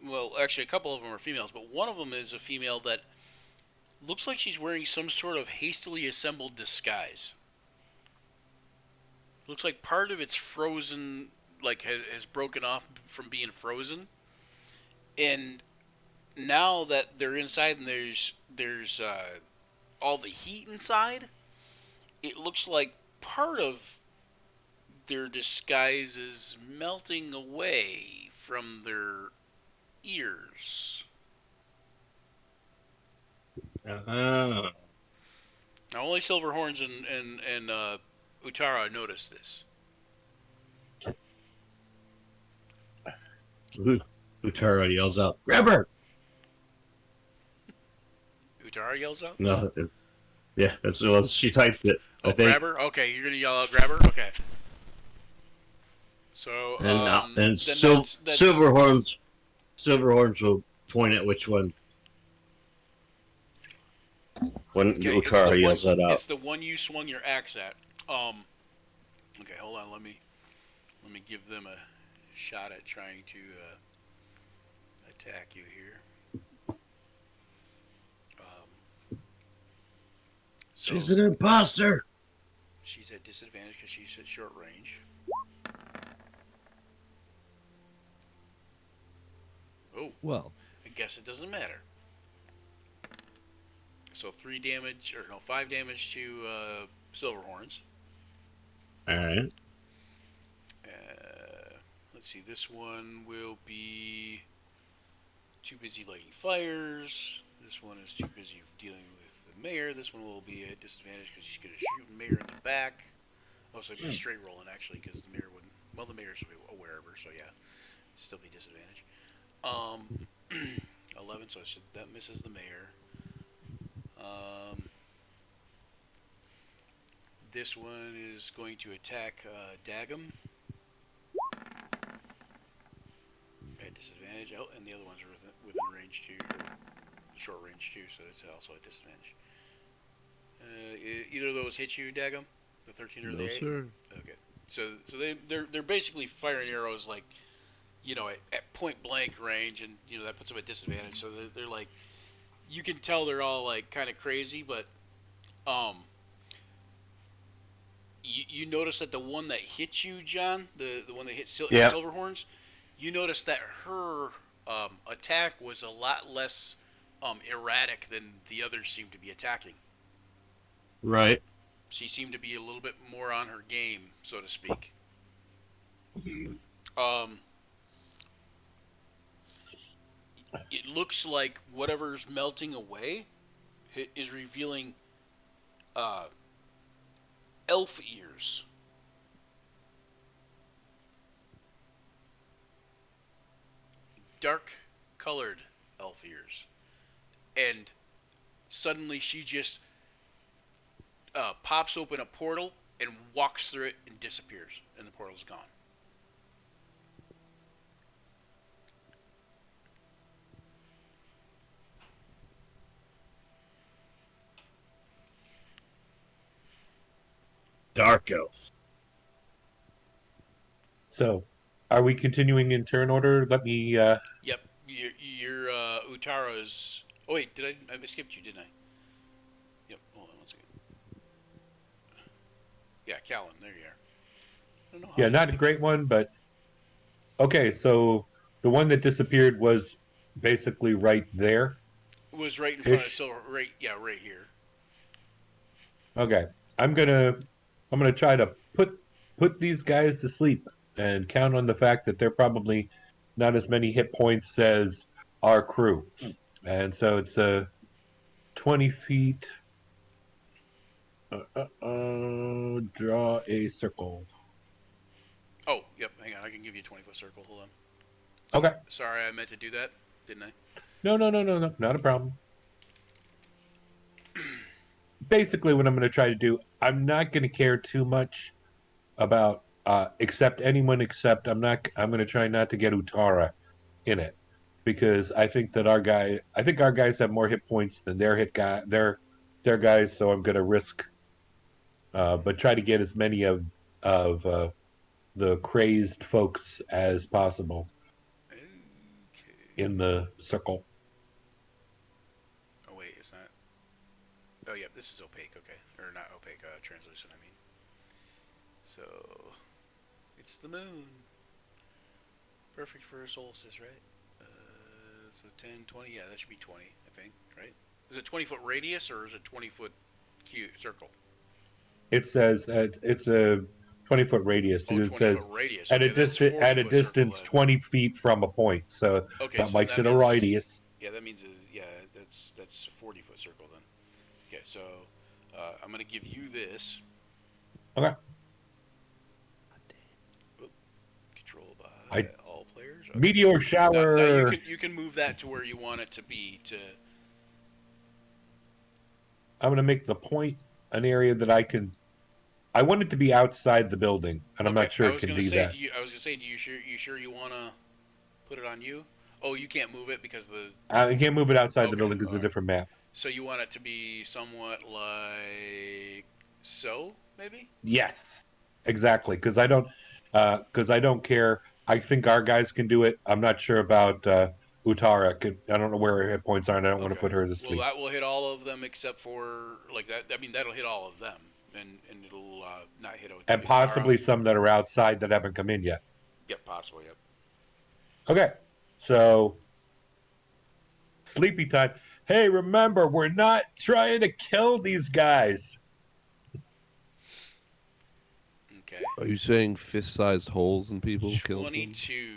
Well, actually, a couple of them are females, but one of them is a female that looks like she's wearing some sort of hastily assembled disguise. Looks like part of it's frozen, like has broken off from being frozen, and now that they're inside and there's all the heat inside, it looks like part of their disguise is melting away from their ears. Uh-huh. Now only Silverhorns and Utara notice this. Utara yells out, "Grab her!" Utara yells out. No, yeah, that's well, she typed it. Oh, I think. grab her. Okay, you're gonna yell out, grab her. Okay. So And then that's Silverhorns will point at which one. When okay, it's the Utara yells one- that out. It's the one you swung your axe at. Okay, hold on. Let me give them a shot at trying to attack you here. So She's an imposter. she's at disadvantage because she's at short range. Oh, Well, I guess it doesn't matter. So 3 damage, or no, 5 damage to Silverhorns. All right. Let's see, this one will be too busy lighting fires. This one is too busy dealing with the mayor. This one will be a disadvantage because he's going to shoot the mayor in the back. Oh, so it'd be straight rolling, actually, because the mayor wouldn't. Well, the mayor's aware of her, so yeah, still be disadvantage. 11, so that misses the mayor. This one is going to attack Dagum at disadvantage. Oh, and the other ones are within range too, or short range too, so it's also a disadvantage. Either of those hit you, Dagum? The 13 or the 8? Sir. Okay. So they're basically firing arrows like, at point blank range, and that puts them at disadvantage. So they're like, you can tell they're all like kind of crazy, but you notice that the one that hit you, John, the one that hit Silverhorns, you notice that her attack was a lot less erratic than the others seemed to be attacking. Right. She seemed to be a little bit more on her game, so to speak. It looks like whatever's melting away is revealing elf ears. Dark colored elf ears. And suddenly she just pops open a portal and walks through it and disappears, and the portal's gone. Dark elf. So, are we continuing in turn order? Let me. Yep, your Utara's. Oh wait, I skipped you, didn't I? Yep. Hold on one second. Yeah, Callan. There you are. I don't know how Yeah, not a great one, but okay. So the one that disappeared was basically right there. It was right in front of Ish. Silver. Right here. Okay, I'm gonna try to put these guys to sleep and count on the fact that they're probably not as many hit points as our crew, and so it's a 20 feet. Draw a circle. Oh, yep. Hang on, I can give you a 20-foot circle. Hold on. Okay. Sorry, I meant to do that, didn't I? No, not a problem. Basically, what I'm going to try to do, I'm not going to care too much about except anyone except I'm going to try not to get Utara in it because I think our guys have more hit points than their guys, so I'm going to risk but try to get as many of the crazed folks as possible Okay. in the circle. Oh wait, it's not. Oh yeah, this is opaque. Okay, or not opaque. Translucent. I mean. So it's the moon. Perfect for a solstice, right? So 10, 20. Yeah, that should be 20. I think. Right? Is it 20-foot radius or is it 20-foot circle? It says that it's a 20-foot radius. Oh, It says 20-foot radius. at a Okay, that's distance 40-foot distance circle. 20 feet from a point. So Okay, that so makes that it a means, radius. Yeah, that means that's a 40-foot circle then. Okay, so I'm gonna give you this. Okay. Controlled by all players. Okay. Meteor shower. Now you can move that to where you want it to be. I'm going to make the point an area that I can. I want it to be outside the building, and I'm not sure it can do that. I was gonna say, you sure you wanna put it on you? Oh, you can't move it because the. I can't move it outside the Okay, building because it's a different map. So you want it to be somewhat like so, maybe? Yes, exactly. Because I don't care. I think our guys can do it. I'm not sure about Utara. I don't know where her hit points are, and I don't want to put her to sleep. Well, that will hit all of them except for like that. I mean, that'll hit all of them, and it'll not hit. And possibly some that are outside that haven't come in yet. Yep, possibly. Yep. Okay, so sleepy time. Hey, remember, we're not trying to kill these guys. Okay. Are you saying fist-sized holes in people kills them? 22.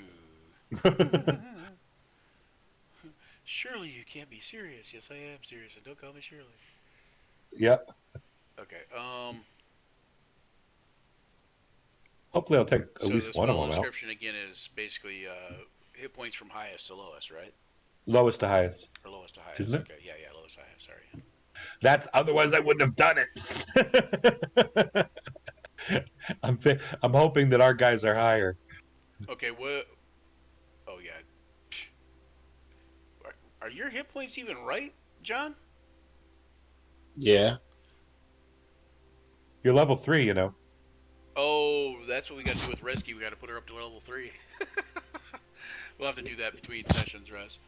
Surely you can't be serious. Yes, I am serious, and don't call me Shirley. Yep. Okay. Hopefully, I'll take at So least the one of spell them out. description again is basically hit points from highest to lowest, right? Lowest to highest, Or lowest to highest. isn't it? Okay. Yeah, lowest to highest. Sorry. That's otherwise I wouldn't have done it. I'm hoping that our guys are higher. Okay. What? Oh yeah. Are your hit points even right, John? Yeah. You're level 3, you know. Oh, that's what we got to do with Rescue. We got to put her up to level 3. We'll have to do that between sessions, Res.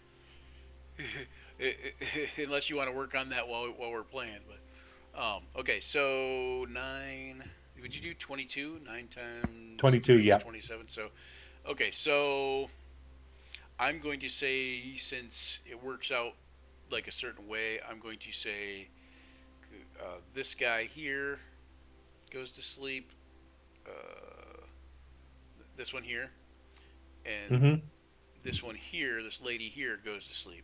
Unless you want to work on that while we're playing. But okay, so 9. Would you do 22? 9 times 22, 3 is yeah. 27. So, okay, so I'm going to say, since it works out like a certain way, I'm going to say this guy here goes to sleep. This one here, and Mm-hmm. this one here, this lady here goes to sleep.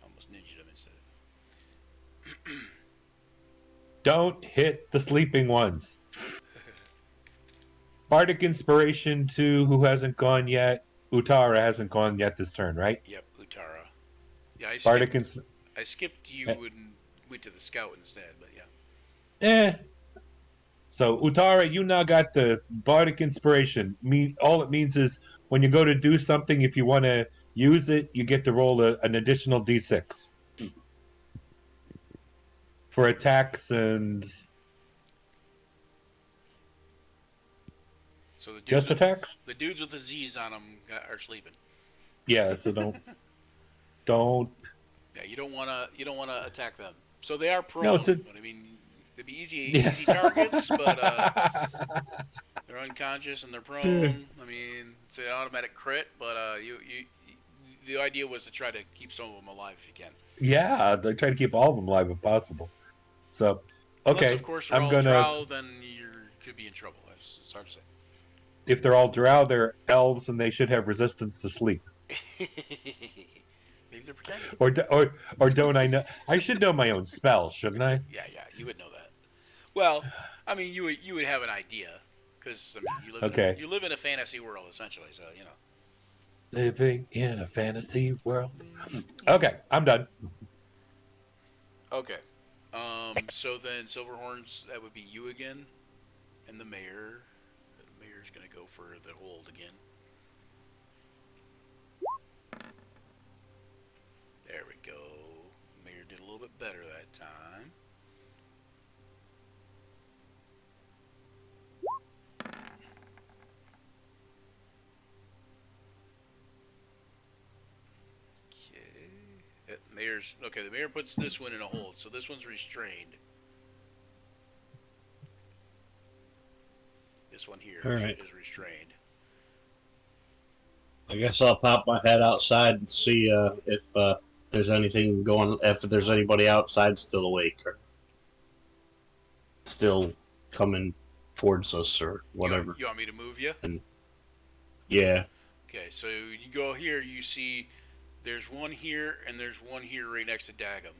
Almost ninja him instead. Don't hit the sleeping ones. Bardic Inspiration to who hasn't gone yet. Utara hasn't gone yet this turn, right? Yep, Utara. Yeah, I Bardic skipped. I skipped eh, you and went to the scout instead. But yeah. eh. So Utara, you now got the Bardic Inspiration. All it means is when you go to do something, if you want to use it, you get to roll an additional d6 for attacks and So the dudes just with attacks. the dudes with the Z's on them are sleeping. Yeah, so don't. Yeah, you don't wanna attack them. So they are No, prone. so But I mean, they'd be yeah. easy targets, but they're unconscious and they're prone. I mean, it's an automatic crit, but the idea was to try to keep some of them alive if you can. Yeah, they try to keep all of them alive if possible. So, Unless, of okay, course, they're I'm all gonna. drow, then you could be in trouble. It's hard to say. If they're all drow, they're elves, and they should have resistance to sleep. Maybe they're pretending. Or don't I know? I should know my own spells, shouldn't I? Yeah, you would know that. Well, I mean, you would have an idea, because I mean, Okay. you live in a fantasy world essentially, so you know. Living in a fantasy world. Okay, I'm done. Okay. So then Silverhorns, that would be you again, and the mayor. The mayor's gonna go for the hold again. There we go. Mayor did a little bit better that time. Okay. Mayor's okay. The mayor puts this one in a hold, so this one's restrained. This one here All right. is restrained. I guess I'll pop my head outside and see if there's anything going. If there's anybody outside still awake or still coming towards us or whatever. You want me to move you? Yeah. Okay, so you go here, you see there's one here and there's one here right next to Dagum.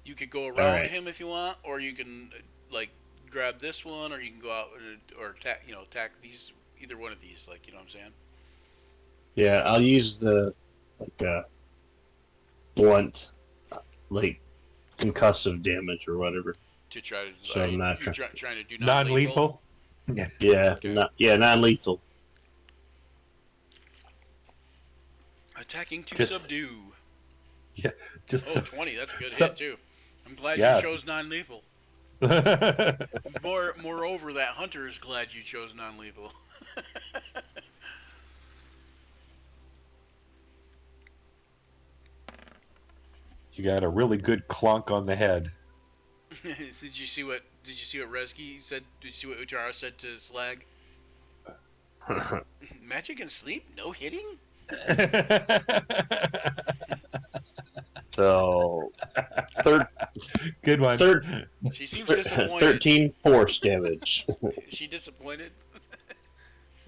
You could go around right. him if you want, or you can like grab this one, or you can go out or attack these, either one of these, like, you know what I'm saying? Yeah, I'll use the blunt, like concussive damage or whatever. To try to So I'm not you're trying to do non-lethal. Non-lethal. Yeah, Okay. non-lethal. Attacking to Just- subdue. Yeah, just Oh, 20. That's a good so- hit too. I'm glad Yeah. you chose non-lethal. Moreover, that hunter is glad you chose non-lethal. You got a really good clunk on the head. Did you see what Reski said? Did you see what Uchara said to Slag? Magic and sleep? No hitting? So, third, Good one. third, She seems disappointed. 13 force damage. Is she disappointed?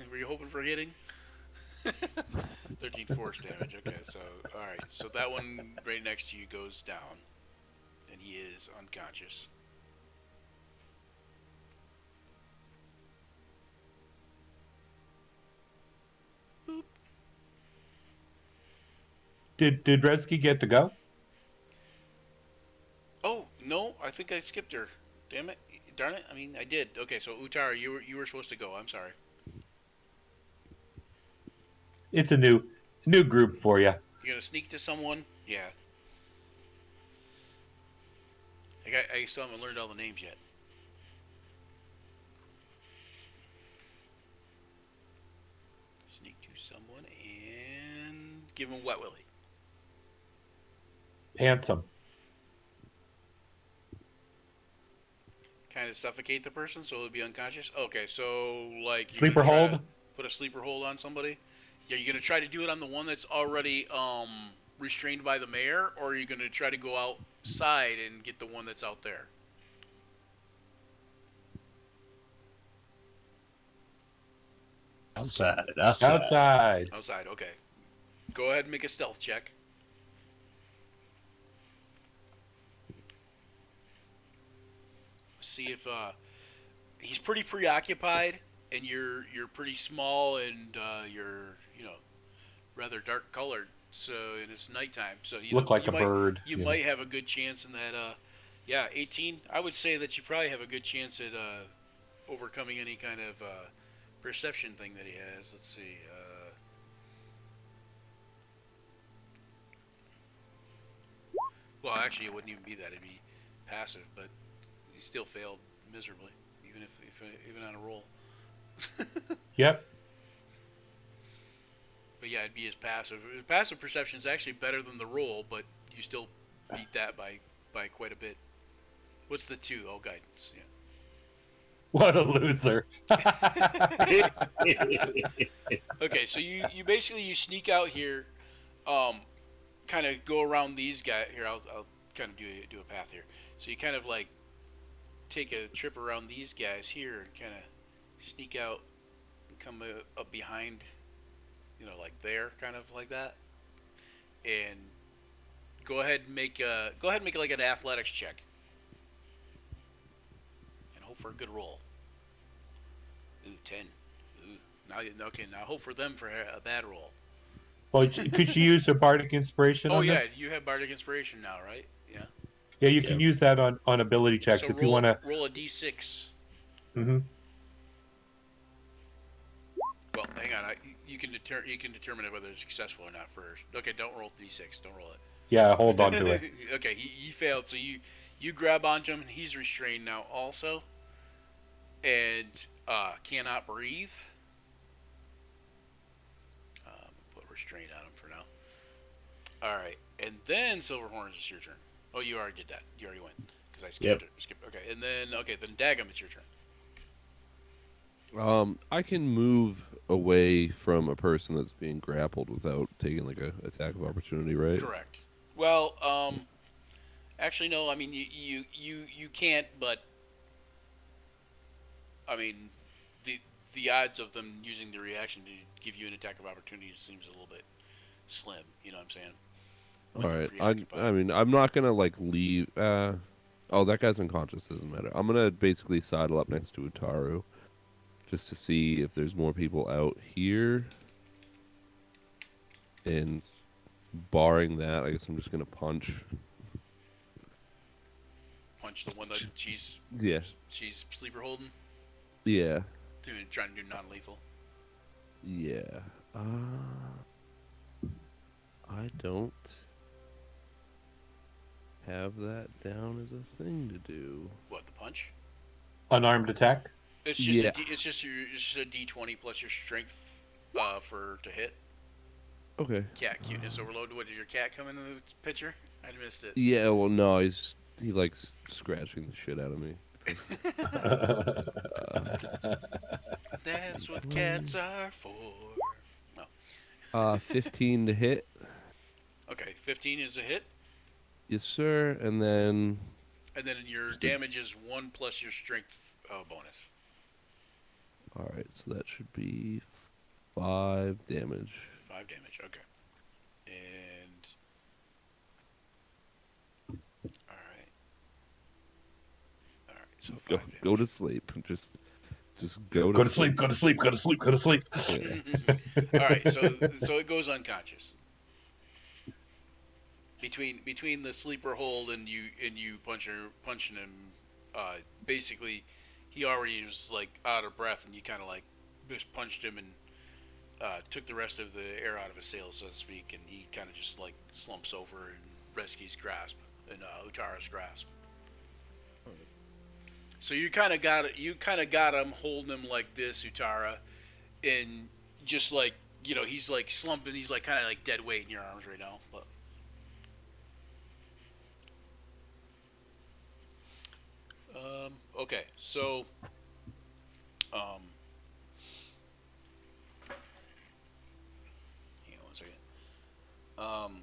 Were you hoping for hitting? 13 force damage. Okay, so alright. So that one right next to you goes down. And he is unconscious. Boop. Did Redsky get to go? Oh, no, I think I skipped her. Damn it. Darn it. I mean, I did. Okay, so Utara, you were supposed to go. I'm sorry. It's a new group for you. You gonna sneak to someone? Yeah. I still haven't learned all the names yet. Sneak to someone and give him Wet Willy. Handsome. Kind of suffocate the person so it'll be unconscious. Okay, so like you're Sleeper gonna try hold. to put a sleeper hold on somebody. Yeah, you're gonna try to do it on the one that's already restrained by the mayor, or are you gonna try to go outside and get the one that's out there? Outside. Outside. Outside. Okay. Go ahead and make a stealth check. See if he's pretty preoccupied, and you're pretty small, and you're rather dark colored. So and it's nighttime, so Look like a bird. You might have a good chance in that. Yeah, 18. I would say that you probably have a good chance at overcoming any kind of perception thing that he has. Let's see. Well, actually, it wouldn't even be that. It'd be passive, but he still failed miserably, even on a roll. Yep. But yeah, it'd be his passive. His passive perception is actually better than the roll, but you still beat that by quite a bit. What's the 2? Oh, guidance. Yeah. What a loser. Okay, so you basically you sneak out here, kind of go around these guys here. I'll kind of do a path here. So you kind of like take a trip around these guys here and kind of sneak out and come up behind, like there, kind of like that, and go ahead and make like an athletics check and hope for a good roll. Ooh, 10. Ooh, now hope for them for a bad roll. Well, could you use a bardic inspiration Oh on yeah, this? you have bardic inspiration now, right? Yeah. Yeah, you can use that on ability checks So if you want to. roll a d6. Mm-hmm. Well, hang on. You can determine whether it's successful or not first. Okay, don't roll d6. Don't roll it. Yeah, hold on to it. Okay, he failed. So you grab onto him, and he's restrained now also, and cannot breathe. Put restraint on him for now. All right, and then Silverhorns, it's your turn. Oh, you already did that. You already went because I skipped it. Okay, and then Dagum, it's your turn. I can move away from a person that's being grappled without taking like a attack of opportunity, right? Correct. Well, actually no. I mean, you can't, but I mean, the odds of them using the reaction to give you an attack of opportunity seems a little bit slim. You know what I'm saying? All right. I mean, I'm not gonna like leave. Oh, that guy's unconscious. Doesn't matter. I'm gonna basically sidle up next to Utaru, just to see if there's more people out here. And barring that, I guess I'm just gonna punch. Punch the one that she's sleeper holding. Yeah. Trying to do non-lethal. Yeah. I don't have that down as a thing to do. What, the punch? Unarmed attack. It's just it's just a d20 plus your strength to hit. Okay. Cat cuteness overload. What, did your cat come into the picture? I missed it. Yeah, well, no, he likes scratching the shit out of me. That's what cats are for. No. 15 to hit. Okay, 15 is a hit. Yes, sir. And then And then your just the. damage is 1 plus your strength bonus. All right, so that should be 5 damage. 5 damage. Okay. And all right. All right. So Go 5 go to damage. sleep. Just go to Go to sleep. sleep. Go to sleep. Go to sleep. Go to sleep. Yeah. All right. So it goes unconscious. Between the sleeper hold and you punching him, basically, he already was like out of breath, and you kind of like just punched him and took the rest of the air out of his sails, so to speak, and he kind of just like slumps over and rescues grasp and Utara's grasp. So you kind of got him holding him like this, Utara, and just like he's like slumping, he's like kind of like dead weight in your arms right now, but. Okay, so um, hang on one second. Um,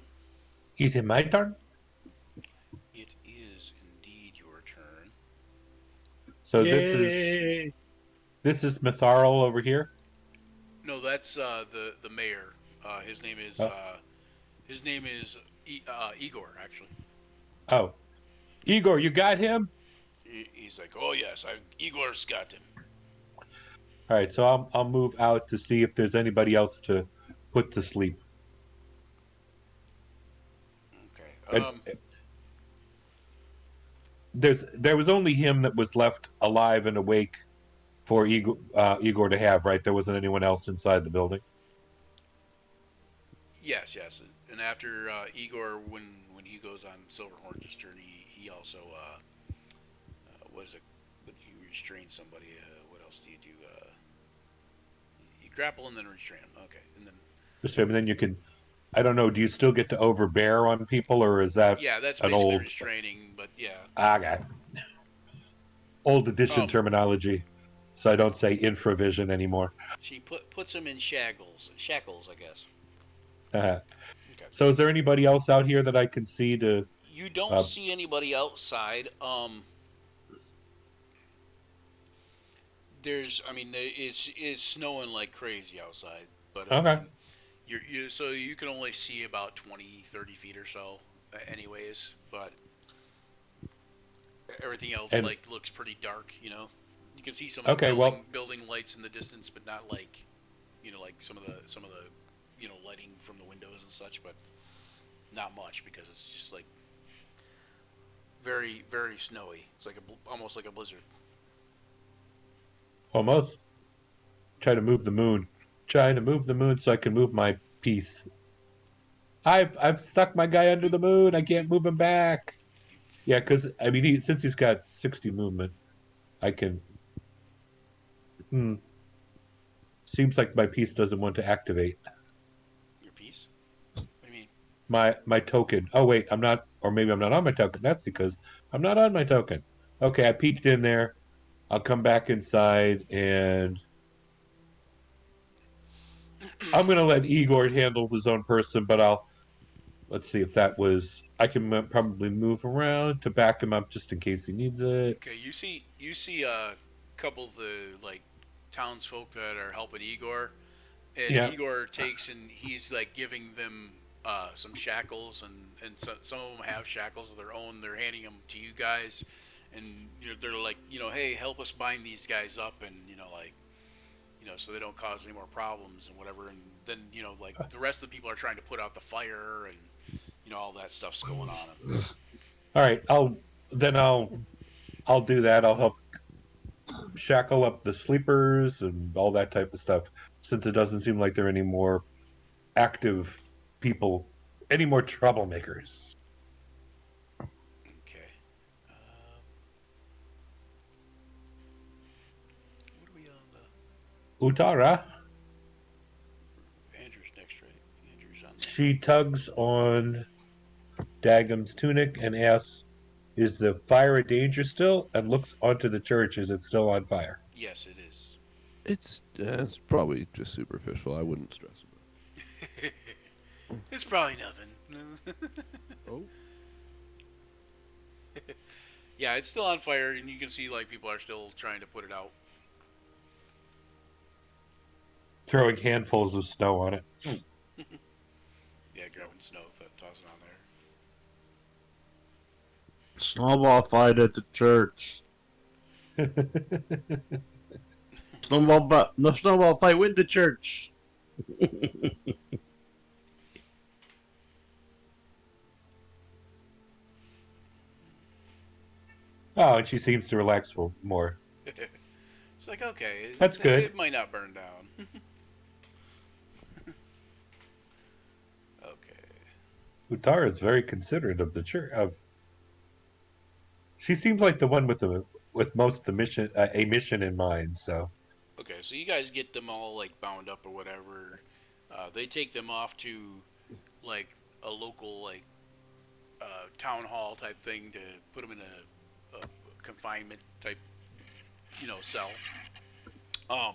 Is it my turn? it is indeed your turn. So Yay! this is Mitharl over here. No, that's the mayor. His name is Oh, Igor. Actually, oh, Igor, you got him. he's like, oh yes, Igor's got him. All right, so I'll move out to see if there's anybody else to put to sleep. Okay. And there was only him that was left alive and awake for Igor to have, right? There wasn't anyone else inside the building. Yes, yes. And after Igor, when he goes on Silverhorn's journey, he also what is it? When you restrain somebody, what else do you do? You grapple and then restrain them. Okay, and then Just him, and then you can. I don't know. Do you still get to overbear on people, or is that yeah, that's an basically old? restraining. But yeah. Okay, old edition Oh, terminology, so I don't say infravision anymore. she puts him in shackles. Shackles, I guess. Uh, Okay. so, is there anybody else out here that I can see to? You don't Uh, see anybody outside. I mean, it's snowing like crazy outside, but I okay, mean, so you can only see about 20, 30 feet or so, anyways. But everything else and like looks pretty dark. You can see some of the okay, well, building lights in the distance, but not like, like some of the lighting from the windows and such, but not much because it's just like very very snowy. It's like almost like a blizzard. almost try to move the moon. Trying to move the moon so I can move my piece. I've stuck my guy under the moon. I can't move him back. Yeah, because I mean, since he's got 60 movement, I can. Hmm. Seems like my piece doesn't want to activate Your piece? What do you mean? my token. Oh wait, I'm not, or maybe I'm not on my token. That's because I'm not on my token. Okay, I peeked in there. I'll come back inside, and I'm gonna let Igor handle his own person. But let's see if that was. I can probably move around to back him up just in case he needs it. Okay, you see a couple of the like townsfolk that are helping Igor, and Yeah. Igor takes and he's like giving them some shackles, and some of them have shackles of their own. They're handing them to you guys, and they're like, hey, help us bind these guys up, and like, so they don't cause any more problems and whatever. And then like the rest of the people are trying to put out the fire, and all that stuff's going on. All right. I'll do that. I'll help shackle up the sleepers and all that type of stuff, since it doesn't seem like there are any more active people, any more troublemakers. Okay. What are we on the? Utara, Andrew's next, right? Andrew's on the. she tugs on Dagum's tunic and asks, "Is the fire a danger still?" and looks onto the church. Is it still on fire? Yes, it is. It's probably just superficial. I wouldn't stress about It's probably nothing. it. Oh, Yeah, it's still on fire, and you can see like people are still trying to put it out. Throwing handfuls of snow on it. Yeah, grabbing snow, tossing on there. Snowball fight at the church. No snowball fight with the church. Mm-hmm. Oh, and she seems to relax more. It's like, okay, That's good. it might not burn down. Okay. Utara is very considerate of the church. She seems like the one with most of the mission, a mission in mind. So Okay, so you guys get them all like bound up or whatever. They take them off to like a local like town hall type thing to put them in a confinement type, cell. Um,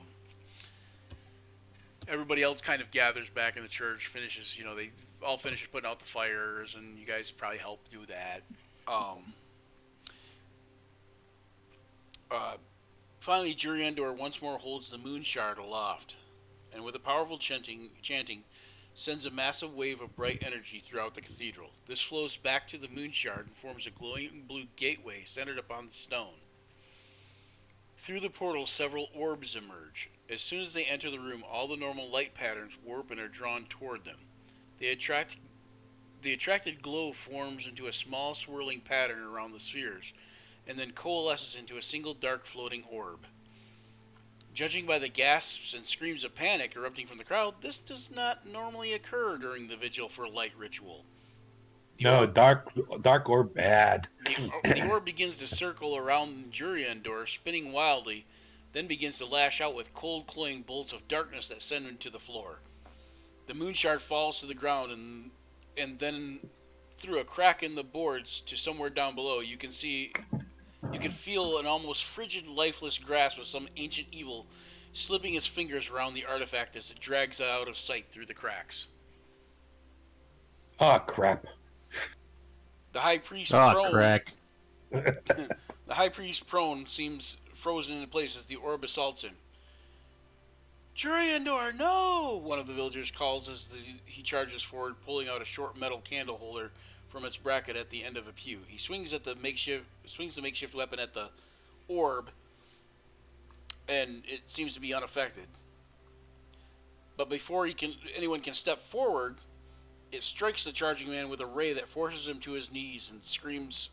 Everybody else kind of gathers back in the church, finishes, they all finish putting out the fires, and you guys probably help do that. Um, uh, Finally, Juriandor once more holds the moon shard aloft, and with a powerful chanting, sends a massive wave of bright energy throughout the cathedral. This flows back to the moon shard and forms a glowing blue gateway centered upon the stone. Through the portal, several orbs emerge. As soon as they enter the room, all the normal light patterns warp and are drawn toward them. The attracted glow forms into a small swirling pattern around the spheres, and then coalesces into a single dark floating orb. Judging by the gasps and screams of panic erupting from the crowd, this does not normally occur during the Vigil for Light ritual. The no, orb, dark or bad. the orb begins to circle around Juriandor, spinning wildly, then begins to lash out with cold, cloying bolts of darkness that send him to the floor. The moon shard falls to the ground, and then through a crack in the boards to somewhere down below, you can feel an almost frigid, lifeless grasp of some ancient evil slipping his fingers around the artifact as it drags out of sight through the cracks. Oh crap! The high priest Ah, prone crack. the high priest prone seems frozen into place as the orb assaults him. Juriandor, no! One of the villagers calls as he charges forward, pulling out a short metal candle holder from its bracket at the end of a pew. He swings the makeshift weapon at the orb, and it seems to be unaffected. But before anyone can step forward, it strikes the charging man with a ray that forces him to his knees, and screams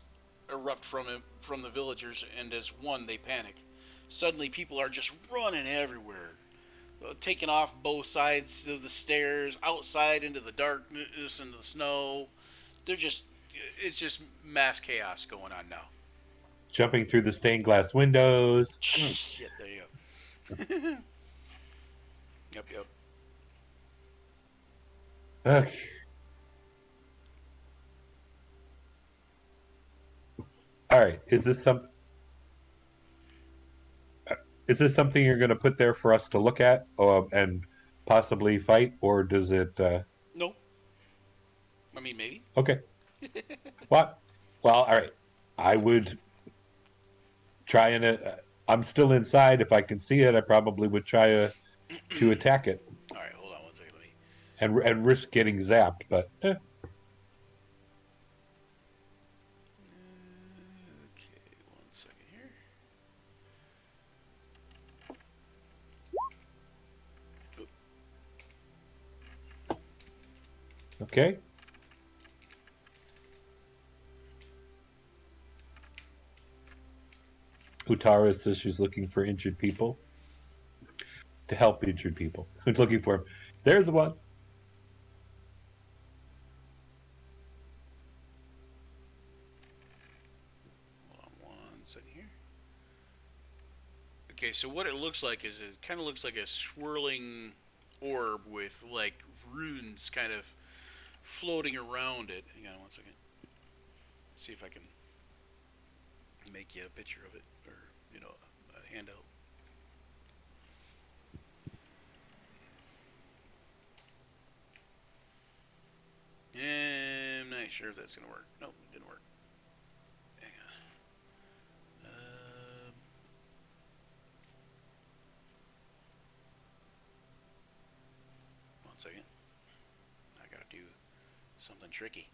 erupt from the villagers, and as one they panic. Suddenly, people are just running everywhere, taking off both sides of the stairs, outside into the darkness and the snow. It's just mass chaos going on now. Jumping through the stained glass windows. Shit, there you go. Yep. Okay. All right. Is this something you're going to put there for us to look at and possibly fight, or does it? No, I mean maybe. Okay. What? Well, all right. I would try and. I'm still inside. If I can see it, I probably would try to attack it All right, hold on one second. Let me. and risk getting zapped. But Okay, one second here. okay. Utara says she's looking for injured people to help injured people. Who's looking for him? There's the one. Hold on one second here. Okay, so what it looks like is it kind of looks like a swirling orb with like runes kind of floating around it. Hang on one second. See if I can make you a picture of it, or a handout. I'm not sure if that's gonna work. Nope, it didn't work. Hang on. 1 second. I gotta do something tricky.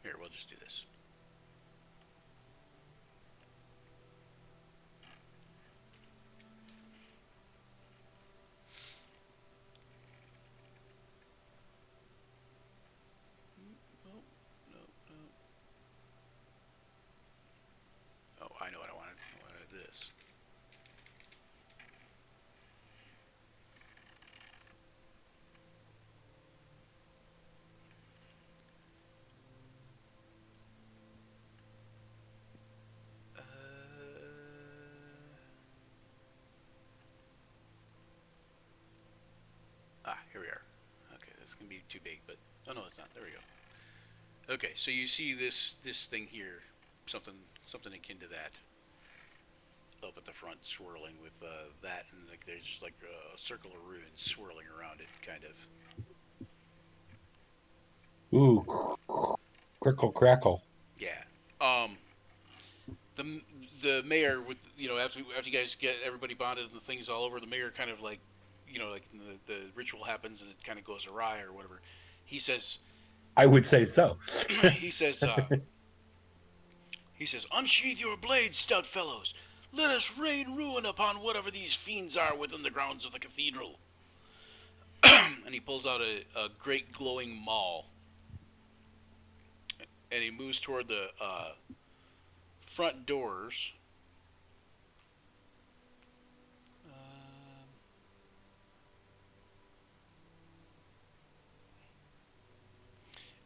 Here, we'll just do this. Oh, no, no. Oh, I know what I wanted. I wanted this. Here we are. Okay, this is gonna be too big, but oh no, it's not. There we go. Okay, so you see this thing here, something akin to that, up at the front, swirling with that, and like there's just like a circle of runes swirling around it, kind of. Ooh, crickle crackle. Yeah. Um, the mayor with after you guys get everybody bonded and the things all over, the mayor kind of like like the ritual happens and it kind of goes awry or whatever. He says I would say so. he says he says, "Unsheathe your blades, stout fellows. Let us rain ruin upon whatever these fiends are within the grounds of the cathedral." And he pulls out a great glowing maul, and he moves toward the front doors.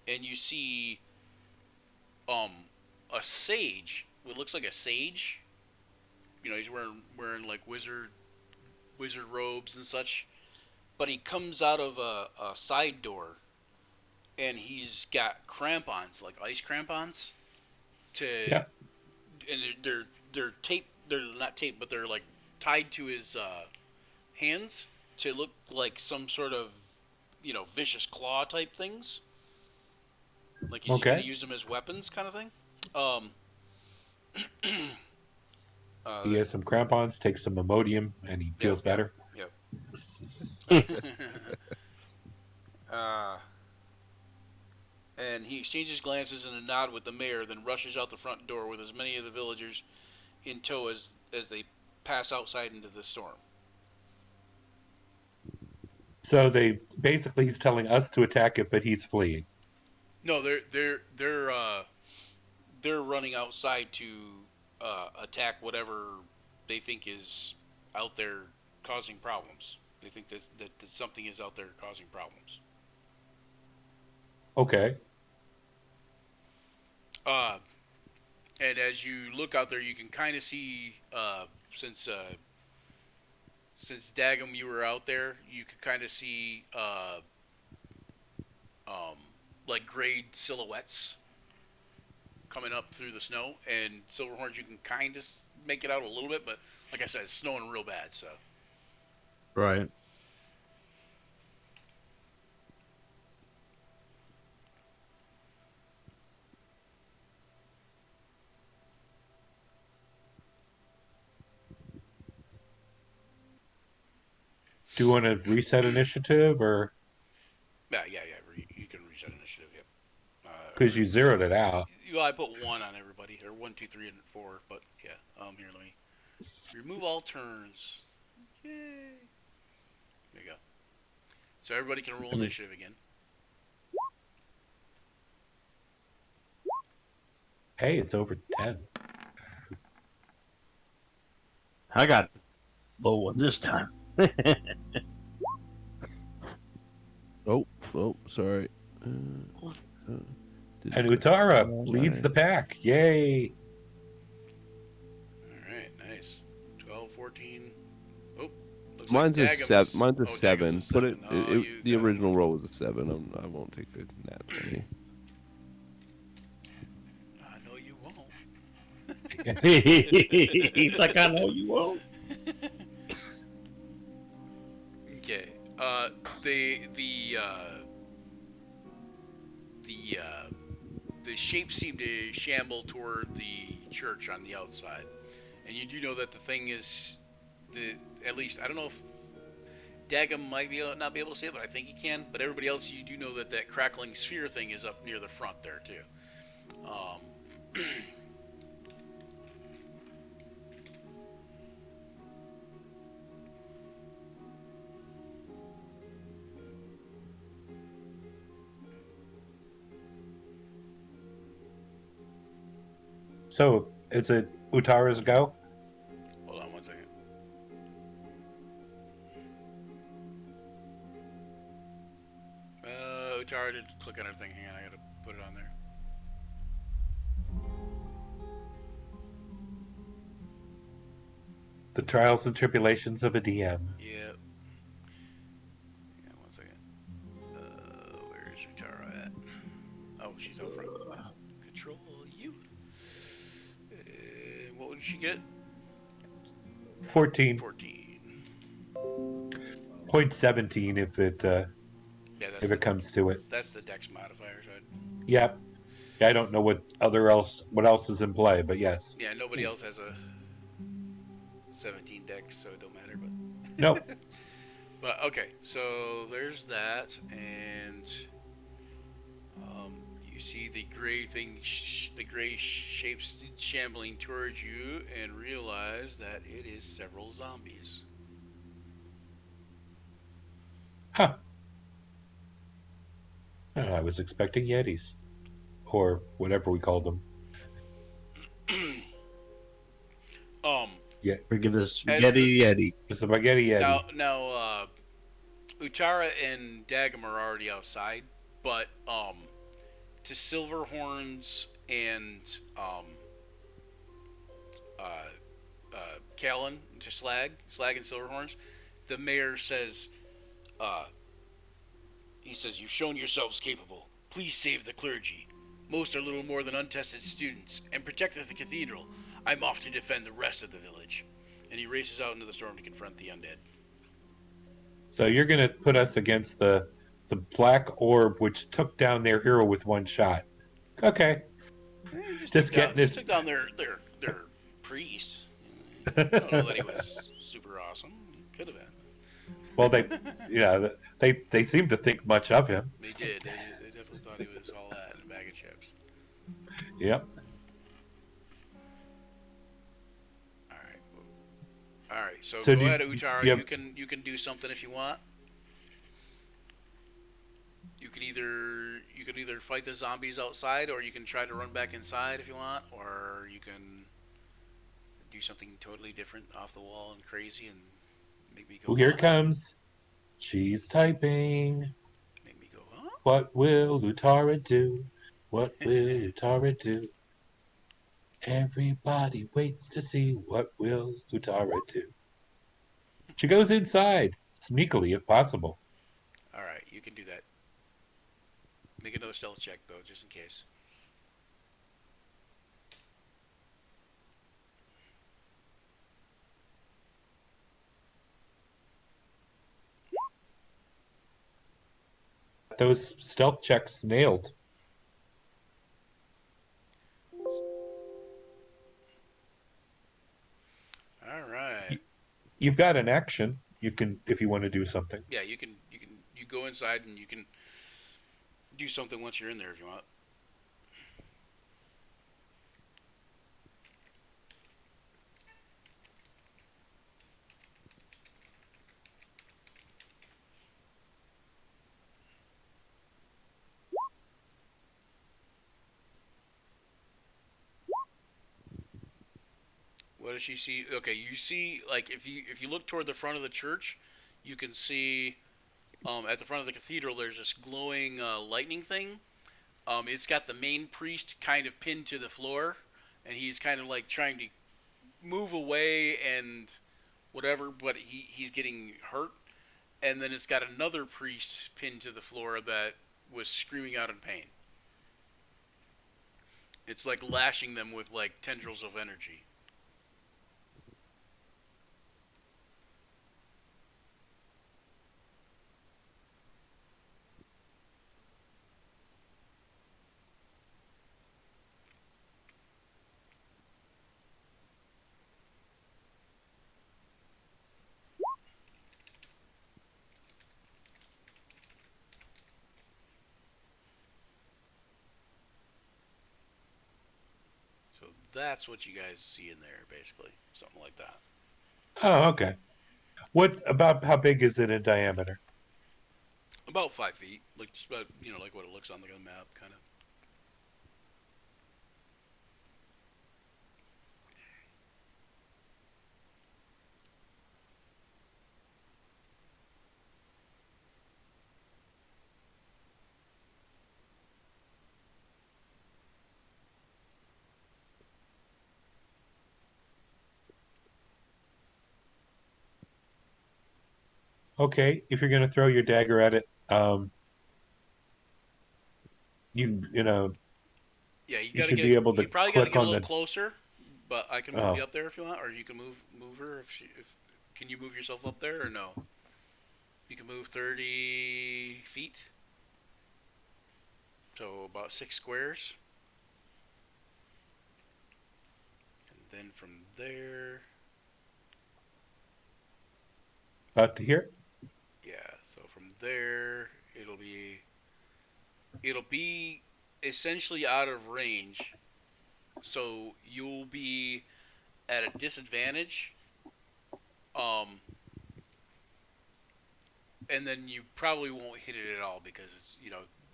And you see a sage. What looks like a sage. He's wearing like wizard robes and such. But he comes out of a side door, and he's got crampons, like ice crampons, to Yeah. and they're taped. They're not taped, but they're like tied to his hands to look like some sort of vicious claw type things. Like he's gonna Okay. use them as weapons, kind of thing. He has some crampons, takes some Imodium, and he feels better. Yep. And he exchanges glances and a nod with the mayor, then rushes out the front door with as many of the villagers in tow as they pass outside into the storm. So he's telling us to attack it, but he's fleeing. No, they're running outside to attack whatever they think is out there causing problems. They think that something is out there causing problems. Okay. And as you look out there, you can kind of see since Dagum you were out there, you could kind of see like grayed silhouettes coming up through the snow, and Silverhorns you can kind of make it out a little bit, but like I said, it's snowing real bad, so. Right. Do you want to reset initiative, or Yeah. You can reach that initiative. Yep. because you zeroed it out? I put 1 on everybody, or 1, 2, 3, and 4. But yeah. Here, let me remove all turns. Yay! There you go. So everybody can roll initiative again. Hey, it's over 10. I got low one this time. Oh, sorry. And Utara leads the pack. Yay! Alright, nice. 12, 14. Oh, looks Mine's like a Dagum's- 7. Mine's a Dagum's 7. a Put it. 7. Oh, you The got original him. roll was a 7. I won't take the nat 20. I know you won't. He's like, I know you won't. Okay. The shapes seem to shamble toward the church on the outside, and you do know that the thing is at least I don't know if Dagum might not be able to see it, but I think he can. But everybody else, you do know that that crackling sphere thing is up near the front there too. Um, So, is it Utara's go? hold on one second. Utara did click on everything. Hang on, I gotta put it on there. The trials and tribulations of a DM. Yeah. Hang on one second. Where is Utara at? Oh, she's out front. Control you. What did she get? 14. 14. 0.17 Yeah, if it comes to it. that's the dex modifier. So Yep. I don't know what else is in play, but yes. yeah, nobody else has a 17 dex, so it don't matter. But Nope. but okay, so there's that, and you see the gray thing, the gray shapes shambling towards you, and realize that it is several zombies. Huh. I was expecting Yetis. Or whatever we called them. um, Yeah. Forgive the as spaghetti yeti. The spaghetti Yeti. now, Utara and Dagum are already outside, but to Silverhorns and uh, Callan, to Slag and Silverhorns, the mayor says, he says, "You've shown yourselves capable. Please save the clergy. Most are little more than untested students, and protect the cathedral. I'm off to defend the rest of the village." And he races out into the storm to confront the undead. So you're gonna put us against the black orb which took down their hero with one shot. Okay. Just getting Just it. took down their priest. I don't know that he was super awesome. He could have been. Well, they seem to think much of him. They did. They definitely thought he was all that in a bag of chips. Yep. All right. All right. So So go ahead, Utara. you have, You can do something if you want. You can either fight the zombies outside, or you can try to run back inside if you want, or you can do something totally different off the wall and crazy and make me go. here Huh? it comes. She's typing. Make me go. Huh? What will Utara do? What will Utara do? Everybody waits to see what will Utara do. She goes inside, sneakily if possible. All right. You can do that. Make another stealth check though, just in case. Those stealth checks nailed. All right. You've got an action. You can, if you want to do something. Yeah, you go inside and you can do something once you're in there if you want. What does she see? Okay, you see like if you look toward the front of the church, you can see at the front of the cathedral there's this glowing lightning thing. It's got the main priest kind of pinned to the floor, and he's kind of like trying to move away and whatever, but he's getting hurt. And then it's got another priest pinned to the floor that was screaming out in pain. It's like lashing them with like tendrils of energy. that's what you guys see in there, basically, something like that. Oh, okay. What about how big is it in diameter? About 5 feet, like just about like what it looks on the map, kind of. Okay, if you're going to throw your dagger at it, you Yeah, you you gotta should get. be able to You probably got to click get a on little the. closer, but I can move you Oh, up there if you want, or you can move her if can you move yourself up there or no? You can move 30 feet, so about 6 squares, and then from there, about to hear. yeah. So from there, it'll be essentially out of range. So you'll be at a disadvantage. Um, and then you probably won't hit it at all because it's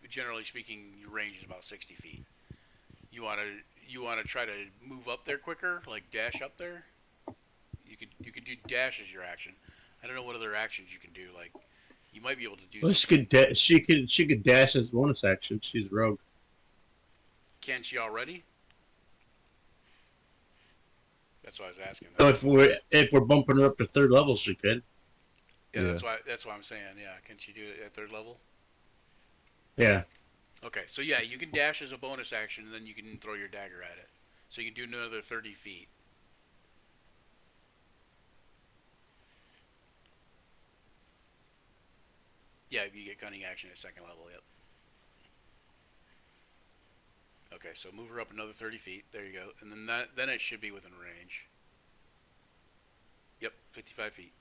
generally speaking your range is about 60 feet. You want to try to move up there quicker, like dash up there. You could do dash as your action. I don't know what other actions you can do. Like you might be able to do Well, something. she could dash as bonus action. She's rogue. Can she already? That's why I was asking So that. if we're bumping her up to third level, she could. Yeah, Yeah. that's why I'm saying. Yeah, can she do it at third level? Yeah. Okay, so yeah, you can dash as a bonus action, and then you can throw your dagger at it. So you can do another 30 feet. Yeah, you get cunning action at second level. Yep. Okay, so move her up another 30 feet. There you go, and then it should be within range. Yep, 55 feet.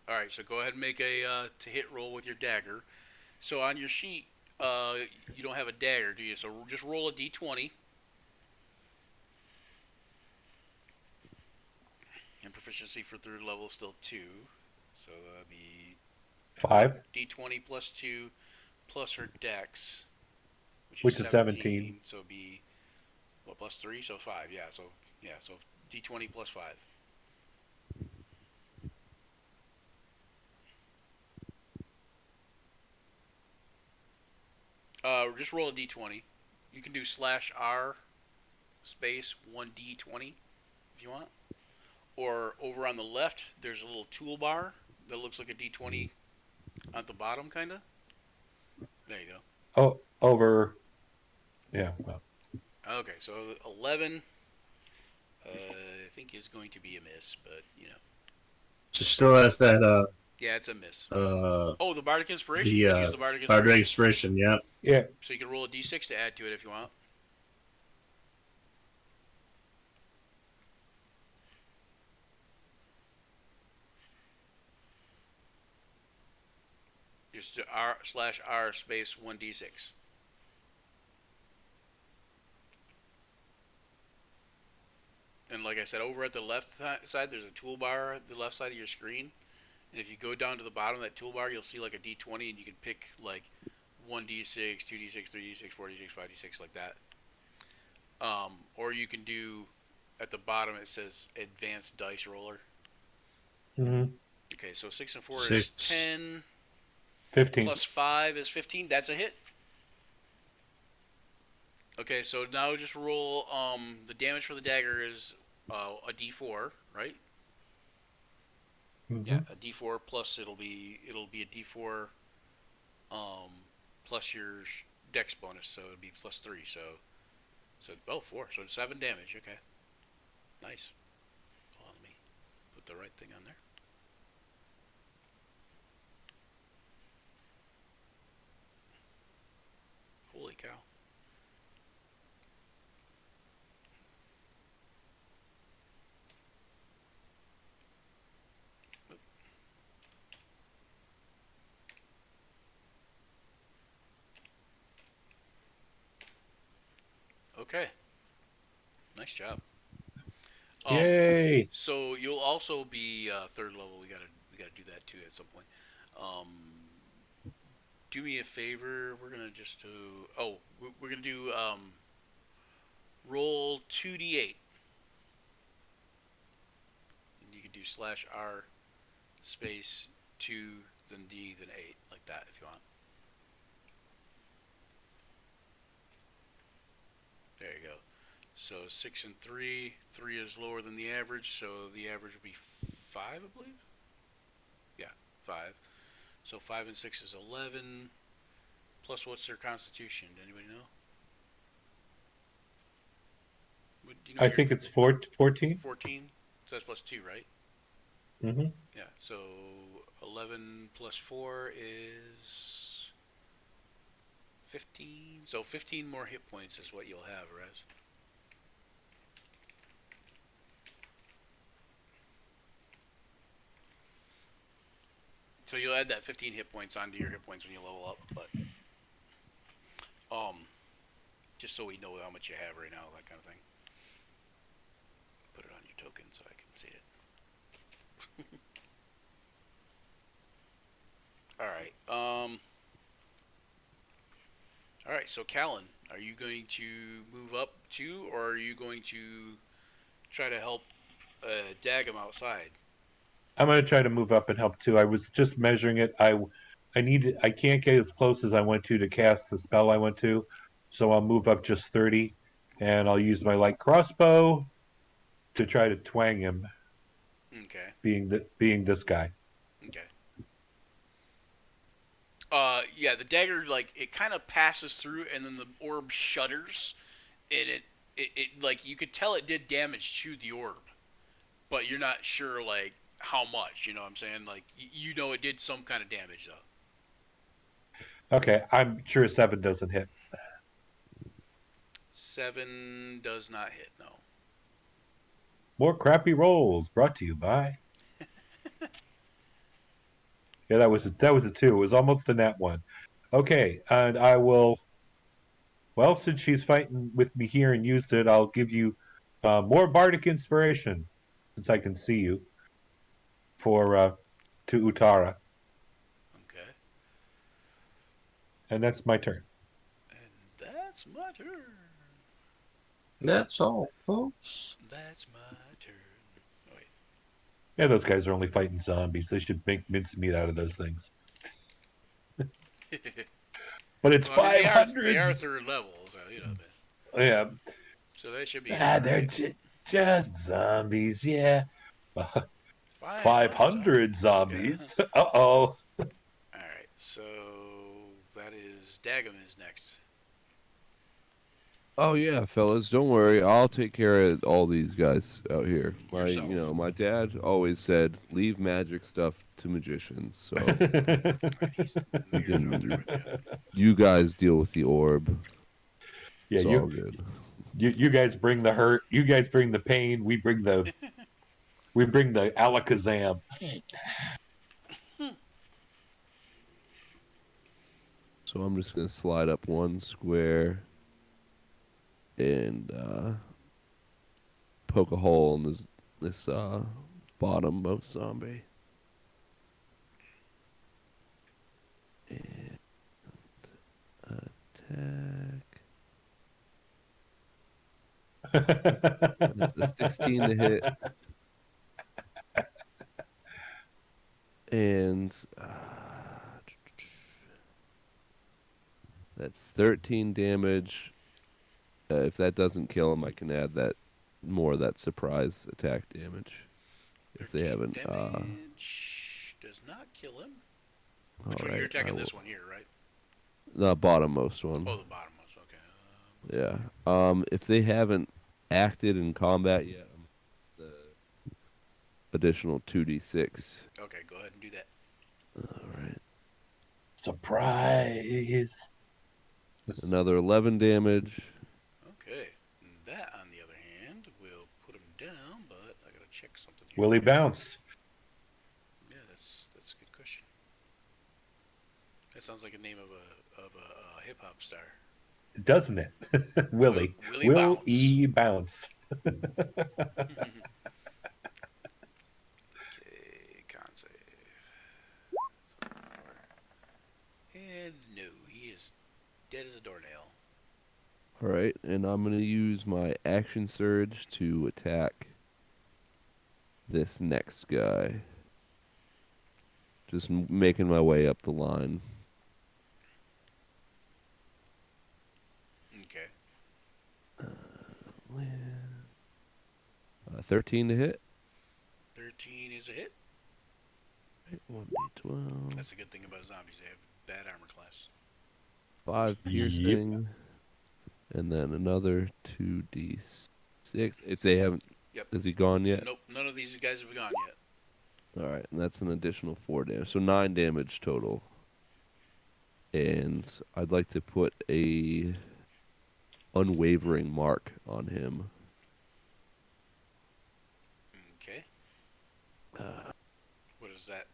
All right, so go ahead and make a to hit roll with your dagger. So on your sheet, uh, you don't have a dagger, do you? So just roll a d20, and proficiency for third level is still 2. So that'd be 5, d20 plus 2 plus her dex, which is which is 17. 17. So it'd be what plus 3, so 5. So d20 plus 5. Just roll a d20. You can do /r space 1d20 if you want. Or over on the left, there's a little toolbar that looks like a d20 at the bottom, kind of. There you go. Oh, over. Yeah. Well, Okay, so 11, I think is going to be a miss, but She still has that yeah, it's a miss. uh Oh, the bardic inspiration. You the can use the bardic card inspiration, registration. Yeah. yeah. so you can roll a d6 to add to it if you want. Just r/r space 1d6. And like I said, over at the left side, there's a toolbar at the left side of your screen. And if you go down to the bottom of that toolbar, you'll see like a d20, and you can pick like 1d6, 2d6, 3d6, 4d6, 5d6, like that. Or you can do at the bottom it says advanced dice roller. Mm-hmm. Okay, so 6 and 4 is 6. 10, 15. plus 5 is 15. That's a hit. Okay, so now just roll. The damage for the dagger is a d4, right? Yeah, Mm-hmm. a d4 plus it'll be a d4 um, plus your dex bonus, so it'd be plus 3. So 4, so 7 damage. Okay, nice. Hold on, let me put the right thing on there. Holy cow. Okay, nice job. Yay! So you'll also be third level. We gotta do that too at some point. Um, do me a favor. We're gonna just do. Oh, we're gonna do roll 2d8. And you can do /R space 2 then D then 8 like that if you want. There you go. So 6 and 3. 3 is lower than the average, so the average would be 5, I believe. Yeah, 5. So 5 and 6 is 11. Plus, what's their constitution? Anybody know? Do you know I what your think it's 14. 14? So that's plus 2, right? Mm-hmm. Yeah. So 11 plus 4 is 15. So 15 more hit points is what you'll have, Rez. So you'll add that 15 hit points onto your hit points when you level up, but just so we know how much you have right now, that kind of thing. Put it on your token so I can see it. All right. All right. So Callan, are you going to move up too, or are you going to try to help Dagum outside? I'm going to try to move up and help too. I was just measuring it. I can't get as close as I went to cast the spell I went to, so I'll move up just 30, and I'll use my light crossbow to try to twang him. Okay. Being this guy. Okay. Yeah, the dagger like it kind of passes through, and then the orb shudders, and it like you could tell it did damage to the orb, but you're not sure like how much. You know what I'm saying? Like you know it did some kind of damage though. Okay, I'm sure 7 doesn't hit. 7 does not hit. No. More crappy rolls brought to you by. Yeah, that was a 2. It was almost a nat 1. Okay, and I will. Well, since she's fighting with me here and used it, I'll give you more bardic inspiration, since I can see you for to Utara, Okay. and that's my turn. And that's my turn. That's all, folks. That's my turn. Oh, wait. Yeah, those guys are only fighting zombies. They should make mincemeat out of those things. But it's Well, I mean five they are hundreds. third level, so you know, Yeah, so they should be all they're right. just zombies. Yeah, 500 500 zombies. Okay. zombies. Uh-oh. All right. So that is Dagum is next. Oh yeah, fellas, don't worry. I'll take care of all these guys out here. Yourself. My dad always said, "Leave magic stuff to magicians." So All right. He's you Mirror's out there can, with you. you guys deal with the orb. Yeah, It's all good. you guys bring the hurt. You guys bring the pain. We bring the alakazam. So I'm just gonna slide up one square and poke a hole in this bottommost zombie. And attack. It's a 16 to hit. And that's 13 damage. If that doesn't kill him, I can add that surprise attack damage. If they 13 haven't, damage does not kill him. Which all one? You're right, I attacking will. this one here, right? The bottommost one. Oh, the bottommost. Okay. Yeah. If they haven't acted in combat yet, the additional 2d6. Okay, go ahead and do that. All right. Surprise. Another 11 damage. Okay. That, on the other hand, will put him down, but I gotta check something here. Will he bounce? Yeah, that's a good question. That sounds like a name of a hip hop star. Doesn't it? Willie. Willie Will Bounce. he bounce? dead as a doornail. All right, and I'm gonna use my action surge to attack this next guy. Just making my way up the line. Okay. 13 to hit. 13 is a hit. 1d12. That's the good thing about zombies. They have bad armor class. 5 Yep. piercing. And then another 2d6. If they haven't. Yep. Has he gone yet? Nope, none of these guys have gone yet. Alright, and that's an additional 4 damage. So 9 damage total. And I'd like to put a unwavering mark on him. Okay. What is that?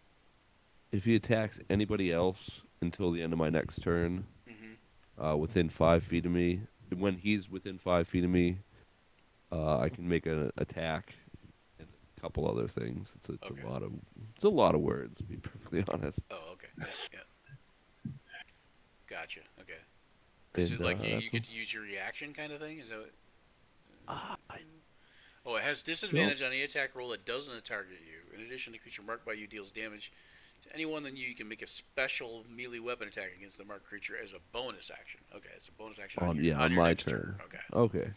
If he attacks anybody else until the end of my next turn, Mm-hmm. within 5 feet of me, when he's within 5 feet of me, I can make an attack and a couple other things. It's Okay. a lot of words, to be perfectly honest. Oh, okay. Yeah. Gotcha. Okay. Is And it like you that's get to use your reaction kind of thing? Is that what? I Oh, it has disadvantage on any attack roll that doesn't target you. In addition, the creature marked by you deals damage to anyone than you. You can make a special melee weapon attack against the marked creature as a bonus action. Okay, it's a bonus action on your on my next turn. Okay. Okay.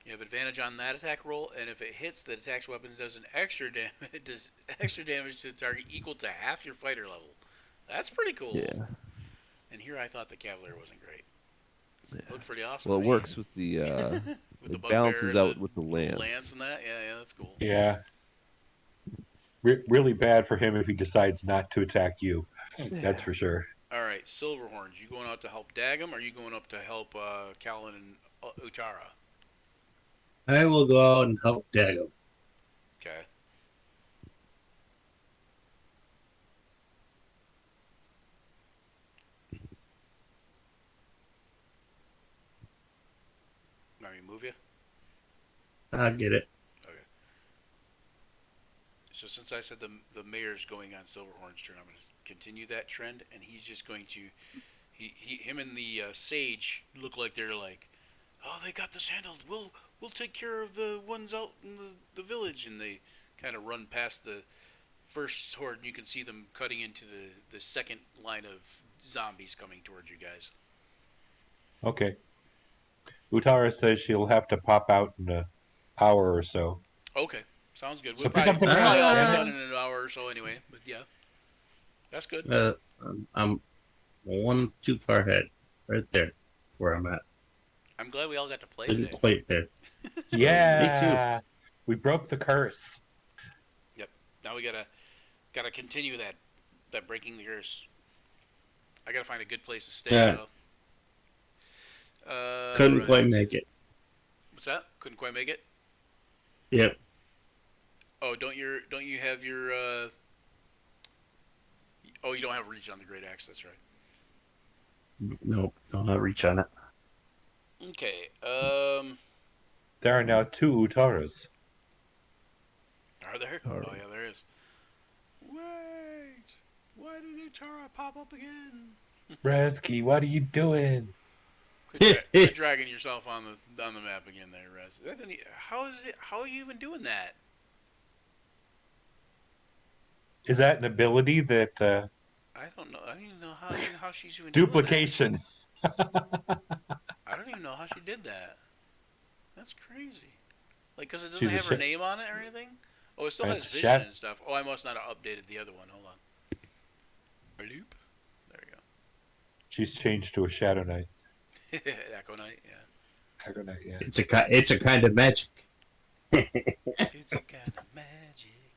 You have advantage on that attack roll, and if it hits, the attack's weapon does it does extra damage to the target equal to half your fighter level. That's pretty cool. Yeah. And here I thought the Cavalier wasn't great. Yeah. It looked pretty awesome. Well, to it me. works with the with the it bugbear balances and out the with the lance lance. and that. Yeah, that's cool. Yeah. Really bad for him if he decides not to attack you. That's for sure. All right, Silverhorns, you going out to help Dagum, or are you going up to help Callan and Utara? I will go out and help Dago. Okay. Want me to move you? I get it. Okay. So since I said the mayor's going on Silverhorn's turn, I'm going to continue that trend, and he's just going to him and the sage look like they're like, oh, they got this handled. We'll take care of the ones out in the village, and they kind of run past the first horde, and you can see them cutting into the second line of zombies coming towards you guys. Okay. Utara says she'll have to pop out in an hour or so. Okay, sounds good. So pick up the We'll probably all be rest, done man. in an hour or so anyway. But yeah, that's good. I'm one too far ahead, right there, where I'm at. I'm glad we all got to play Didn't today. quite there. Yeah. We broke the curse. Yep. Now we gotta continue that breaking the curse. I gotta find a good place to stay. Yeah. Couldn't right. quite make it. What's that? Couldn't quite make it. Yep. Oh, don't you have your? Oh, you don't have reach on the great axe. That's right. Nope. Don't have reach on it. Okay. There are now 2 Utaras. Are there? All right. Oh yeah, there is. Wait. Why did Utara pop up again? Resky, what are you doing? Quit dragging yourself on the map again, there, Rez. That didn't. How is it? How are you even doing that? Is that an ability that I don't know. I don't even know how she's even duplication? doing that. I don't even know how she did that. That's crazy. Like, because it doesn't She's a have her name on it or anything? Oh, it still has It's vision and stuff. Oh, I must not have updated the other one. Hold on. Bloop. There we go. She's changed to a Shadow Knight. Echo Knight, yeah. Shadow Knight, yeah. It's a kind of magic. It's a kind of magic.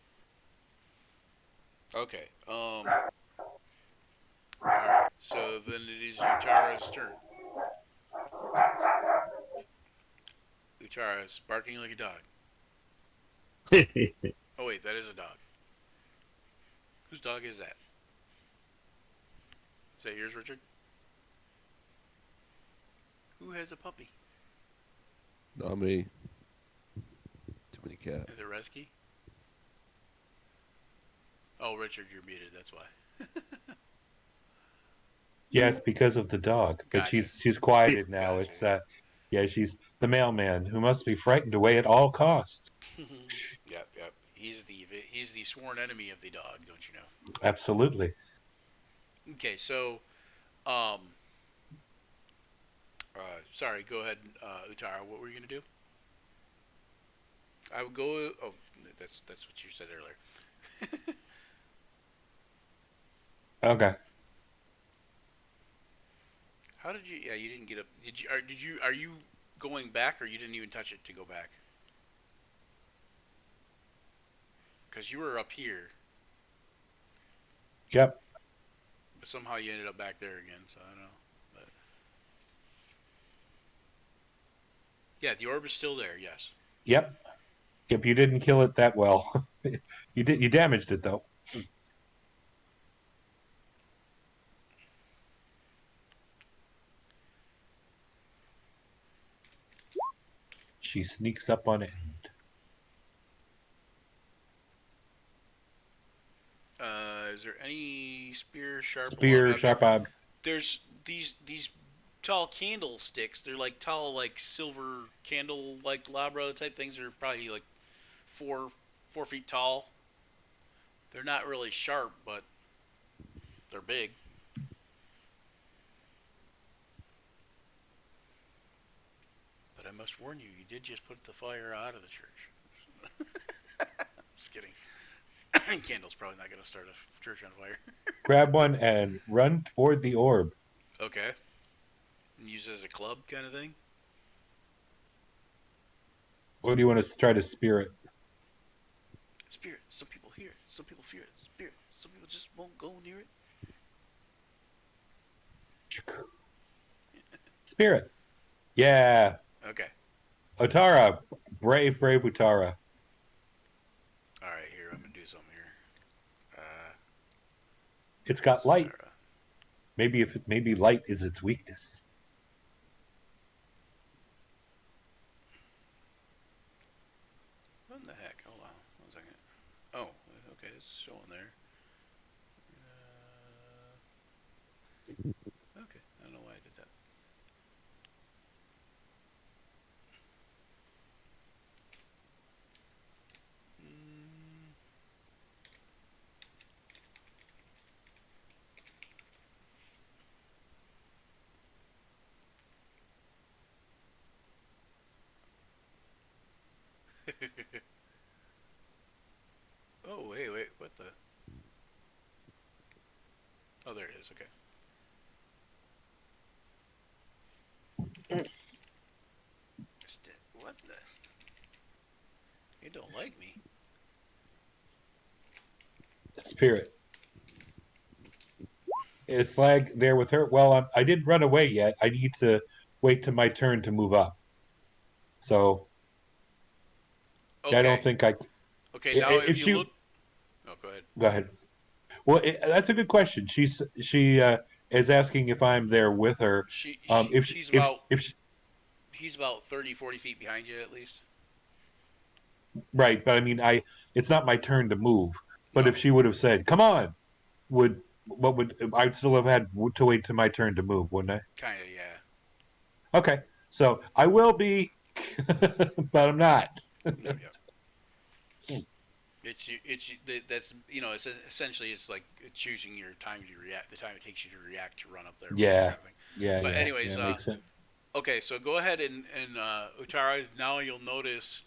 Okay. Alright, so then it is Utara's turn. Utara's barking like a dog. Oh wait, that is a dog. Whose dog is that? Is that yours, Richard? Who has a puppy? Not me. Too many cats. Is it Resky? Oh, Richard, you're muted, that's why. Yes, because of the dog. But Gotcha. she's quieted now. Gotcha. It's yeah, she's the mailman who must be frightened away at all costs. Yep, yep. He's the sworn enemy of the dog, don't you know? Absolutely. Okay, so um, sorry. Go ahead, Utara. What were you gonna do? I would go. Oh, that's what you said earlier. Okay. How did you? Yeah, you didn't get up. Did you? Did you? Are you going back, or you didn't even touch it to go back? Because you were up here, Yep. but somehow you ended up back there again. So I don't know. But yeah, the orb is still there. Yes. Yep. Yep. You didn't kill it that well. You did. You damaged it though. She sneaks up on it. Is there any spear, sharp, long Spear, object? sharp ob. There's these tall candlesticks. They're like tall, like silver candle, like labra type things. They're probably like 4 feet tall. They're not really sharp, but they're big. But I must warn you, you did just put the fire out of the church. Just kidding. Candle's probably not going to start a church on fire. Grab one and run toward the orb. Okay. And use it as a club kind of thing. Or do you want to try to spear it? Spirit. Some people hear it. Some people fear it. Spirit. Some people just won't go near it. Spear it. Yeah. Okay. Otara. Brave, brave Otara. All right. Here, I'm gonna do something here. It's got light. Maybe light is its weakness. What in the heck? Hold on. 1 second. Oh, okay. It's showing there. Okay. I don't know why I did that. Mm. Oh, wait. What the? Oh, there it is. Okay. What the? You don't like me. Spear it. Is Slag there with her? Well, I didn't run away yet. I need to wait till my turn to move up. So I don't Okay. think I. Okay. Now, if If you she look. Oh, go ahead. go ahead. Well, that's a good question. She is asking if I'm there with her. She, Um, she if she's if about if she, he's about 30, 40 feet behind you at least. right, but I mean, it's not my turn to move. But No. if she would have said, "Come on," would I'd still have had to wait to my turn to move, wouldn't I? Kind of, yeah. Okay, so I will be, but I'm not. No, yeah. That's it's essentially it's like choosing your time to react, the time it takes you to react to run up there, whatever Yeah, kind of thing. But yeah, anyways, makes sense. okay, so go ahead and Utara. Now you'll notice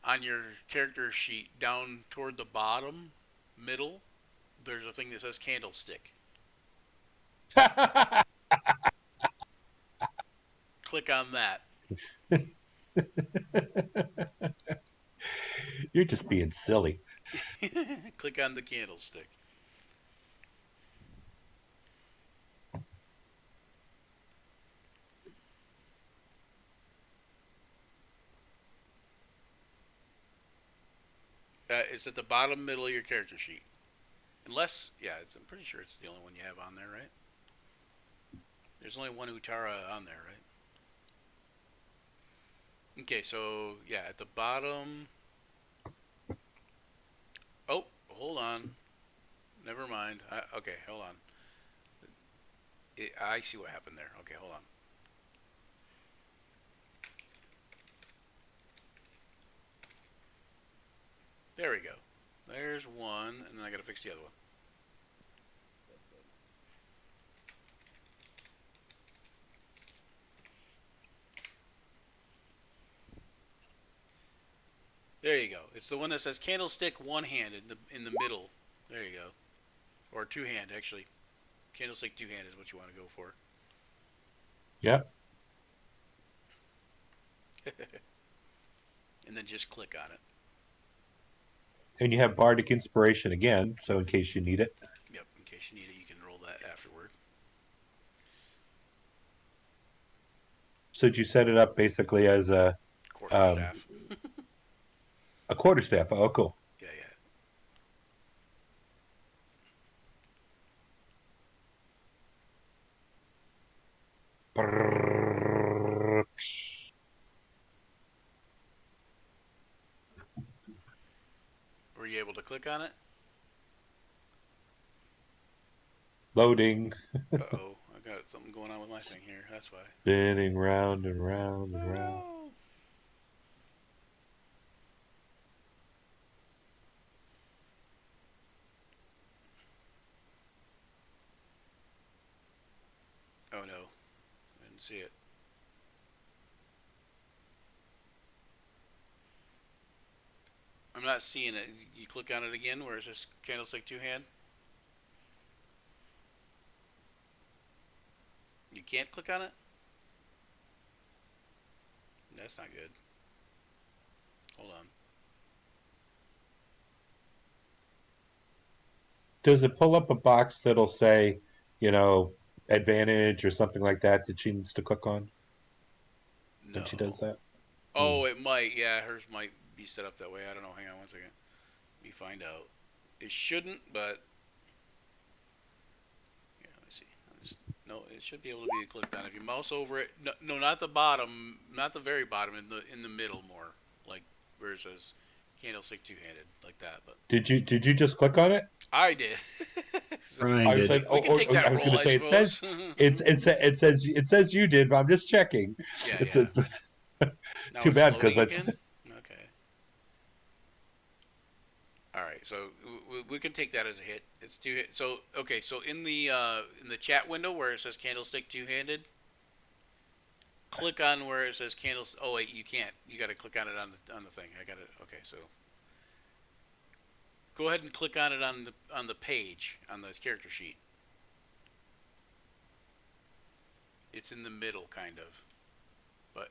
on your character sheet down toward the bottom, middle, there's a thing that says candlestick. Click on that. You're just being silly. Click on the candlestick. It's at the bottom middle of your character sheet. Unless, yeah, I'm pretty sure it's the only one you have on there, right? There's only one Utara on there, right? Okay, so yeah, at the bottom. Oh, hold on. Never mind. Okay, hold on. I see what happened there. Okay, hold on. There we go. There's one, and then I gotta fix the other one. There you go. It's the one that says candlestick one hand in the middle. There you go. Or two hand actually. Candlestick two hand is what you want to go for. Yep. And then just click on it. And you have bardic inspiration again, so in case you need it. Yep. In case you need it, you can roll that afterward. So did you set it up basically as Quarterstaff. a quarterstaff? Oh, cool. Yeah, yeah. Were you able to click on it? Loading, Uh-oh. I got something going on with my thing here. That's why. spinning round and round and Oh, round. no. Oh, no. I didn't see it. I'm not seeing it. You click on it again where it says candlestick two hand? You can't click on it? That's not good. Hold on. Does it pull up a box that'll say, advantage or something like that she needs to click on when No. she does that? Oh, it might. Yeah, hers might be set up that way. I don't know. Hang on one second. Let me find out. It shouldn't, but yeah, let me see. No, it should be able to be clicked on if you mouse over it. No, no, not the bottom, not the very bottom. In the middle more, like where it says candlestick two handed, like that. But Did you just click on it? I did. So, Brian I was did like, it. we can take I that was going roll, to I say suppose. it says you did, but I'm just checking. Yeah, It yeah. says Now too it's bad because loading that's again. Okay. All right, so we can take that as a hit. It's two hit. So okay, so in the chat window where it says candlestick two handed, click on where it says candles. Oh wait, you can't. You got to click on it on the thing. I got it. Okay, so go ahead and click on it on the page on the character sheet. It's in the middle, kind of, but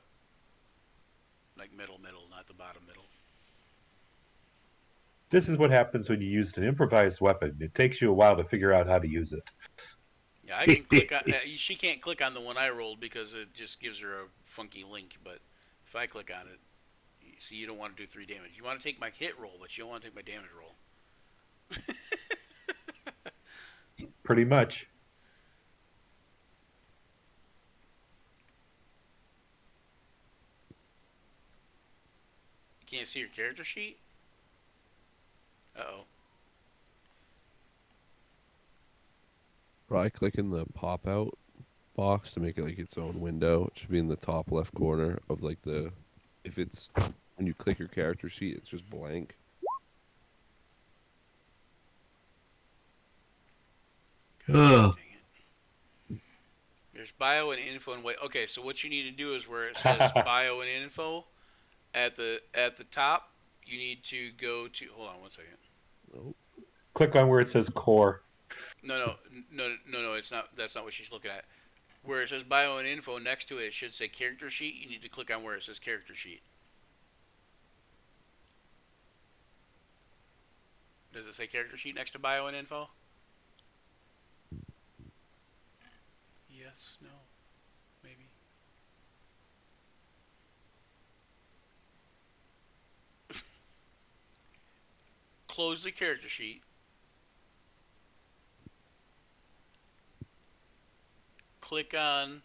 like middle, not the bottom middle. this is what happens when you use an improvised weapon. It takes you a while to figure out how to use it. Yeah, I can click on. She can't click on the one I rolled because it just gives her a funky link. But if I click on it, see, you don't want to do 3 damage. You want to take my hit roll, but you don't want to take my damage roll. Pretty much. You can't see your character sheet? Uh-oh. Try clicking the pop out box to make it like its own window. It should be in the top left corner of like if it's when you click your character sheet, it's just blank. God Ugh. dang it. There's bio and info and wait. Okay, so what you need to do is where it says bio and info at the top, you need to go to. Hold on one second. Nope. Click on where it says core. No. It's not. That's not what she's looking at. Where it says bio and info, next to it, it should say character sheet. You need to click on where it says character sheet. Does it say character sheet next to bio and info? Yes, no, maybe. Close the character sheet. Click on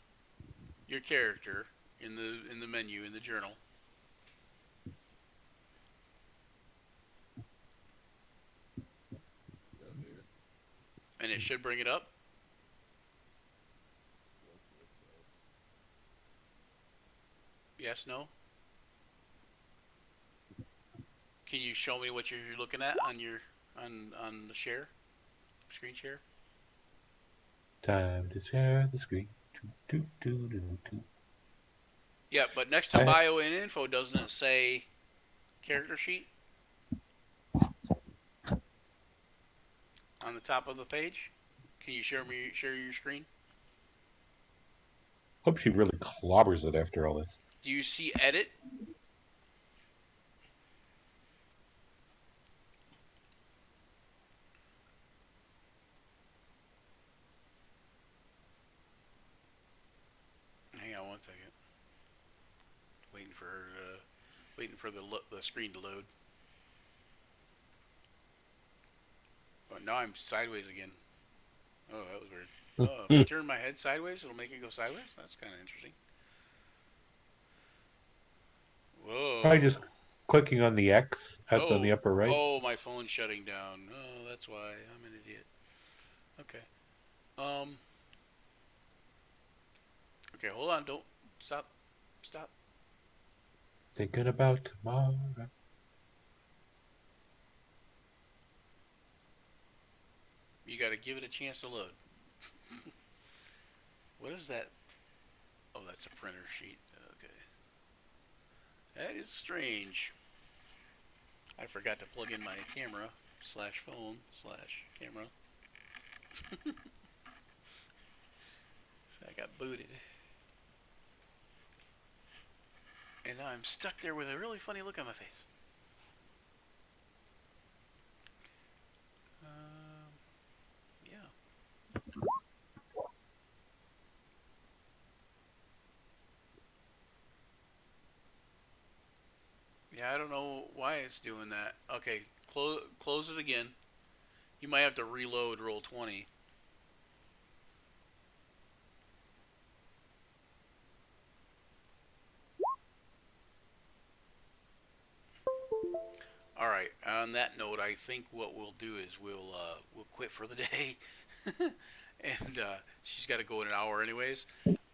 your character in the menu in the journal. And it should bring it up. Yes, no. Can you show me what you're looking at on your on the share screen share? Time to share the screen. Toot, toot, toot, toot, toot. Yeah, but next to I bio and info, doesn't it say character sheet on the top of the page? Can you share your screen? hope she really clobbers it after all this. Do you see edit? Hang on one second. Waiting for her to, waiting for the screen to load. Oh, now I'm sideways again. Oh, that was weird. Oh, if I turn my head sideways, it'll make it go sideways. That's kind of interesting. Probably Whoa. just clicking on the X on the Oh, upper right. oh, my phone's shutting down. Oh, that's why I'm an idiot. Okay. Um. Okay, hold on. Don't stop. Stop. Thinking about tomorrow. You got to give it a chance to load. What is that? Oh, that's a printer sheet. Okay. That is strange. I forgot to plug in my camera slash phone slash camera. So I got booted. And now I'm stuck there with a really funny look on my face. Yeah. Yeah, I don't know why it's doing that. Okay, close it again. You might have to reload roll 20. All right. On that note, I think what we'll do is we'll quit for the day, and she's got to go in an hour anyways.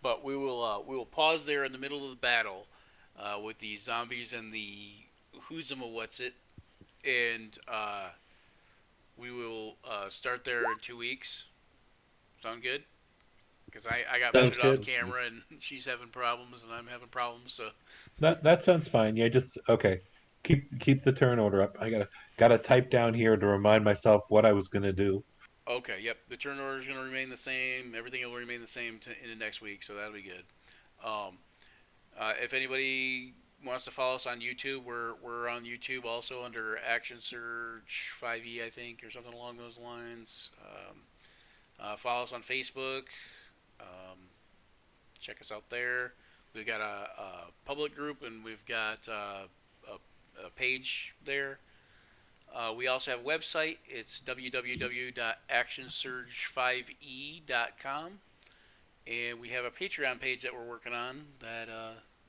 But we will pause there in the middle of the battle with the zombies and the who's what's it, and we will start there in 2 weeks. Sound good? Because I got Sounds booted off good. camera and she's having problems and I'm having problems. So That sounds fine. Yeah, just okay. Keep the turn order up. I gotta type down here to remind myself what I was gonna do. okay, yep. The turn order is going to remain the same. Everything will remain the same in the next week, so that'll be good. Um, if anybody wants to follow us on YouTube, we're on YouTube also under Action Surge 5e, I think, or something along those lines. Follow us on Facebook. Um, check us out there. We've got a public group and we've got a page there. We also have a website. It's www.actionsurge5e.com. And we have a Patreon page that we're working on that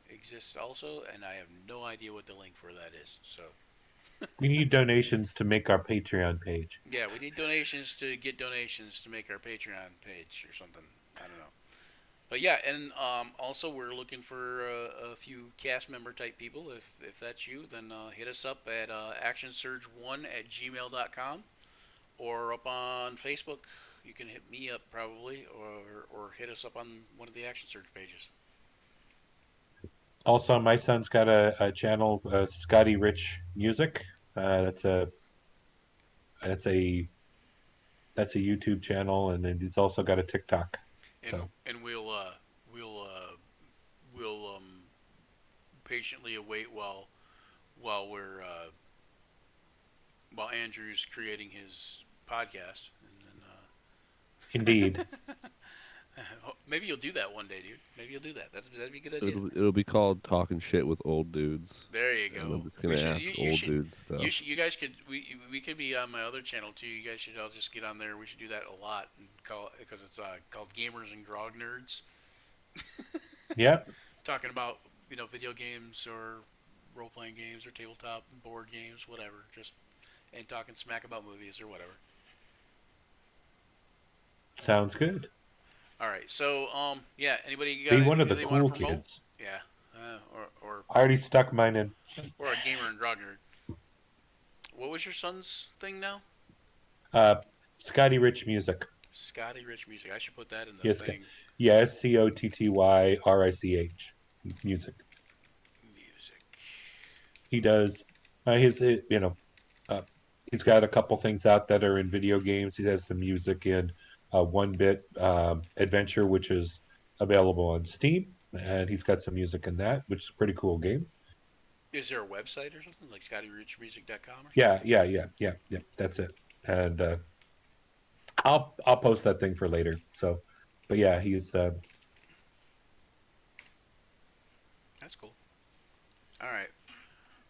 exists also. And I have no idea what the link for that is. So, We need donations to make our Patreon page. yeah, we need donations to get donations to make our Patreon page or something. I don't know. But yeah, and also we're looking for a few cast member type people. If that's you, then hit us up at actionsurge1@gmail.com or up on Facebook. You can hit me up probably, or hit us up on one of the Action Surge pages. Also, my son's got a channel, Scotty Rich Music. That's that's a that's a YouTube channel, and then it's also got a TikTok. So And we'll we'll patiently await while we're while Andrew's creating his podcast, and indeed, then maybe you'll do that one day, dude. Maybe you'll do that. That'd be a good idea. It'll be called talking shit with old dudes, There you and I'm go. just gonna ask You old should dudes stuff. you guys could we could be on my other channel too. You guys should all just get on there. We should do that a lot and call it because it's called Gamers and Grog Nerds, yeah, talking about video games or role playing games or tabletop board games, whatever. Just and talking smack about movies or whatever. sounds good. All right. So yeah. Anybody got Be one of the anything they want cool to promote? kids. Yeah. or I already stuck mine in. a gamer and grog nerd. What was your son's thing now? Uh, Scotty Rich Music. Scotty Rich Music. I should put that in the Yes, thing. yeah, SCOTTYRICH Music. Music. He does. You know, he's got a couple things out that are in video games. He has some music in One Bit Adventure, which is available on Steam, and he's got some music in that, which is a pretty cool game. Is there a website or something like ScottyRichMusic.com or something? Yeah. That's it. And I'll post that thing for later. So, but yeah, he's That's cool. All right.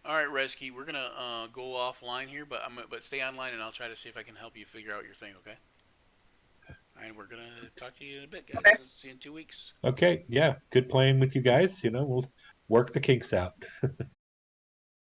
All right, Resky, we're gonna go offline here, but stay online and I'll try to see if I can help you figure out your thing. Okay. And we're gonna talk to you in a bit, guys. Okay. See you in 2 weeks. okay. Yeah, good playing with you guys. You know, we'll work the kinks out.